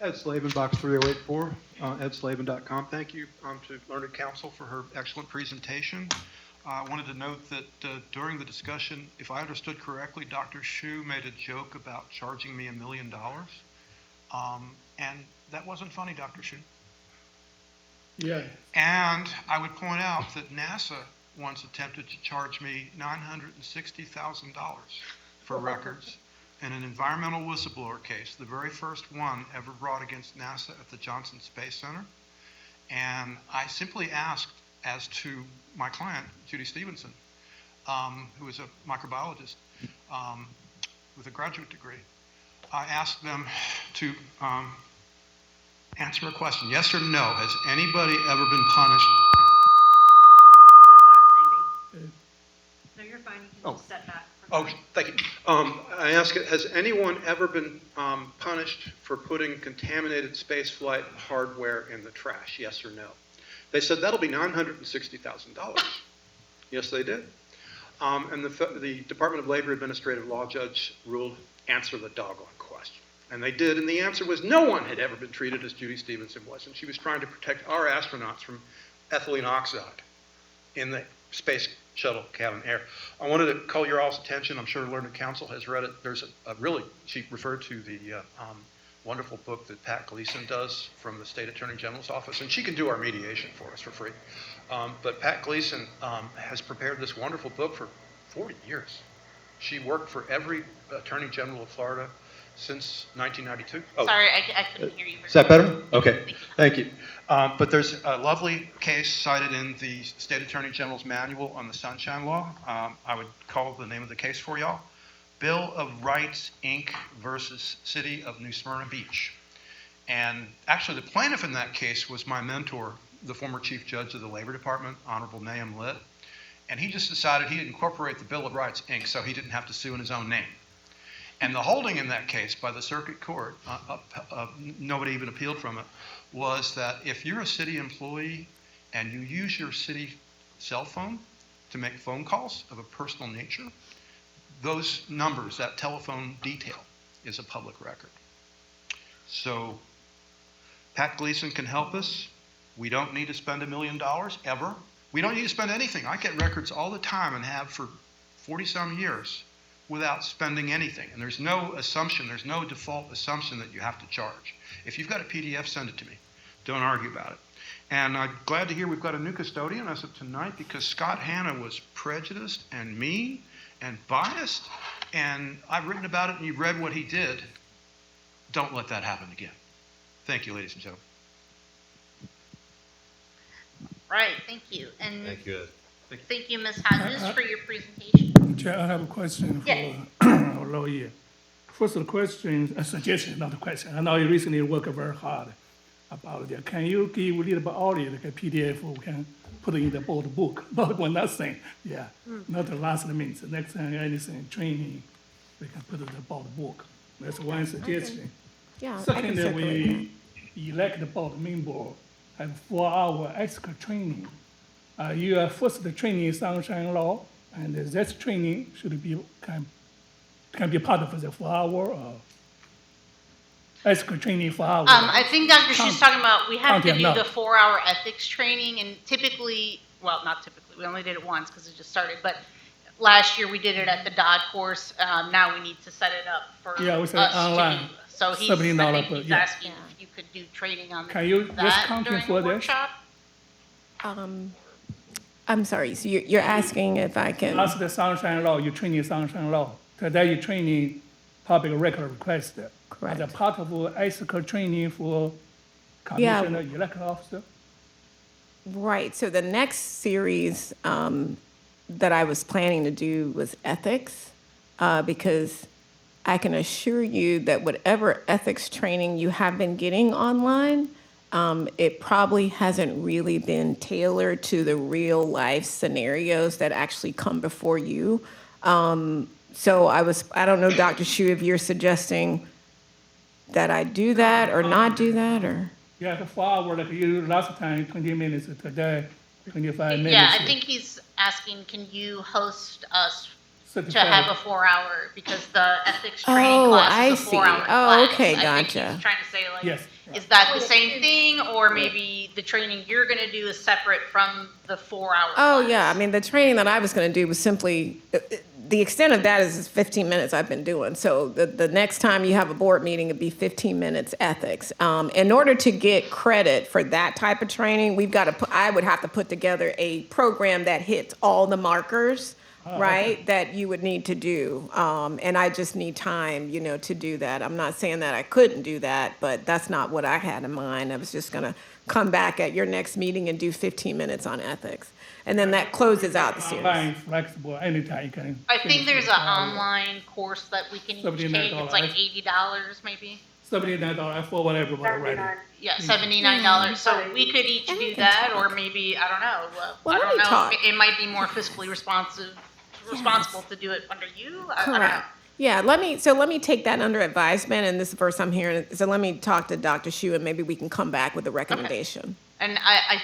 Ed Slavin, box 3084, edslavin.com. Thank you to Learned Counsel for her excellent presentation. I wanted to note that during the discussion, if I understood correctly, Dr. Shu made a joke about charging me $1 million. And that wasn't funny, Dr. Shu. Yeah. And I would point out that NASA once attempted to charge me $960,000 for records in an environmental whistleblower case, the very first one ever brought against NASA at the Johnson Space Center. And I simply asked as to my client, Judy Stevenson, who is a microbiologist with a graduate degree. I asked them to answer a question, yes or no. Has anybody ever been punished? No, you're fine, you Oh. can just step back. Oh, thank you. I ask it, has anyone ever been punished for putting contaminated spaceflight hardware in the trash, yes or no? They said that'll be $960,000. Yes, they did. And the Department of Labor Administrative Law Judge ruled, answer the doggone question. And they did, and the answer was no one had ever been treated as Judy Stevenson was, and she was trying to protect our astronauts from ethylene oxide in the space shuttle cabin air. I wanted to call your all's attention, I'm sure Learned Counsel has read it, there's a really, she referred to the wonderful book that Pat Gleason does from the State Attorney General's office, and she can do our mediation for us for free. But Pat Gleason has prepared this wonderful book for 40 years. She worked for every Attorney General of Florida since 1992. Oh. Sorry, I couldn't hear you. Is that better? Okay, thank you. But there's a lovely case cited in the State Attorney General's manual on the Sunshine Law. I would call the name of the case for y'all. Bill of Rights, Inc. versus City of New Smyrna Beach. And actually the plaintiff in that case was my mentor, the former Chief Judge of the Labor Department, Honorable Nahum Litt. And he just decided he'd incorporate the Bill of Rights, Inc. so he didn't have to sue in his own name. And the holding in that case by the circuit court, nobody even appealed from it, was that if you're a city employee and you use your city cell phone to make phone calls of a personal nature, those numbers, that telephone detail, is a public record. So Pat Gleason can help us. We don't need to spend $1 million, ever. We don't need to spend anything. I get records all the time and have for 40-some years without spending anything. And there's no assumption, there's no default assumption that you have to charge. If you've got a PDF, send it to me. Don't argue about it. And I'm glad to hear we've got a new custodian as of tonight, because Scott Hanna was prejudiced and mean and biased, and I've written about it and you've read what he did. Don't let that happen again. Thank you, ladies and gentlemen. Right, thank you. And Thank you, Ed. thank you, Ms. Hodges, for your presentation. Chair, I have a question for Yeah. our lawyer. First, the question, a suggestion, not a question. I know you recently worked very hard about that. Can you give a little bit audio, like a PDF, we can put it in the board book? Not one nothing, yeah, not the last minute. The next time anything training, we can put it in the board book. That's one suggestion. Yeah, I can Second, circulate that. we elect the board member have 4-hour extra training. Your first training is sunshine law, and that training should be can be part of the 4-hour extra training 4 hours. I think Dr. Shu's talking about, we have to Content, do no. the 4-hour ethics training, and typically, well, not typically, we only did it once because it just started, but last year we did it at the Dodd course. Now we need to set it up for Yeah, we us said online, to do. So he's, $17 I think per- he's yeah. asking if you could do training on Can you just that content during for the this? workshop. I'm sorry, so you're asking if I can, That's the sunshine law, you training sunshine law. Today you training public record request. Correct. As a part of ethical training for Yeah. commissioner, election officer. right, so the next series that I was planning to do was ethics, because I can assure you that whatever ethics training you have been getting online, it probably hasn't really been tailored to the real life scenarios that actually come before you. So I don't know, Dr. Shu, if you're suggesting that I do that or not do that, or? Yeah, the 4 hour, like you last time, 20 minutes, today, 25 minutes. Yeah, I think he's asking, can you host us to 35. have a 4-hour, because the ethics training Oh, class I is a see. 4-hour Oh, class. okay, I think gotcha. he's trying to say, like, Yes. is that the same thing, or maybe the training you're gonna do is separate from the 4-hour Oh, class? yeah, I mean, the training that I was gonna do was simply, the extent of that is 15 minutes I've been doing. So the next time you have a board meeting, it'd be 15 minutes ethics. In order to get credit for that type of training, I would have to put together a program that hits all the markers, right, that you would need to do. And I just need time, to do that. I'm not saying that I couldn't do that, but that's not what I had in mind. I was just gonna come back at your next meeting and do 15 minutes on ethics. And then that closes out the series. Online, flexible, anytime you can. I think finish there's the an 4 hour. online course that we can each take, $79. it's like $80 maybe. $79 for whatever, already. Yeah, $79, so we could each And we do can that, talk. or maybe, I don't know, Well, I let don't me know, talk. it might be more fiscally responsible to do it under you, I don't know. Correct. Yeah, let me take that under advisement, and this is the first I'm hearing it. So let me talk to Dr. Shu, and maybe we can come back with a recommendation. And I'm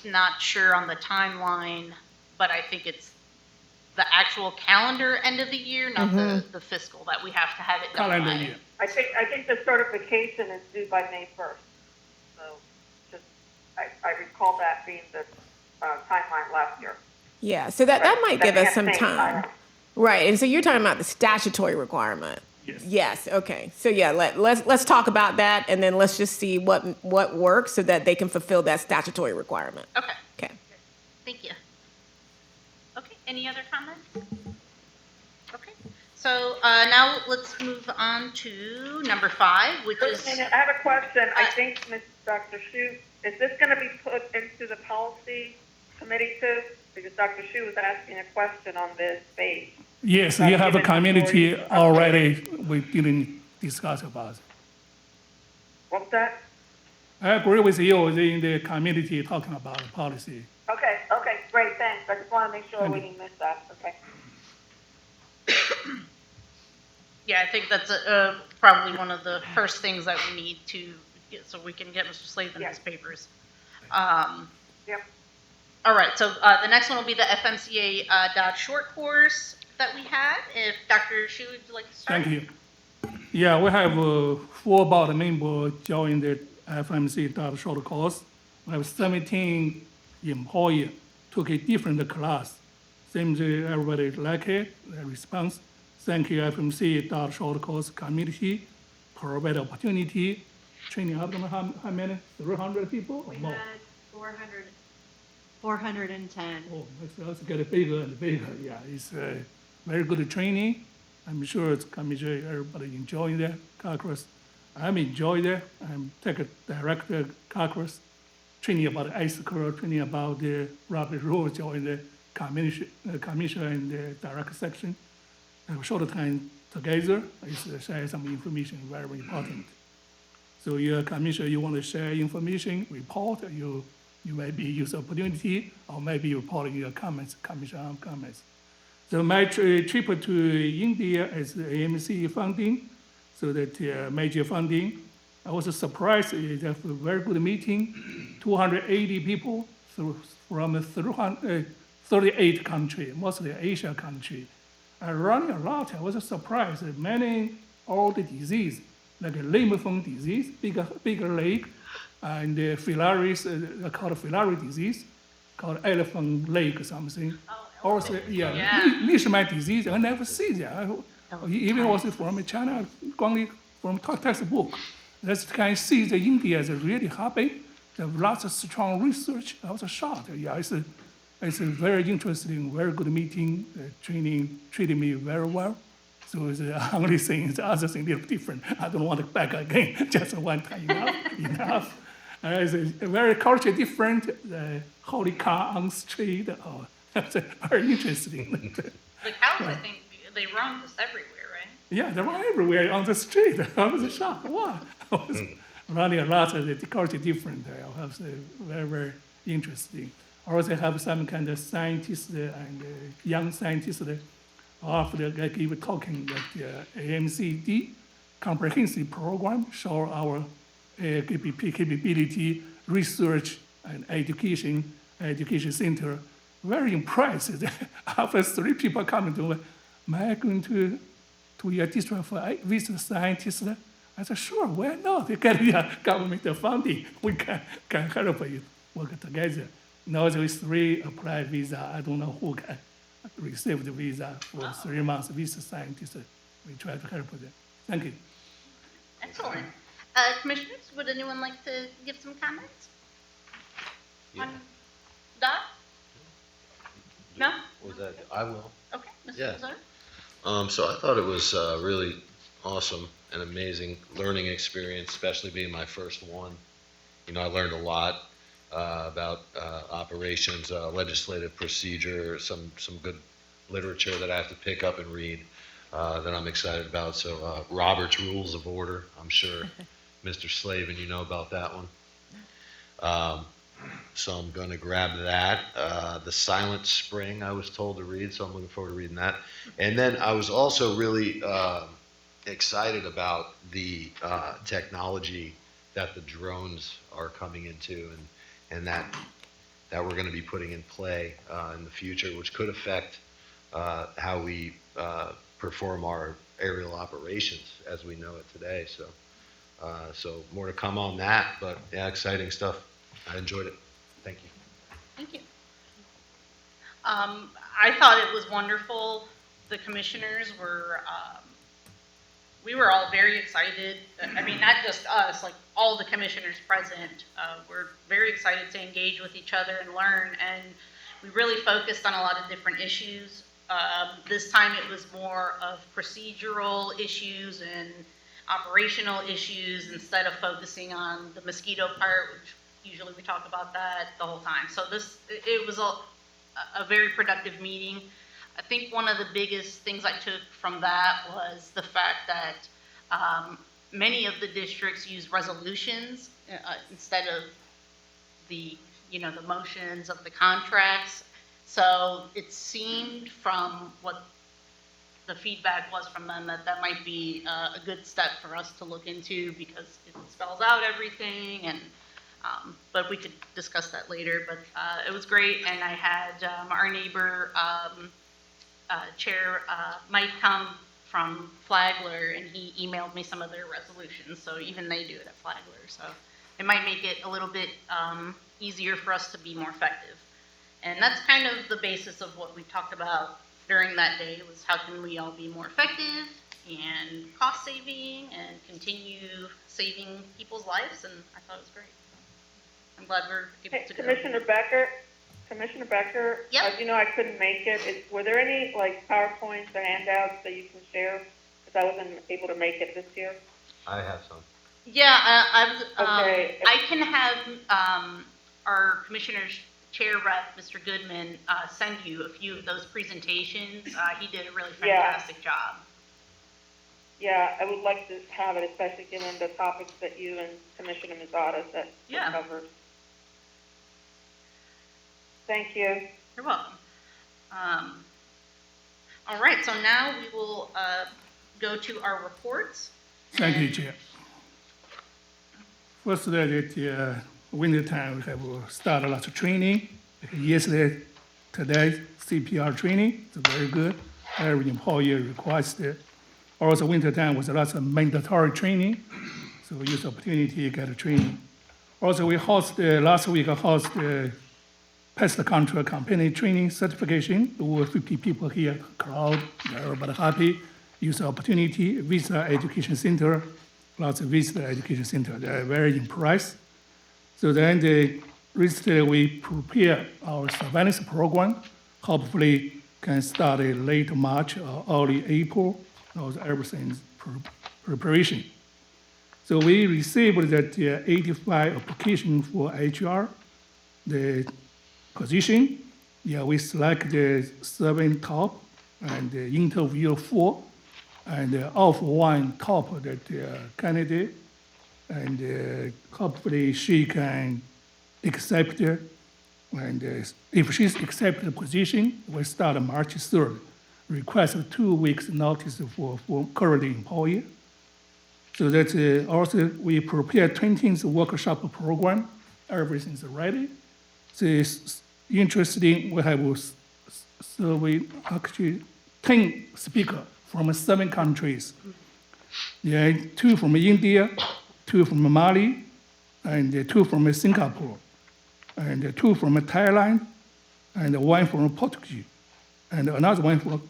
not sure on the timeline, but I think it's the actual calendar end of the year, not the fiscal, that we have to have it done Calendar by. year. I think the certification is due by May 1st. So just, I recall that being the timeline last year. Yeah, so that might give us some time. Time. Right, and so you're talking about the statutory requirement? Yes. Yes, okay. So yeah, let's talk about that, and then let's just see what works so that they can fulfill that statutory requirement. Okay, Okay. thank you. Okay, any other comments? Okay, so now let's move on to number 5, which is, I have a question. I think, Dr. Shu, is this going to be put into the policy committee too? Because Dr. Shu was asking a question on this page. Yes, you have a community already, we didn't discuss about it. What's that? I agree with you, in the community talking about the policy. Okay, great, thanks. I just want to make sure we didn't miss that. Okay. yeah, I think that's probably one of the first things that we need to get, so we can get Mr. Slavin his papers. Yep. All right, so the next one will be the FMCA Dodge short course that we had. If Dr. Shu would you like to start? Thank you. Yeah, we have 4 board members join the FMC data short course. We have 17 employees took a different class. Seems everybody like it, the response. Thank you, FMC data short course community, provide opportunity. Training up to how many? 300 people or more? 410. Oh, let's get it bigger and bigger. Yeah, it's very good training. I'm sure it's commission, everybody enjoying that car course. I'm enjoying that. I'm taking director car course, training about icicle, training about the rapid road, join the commission and the direct section. Have a short time together. Share some information, very important. So you're a commissioner, you want to share information, report, you maybe use opportunity, or maybe reporting your comments, commission comments. So my trip to India is the AMCD funding, so that major funding. I was surprised, it's a very good meeting, 280 people from 38 countries, mostly Asia country. I learned a lot. I was surprised that many old disease, like limb disease, bigger leg, and filaris, called filari disease, called elephant leg or something. Also, Leishman disease, I never see that. Even was from China, only from textbook. That's kind of see that India is really happy. There's lots of strong research. I was shocked. Yeah, it's a very interesting, very good meeting. Treated me very well. So it's the only thing, the other thing is different. I don't want to back again. Just one time enough. It's a very culture different. The holy car on street. That's very interesting. The cows, I think, they roam just everywhere, right? Yeah, they were everywhere on the street. I was shocked. Wow. I was running a lot of the culture different. I was very, very interesting. I also have some kind of scientists and young scientists after they give talking at the AMCD comprehensive program, show our capability, research, and education center. Very impressed. After 3 people coming to me, am I going to your district for visit scientists? I said, sure, why not? You get your government funding. We can help you work together. Now there is 3 apply visa. I don't know who can receive the visa for 3 months with scientists. We try to help them. Thank you. Excellent. Commissioners, would anyone like to give some comments? Yeah. On Dot? No? Was that, I will. Okay, Mr. Yeah. Lazar? So I thought it was really awesome and amazing learning experience, especially being my first one. You know, I learned a lot about operations, legislative procedure, some good literature that I have to pick up and read that I'm excited about. So Robert's Rules of Order, I'm sure, Mr. Slavin, you know about that one. So I'm going to grab that. The Silent Spring, I was told to read, so I'm looking forward to reading that. And then I was also really excited about the technology that the drones are coming into and that we're going to be putting in play in the future, which could affect how we perform our aerial operations as we know it today. So more to come on that, but yeah, exciting stuff. I enjoyed it. Thank you. Thank you. I thought it was wonderful. The commissioners were, we were all very excited. I mean, not just us, like all the commissioners present. We're very excited to engage with each other and learn. And we really focused on a lot of different issues. This time it was more of procedural issues and operational issues instead of focusing on the mosquito part, which usually we talk about that the whole time. So it was a very productive meeting. I think one of the biggest things I took from that was the fact that many of the districts use resolutions instead of the motions of the contracts. So it seemed from what the feedback was from them that might be a good step for us to look into because it spells out everything and but we could discuss that later. But it was great, and I had our neighbor Chair Mike come from Flagler, and he emailed me some of their resolutions. So even they do it at Flagler, so it might make it a little bit easier for us to be more effective. And that's kind of the basis of what we talked about during that day was how can we all be more effective and cost saving and continue saving people's lives, and I thought it was great. I'm glad we're able to do it. Commissioner Becker, Yep. as you know, I couldn't make it. Were there any PowerPoints or handouts that you can share? Because I wasn't able to make it this year. I have some. Yeah, Okay. I can have our commissioner's chair rep, Mr. Goodman, send you a few of those presentations. He did a really fantastic job. Yeah, I would like to have it, especially given the topics that you and Commissioner Mazadas that Yeah. covered. Thank you. You're welcome. All right, so now we will go to our reports. Thank you, Chair. First, that winter time, we have started lots of training. Yesterday, today, CPR training, it's very good. Every employee requested. Also, winter time was lots of mandatory training, so we use the opportunity to get a training. Also, we last week, pest control company training certification. Over 50 people here, crowd, everybody happy. Use the opportunity, visit our education center, lots of visit the education center. They're very impressed. So then recently we prepare our surveillance program. Hopefully can start in late March or early April. Those everything's preparation. So we received that 85 applications for HR, the position. Yeah, we select the 7 top and interview 4 and offer 1 top that candidate. And hopefully she can accept it. And if she's accepted the position, we start March 3rd. Request 2 weeks notice for current employee. So that's also we prepare 20th workshop program. Everything's ready. So it's interesting. We have survey actually 10 speakers from 7 countries. Yeah, 2 from India, 2 from Mali, and 2 from Singapore, and 2 from Thailand, and 1 from Portugal, and another 1 from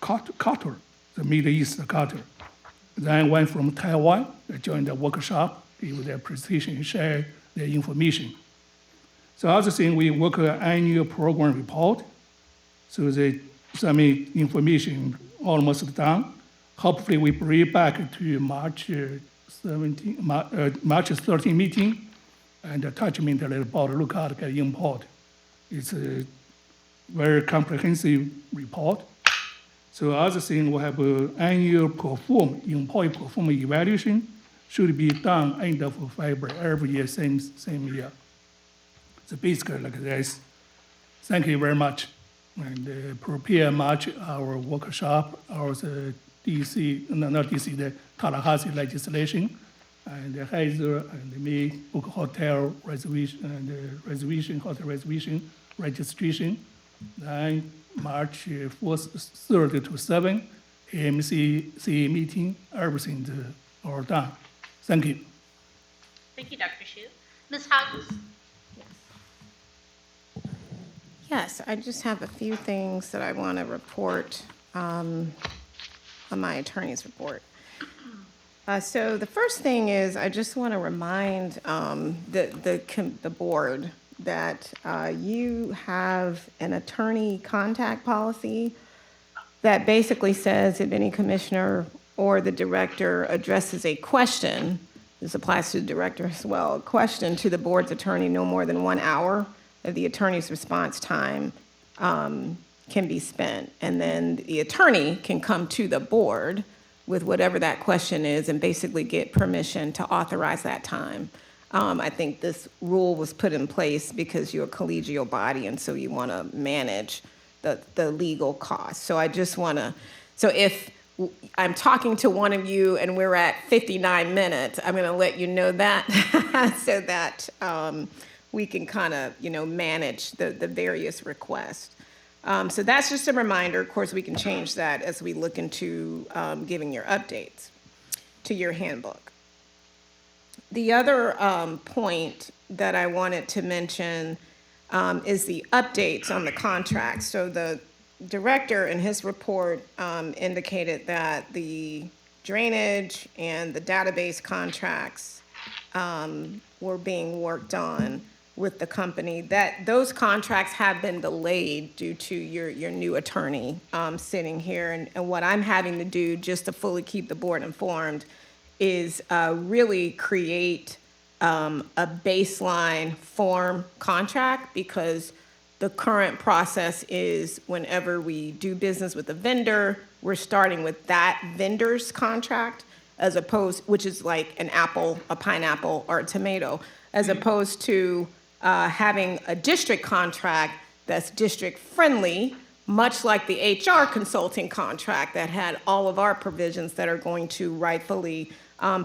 Qatar, the Middle East Qatar. Then 1 from Taiwan joined the workshop, give their presentation, share their information. So other thing, we work on annual program report. So they submit information almost done. Hopefully we bring back to March 13 meeting and attachment about look at get import. It's a very comprehensive report. So other thing, we have annual employee performance evaluation should be done end of February every year, same year. So basically like this. Thank you very much. And prepare March our workshop, our the Tallahassee legislation, and Heather and me book hotel reservation and hotel reservation registration. Then March 4th, 3rd to 7th, AMCD meeting, everything's all done. Thank you. Thank you, Dr. Shu. Ms. Hodges? Yes, I just have a few things that I want to report on my attorney's report. So the first thing is I just want to remind the board that you have an attorney contact policy that basically says if any commissioner or the director addresses a question, this applies to the director as well, a question to the board's attorney no more than 1 hour of the attorney's response time can be spent. And then the attorney can come to the board with whatever that question is and basically get permission to authorize that time. I think this rule was put in place because you're a collegial body and so you want to manage the legal costs. So I just want to, so if I'm talking to one of you and we're at 59 minutes, I'm going to let you know that so that we can kind of, manage the various requests. So that's just a reminder. Of course, we can change that as we look into giving your updates to your handbook. The other point that I wanted to mention is the updates on the contracts. So the director in his report indicated that the drainage and the database contracts were being worked on with the company. That those contracts have been delayed due to your new attorney sitting here. And what I'm having to do just to fully keep the board informed is really create a baseline form contract, because the current process is whenever we do business with a vendor, we're starting with that vendor's contract as opposed, which is like an apple, a pineapple, or a tomato, as opposed to having a district contract that's district-friendly, much like the HR consulting contract that had all of our provisions that are going to rightfully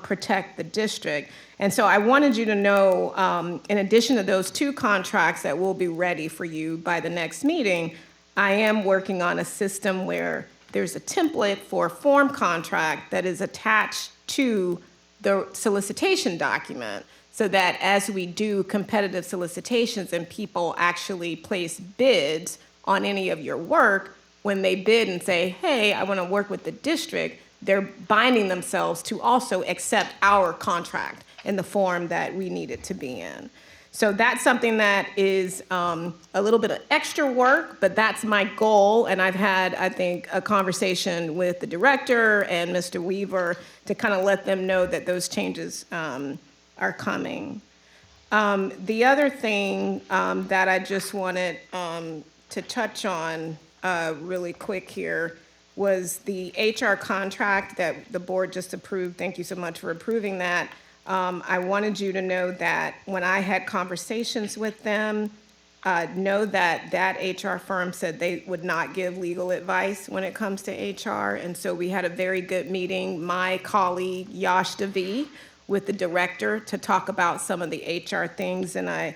protect the district. And so I wanted you to know, in addition to those two contracts that will be ready for you by the next meeting, I am working on a system where there's a template for a form contract that is attached to the solicitation document, so that as we do competitive solicitations and people actually place bids on any of your work, when they bid and say, hey, I want to work with the district, they're binding themselves to also accept our contract in the form that we need it to be in. So that's something that is a little bit of extra work, but that's my goal. And I've had, I think, a conversation with the director and Mr. Weaver to kind of let them know that those changes are coming. The other thing that I just wanted to touch on really quick here was the HR contract that the board just approved. Thank you so much for approving that. I wanted you to know that when I had conversations with them, know that that HR firm said they would not give legal advice when it comes to HR. And so we had a very good meeting, my colleague Yash Devi with the director, to talk about some of the HR things. And I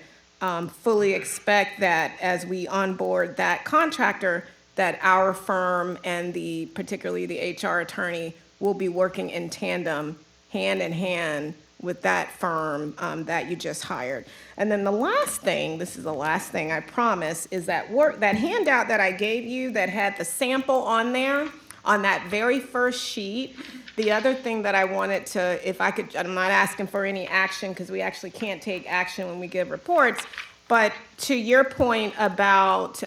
fully expect that as we onboard that contractor, that our firm and particularly the HR attorney will be working in tandem, hand in hand with that firm that you just hired. And then the last thing, this is the last thing I promise, is that handout that I gave you that had the sample on there, on that very first sheet. The other thing that I wanted to, if I could, I'm not asking for any action because we actually can't take action when we give reports, but to your point about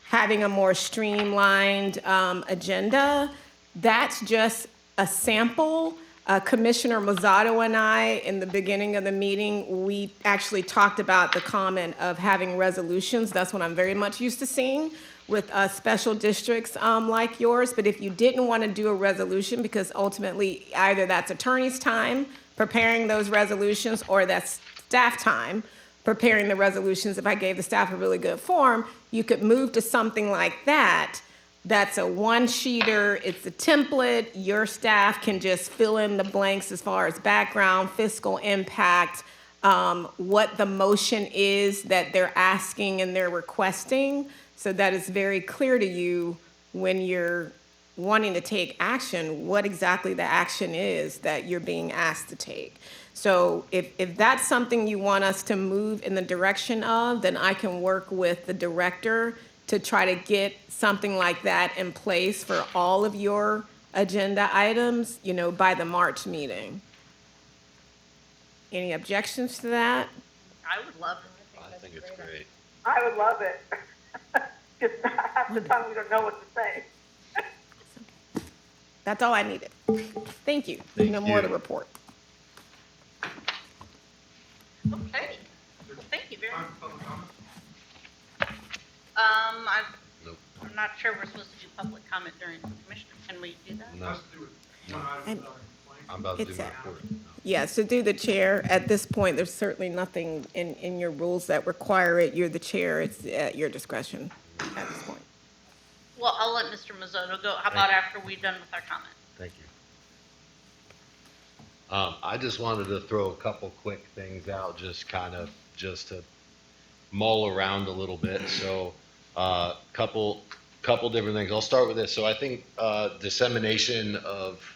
having a more streamlined agenda, that's just a sample. Commissioner Mozzato and I, in the beginning of the meeting, we actually talked about the comment of having resolutions. That's what I'm very much used to seeing with special districts like yours. But if you didn't want to do a resolution, because ultimately either that's attorney's time preparing those resolutions or that's staff time preparing the resolutions, if I gave the staff a really good form, you could move to something like that. That's a one-sheeter, it's a template, your staff can just fill in the blanks as far as background, fiscal impact, what the motion is that they're asking and they're requesting, so that it's very clear to you when you're wanting to take action, what exactly the action is that you're being asked to take. So if that's something you want us to move in the direction of, then I can work with the director to try to get something like that in place for all of your agenda items, by the March meeting. Any objections to that? I would love it. I think it's great. I would love it. Just half the time we don't know what to say. That's all I needed. Thank you. No more to report. Okay. Thank you very much. Nope. I'm not sure we're supposed to do public comment during the commissioner. Can we do that? No. And- I'm about to do It's my a- report. Yeah, so do the chair. At this point, there's certainly nothing in your rules that require it. You're the chair. It's at your discretion at this point. Well, I'll let Mr. Mazzoto go. How about after we're done with our comment? Thank you. I just wanted to throw a couple quick things out, just to mull around a little bit. So, couple different things. I'll start with this. So I think dissemination of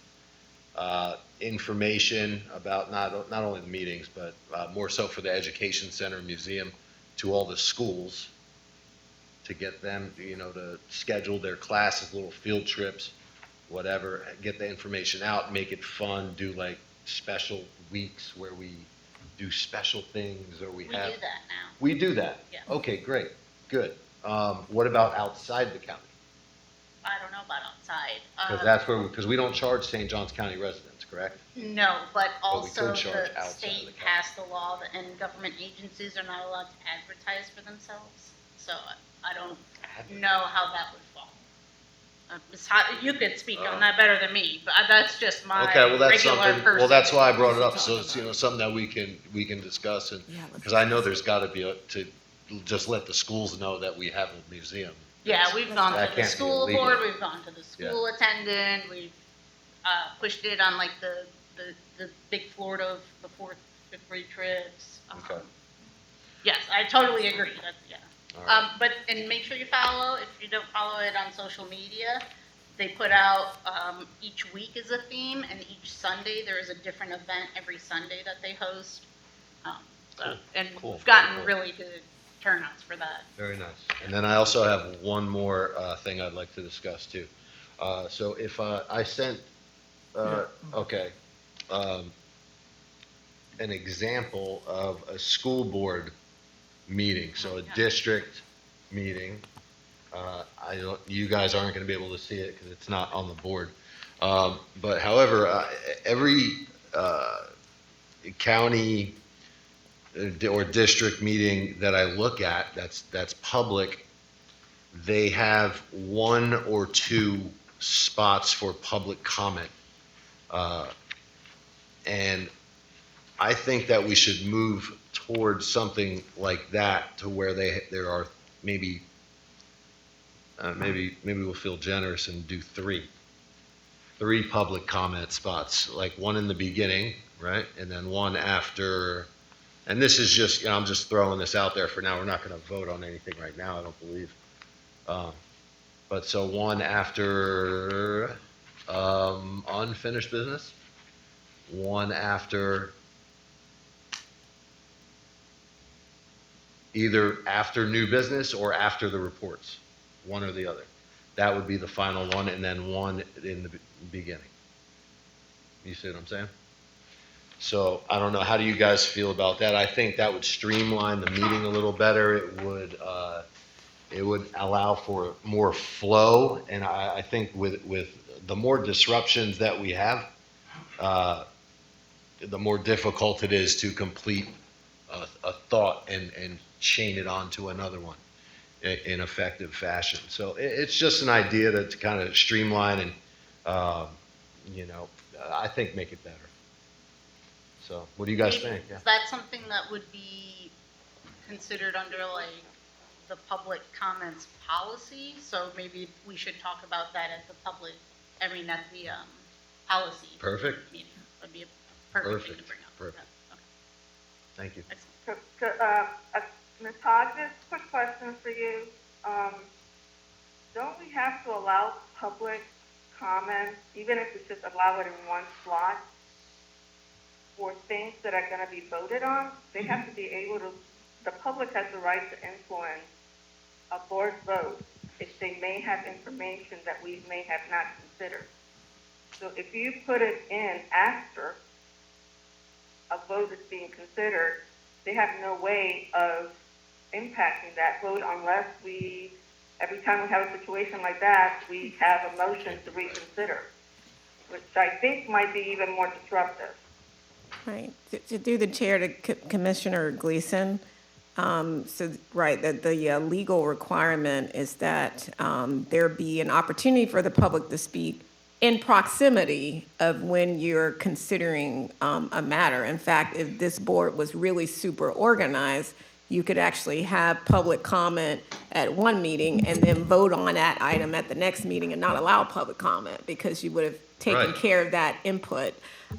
information about not only the meetings, but more so for the education center and museum to all the schools, to get them, to schedule their classes, little field trips, whatever, get the information out, make it fun, do like special weeks where we do special things, or we We have. do that now. We do that? Yeah. Okay, great, good. What about outside the county? I don't know about outside. Because we don't charge St. Johns County residents, correct? No, but But we could also charge the outside state the county. passed a law that, and government agencies are not allowed to advertise for themselves. So I don't know how that would fall. You could speak on that better than me, but that's just my Okay, well, that's regular something, person. well, that's why I brought it up, so it's, something that we can discuss, and, Yeah, let's because I know there's gotta be to just let the schools know that we have a museum. Yeah, we've gone that to the can't be school illegal. board, we've gone to the school attendant, we've, pushed it on like the big Florida, the fourth, fifth grade trips. Okay. Yes, I totally agree, that's, yeah. All right. But, and make sure you follow, if you don't follow it on social media, they put out, each week is a theme, and each Sunday, there is a different event every Sunday that they host. Cool. And Cool. we've gotten Cool. really good turnouts for that. Very nice. And then I also have one more thing I'd like to discuss too. So if I sent, okay, an example of a school board meeting, so a district meeting. You guys aren't going to be able to see it because it's not on the board. But however, every county or district meeting that I look at that's public, they have one or two spots for public comment. And I think that we should move towards something like that, to where there are maybe we'll feel generous and do three public comment spots, like one in the beginning, right? And then one after. And this is just, I'm just throwing this out there for now. We're not going to vote on anything right now, I don't believe. But so one after unfinished business, one after, either after new business or after the reports, one or the other. That would be the final one, and then one in the beginning. You see what I'm saying? So I don't know, how do you guys feel about that? I think that would streamline the meeting a little better. It would allow for more flow, and I think with the more disruptions that we have, the more difficult it is to complete a thought and chain it onto another one in effective fashion. So it's just an idea to kind of streamline and, I think make it better. So what do you guys think? Yeah. Is that something that would be considered under like the public comments policy? So maybe we should talk about that at the policy Perfect. meeting. Would be a perfect thing to bring up. Perfect. Okay. Thank you. Excellent. Ms. Hodges, quick question for you. Don't we have to allow public comment, even if we just allow it in one slot, for things that are going to be voted on? They have to be able to, the public has the right to influence a board vote if they may have information that we may have not considered. So if you put it in after a vote is being considered, they have no way of impacting that vote unless every time we have a situation like that, we have a motion to reconsider, which I think might be even more disruptive. Right, to do the chair to Commissioner Gleason, right, that the legal requirement is that there be an opportunity for the public to speak in proximity of when you're considering a matter. In fact, if this board was really super organized, you could actually have public comment at one meeting and then vote on that item at the next meeting and not allow public comment, because you would have taken Right. care of that input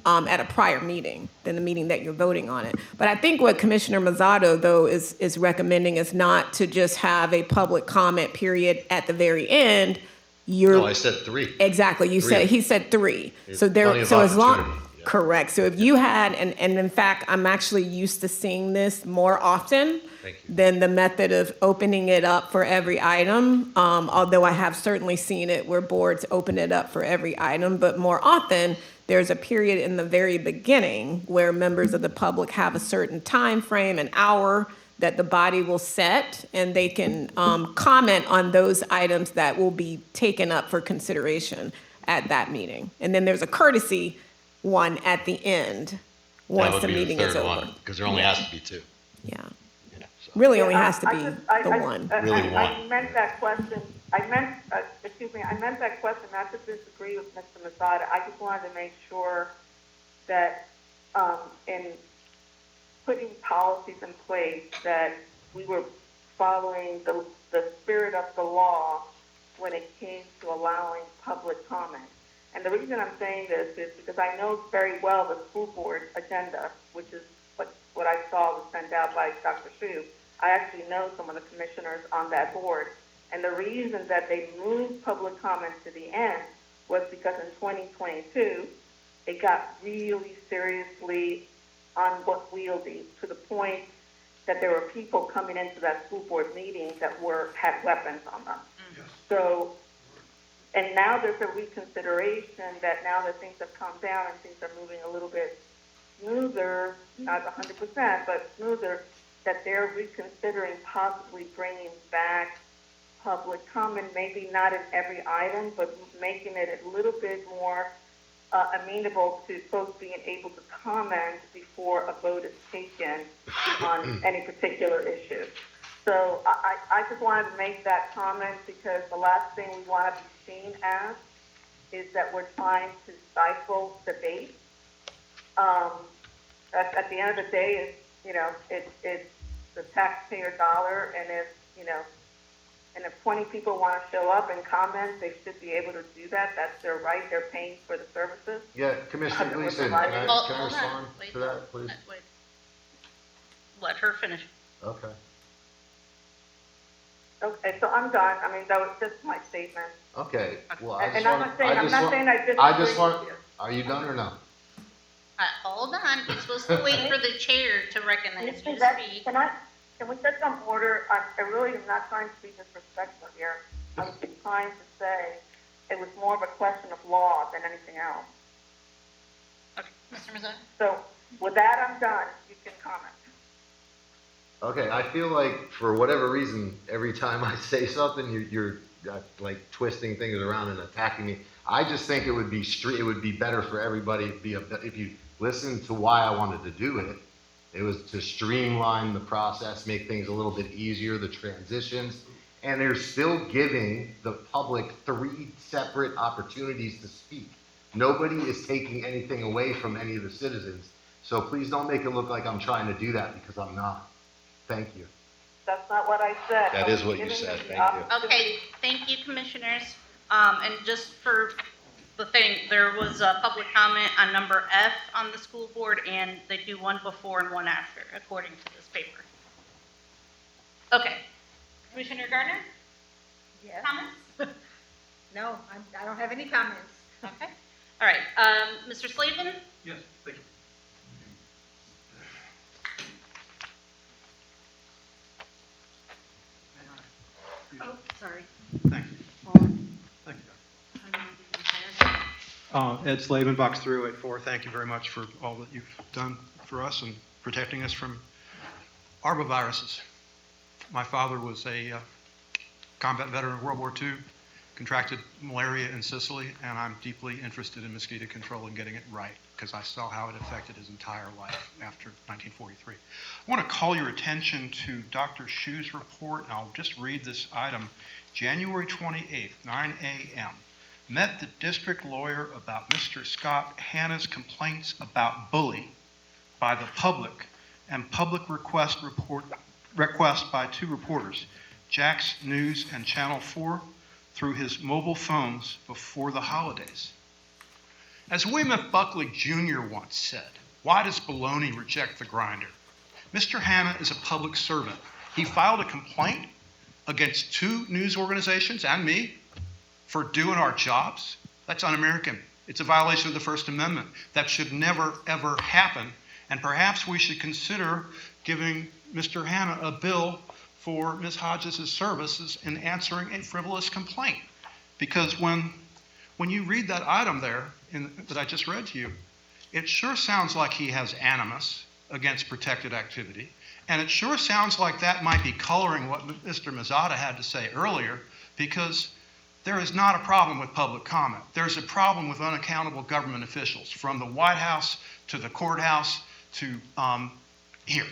at a prior meeting than the meeting that you're voting on it. But I think what Commissioner Mazzato, though, is recommending is not to just have a public comment period at the very end. No, I said three. Exactly, he said three. There's So plenty of so as long, opportunity, yeah. correct. So if you had, and in fact, I'm actually used to seeing this more often Thank you. than the method of opening it up for every item. Although I have certainly seen it where boards open it up for every item, but more often, there's a period in the very beginning where members of the public have a certain time frame, an hour, that the body will set, and they can comment on those items that will be taken up for consideration at that meeting. And then there's a courtesy one at the end, once the meeting is over. Because there only Yeah. has to be two. Yeah, So. really only Yeah, has to I be just- I- the I- one. Really I one. meant that question I meant that question not to disagree with Mr. Masada. I just wanted to make sure that in putting policies in place that we were following the spirit of the law when it came to allowing public comment. And the reason I'm saying this is because I know very well the school board agenda, which is what I saw was sent out by Dr. Shu. I actually know some of the commissioners on that board. And the reason that they moved public comment to the end was because in 2022, it got really seriously unwieldy to the point that there were people coming into that school board meeting that had weapons on them. Yes. So, and now there's a reconsideration that now that things have calmed down and things are moving a little bit smoother, not 100%, but smoother, that they're reconsidering possibly bringing back public comment, maybe not in every item, but making it a little bit more amenable to folks being able to comment before a vote is taken on any particular issue. So I just wanted to make that comment because the last thing we want to be seen as is that we're trying to stifle debate. At the end of the day, it's the taxpayer dollar, and if 20 people want to show up and comment, they should be able to do that. That's their right. They're paying for the services. Yeah, Commissioner Gleason, can I Hold on. respond Wait, to that, please? wait. Let her finish. Okay. Okay, so I'm done. I mean, that was just my statement. Okay, well, And I'm not saying I disagree with you. are you done or no? Hold on, you're supposed to wait for the chair to recognize you to speak. Can we set some order? I really am not trying to be disrespectful here. I was just trying to say it was more of a question of law than anything else. Okay, Mr. Mazzone? So with that, I'm done. You can comment. Okay, I feel like for whatever reason, every time I say something, you're like twisting things around and attacking me. I just think it would be better for everybody if you listened to why I wanted to do it. It was to streamline the process, make things a little bit easier, the transitions, and they're still giving the public 3 separate opportunities to speak. Nobody is taking anything away from any of the citizens, so please don't make it look like I'm trying to do that because I'm not. Thank you. That's not what I said. That is what you said. Thank you. Okay, thank you, commissioners. And just for the thing, there was a public comment on number F on the school board, and they do one before and one after, according to this paper. Okay. Commissioner Gardner, Yes. comments? No, I don't have any comments. Okay. All right. Mr. Slavin? Yes, thank you. Oh, sorry. Thank you. Thank you. Ed Slavin, Box 3084. Thank you very much for all that you've done for us and protecting us from arboviruses. My father was a combat veteran of World War II, contracted malaria in Sicily, and I'm deeply interested in mosquito control and getting it right because I saw how it affected his entire life after 1943. I want to call your attention to Dr. Shu's report, and I'll just read this item. January 28th, 9 a.m. Met the district lawyer about Mr. Scott Hanna's complaints about bullying by the public and public request by 2 reporters, Jax News and Channel 4, through his mobile phones before the holidays. As William F. Buckley Jr. once said, why does baloney reject the grinder? Mr. Hanna is a public servant. He filed a complaint against 2 news organizations and me for doing our jobs. That's un-American. It's a violation of the First Amendment. That should never, ever happen. And perhaps we should consider giving Mr. Hanna a bill for Ms. Hodges' services in answering a frivolous complaint. Because when you read that item there that I just read to you, it sure sounds like he has animus against protected activity. And it sure sounds like that might be coloring what Mr. Mazzata had to say earlier, because there is not a problem with public comment. There's a problem with unaccountable government officials, from the White House to the courthouse to here.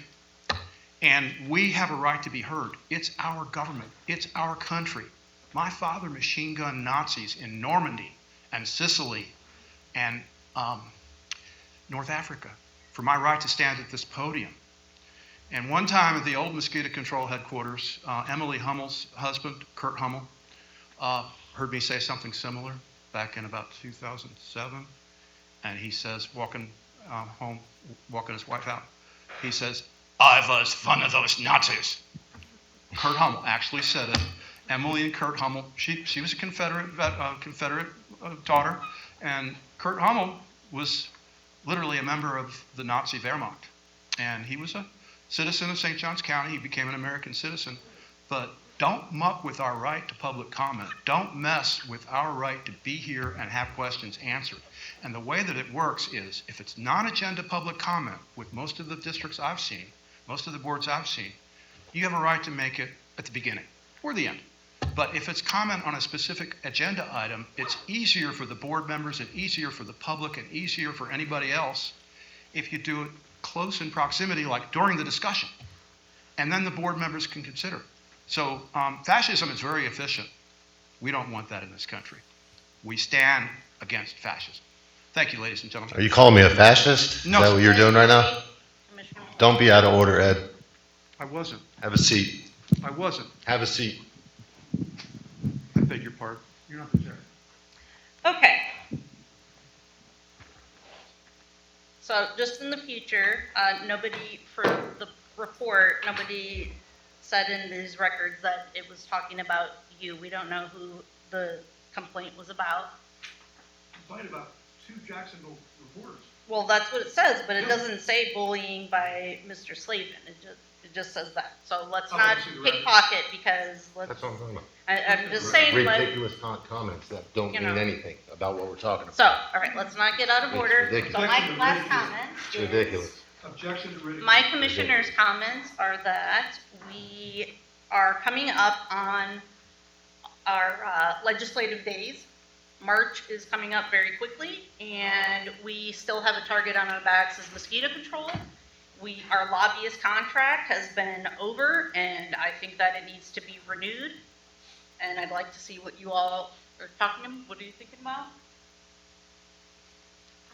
And we have a right to be heard. It's our government. It's our country. My father machine gunned Nazis in Normandy and Sicily and North Africa for my right to stand at this podium. And one time at the old mosquito control headquarters, Emily Hummel's husband, Kurt Hummel, heard me say something similar back in about 2007. And he says, walking home, walking his wife out, he says, "I was one of those Nazis." Kurt Hummel actually said it. Emily and Kurt Hummel, she was a Confederate daughter, and Kurt Hummel was literally a member of the Nazi Wehrmacht. And he was a citizen of St. Johns County. He became an American citizen. But don't muck with our right to public comment. Don't mess with our right to be here and have questions answered. And the way that it works is, if it's non-agenda public comment with most of the districts I've seen, most of the boards I've seen, you have a right to make it at the beginning or the end. But if it's comment on a specific agenda item, it's easier for the board members and easier for the public and easier for anybody else if you do it close in proximity, like during the discussion. And then the board members can consider it. So fascism is very efficient. We don't want that in this country. We stand against fascism. Thank you, ladies and gentlemen. Are you calling me a fascist? No, Is that sir. what you're doing right now? Commissioner. Don't be out of order, Ed. I wasn't. Have a seat. I wasn't. Have a seat. I beg your pardon. You're not the chair. Okay. So just in the future, nobody, for the report, nobody said in these records that it was talking about you. We don't know who the complaint was about. Complained about 2 Jacksonville reporters. Well, that's what it says, but it doesn't say bullying by Mr. Slavin. It just says that. So let's Oh, not I see the record. pickpocket because That's what I'm talking about. I'm just saying, like, Ridiculous comments that don't You mean know. anything about what we're talking about. so, all right, let's not get out of It's order. ridiculous. So my last comment It's is, ridiculous. Objection to ridicule. my commissioner's comments are that we are coming up on our legislative days. March is coming up very quickly, and we still have a target on our backs as mosquito control. Our lobbyist contract has been over, and I think that it needs to be renewed. And I'd like to see what you all are talking about. What are you thinking about?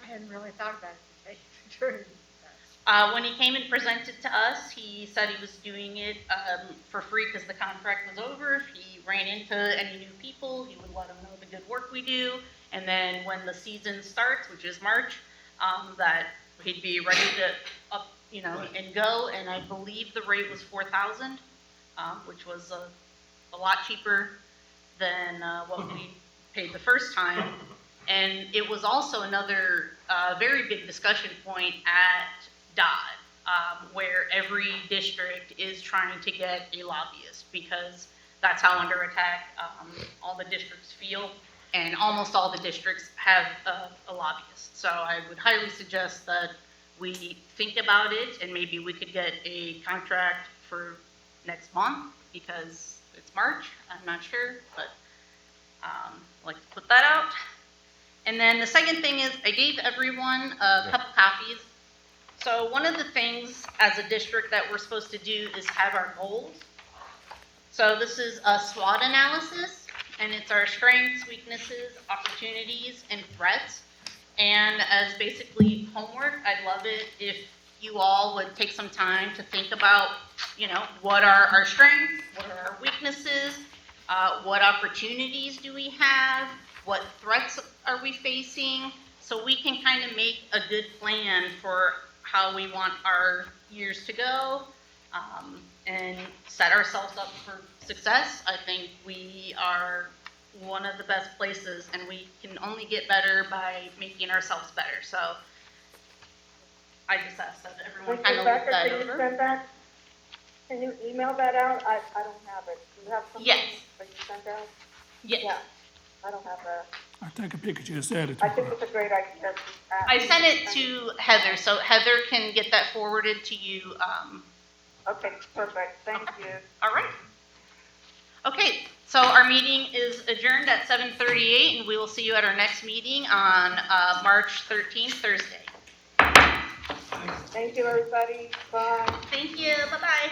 I hadn't really thought about it, to tell you the truth. When he came and presented to us, he said he was doing it for free because the contract was over. If he ran into any new people, he would let them know the good work we do. And then when the season starts, which is March, that he'd be ready to up, and go. And I believe the rate was $4,000, which was a lot cheaper than what we paid the first time. And it was also another very big discussion point at DOD, where every district is trying to get a lobbyist because that's how under attack all the districts feel, and almost all the districts have a lobbyist. So I would highly suggest that we think about it, and maybe we could get a contract for next month because it's March. I'm not sure, but I'd like to put that out. And then the second thing is I gave everyone a couple copies. So one of the things as a district that we're supposed to do is have our goals. So this is a SWOT analysis, and it's our strengths, weaknesses, opportunities, and threats. And as basically homework, I'd love it if you all would take some time to think about, what are our strengths, what are our weaknesses, what opportunities do we have, what threats are we facing, so we can kind of make a good plan for how we want our years to go, and set ourselves up for success. I think we are one of the best places, and we can only get better by making ourselves better. So I just ask that everyone kind of look Rebecca, that can you over. send that? Can you email that out? I don't have it. Do you have something Yes. that you sent out? Yes. Yeah, I don't have that. I take a picture and send it to I think her. it's a great idea. I sent it to Heather, so Heather can get that forwarded to you. Okay, perfect. Thank you. All right. Okay, so our meeting is adjourned at 7:38, and we will see you at our next meeting on March 13th, Thursday. Thank you, everybody. Bye. Thank you. Bye-bye.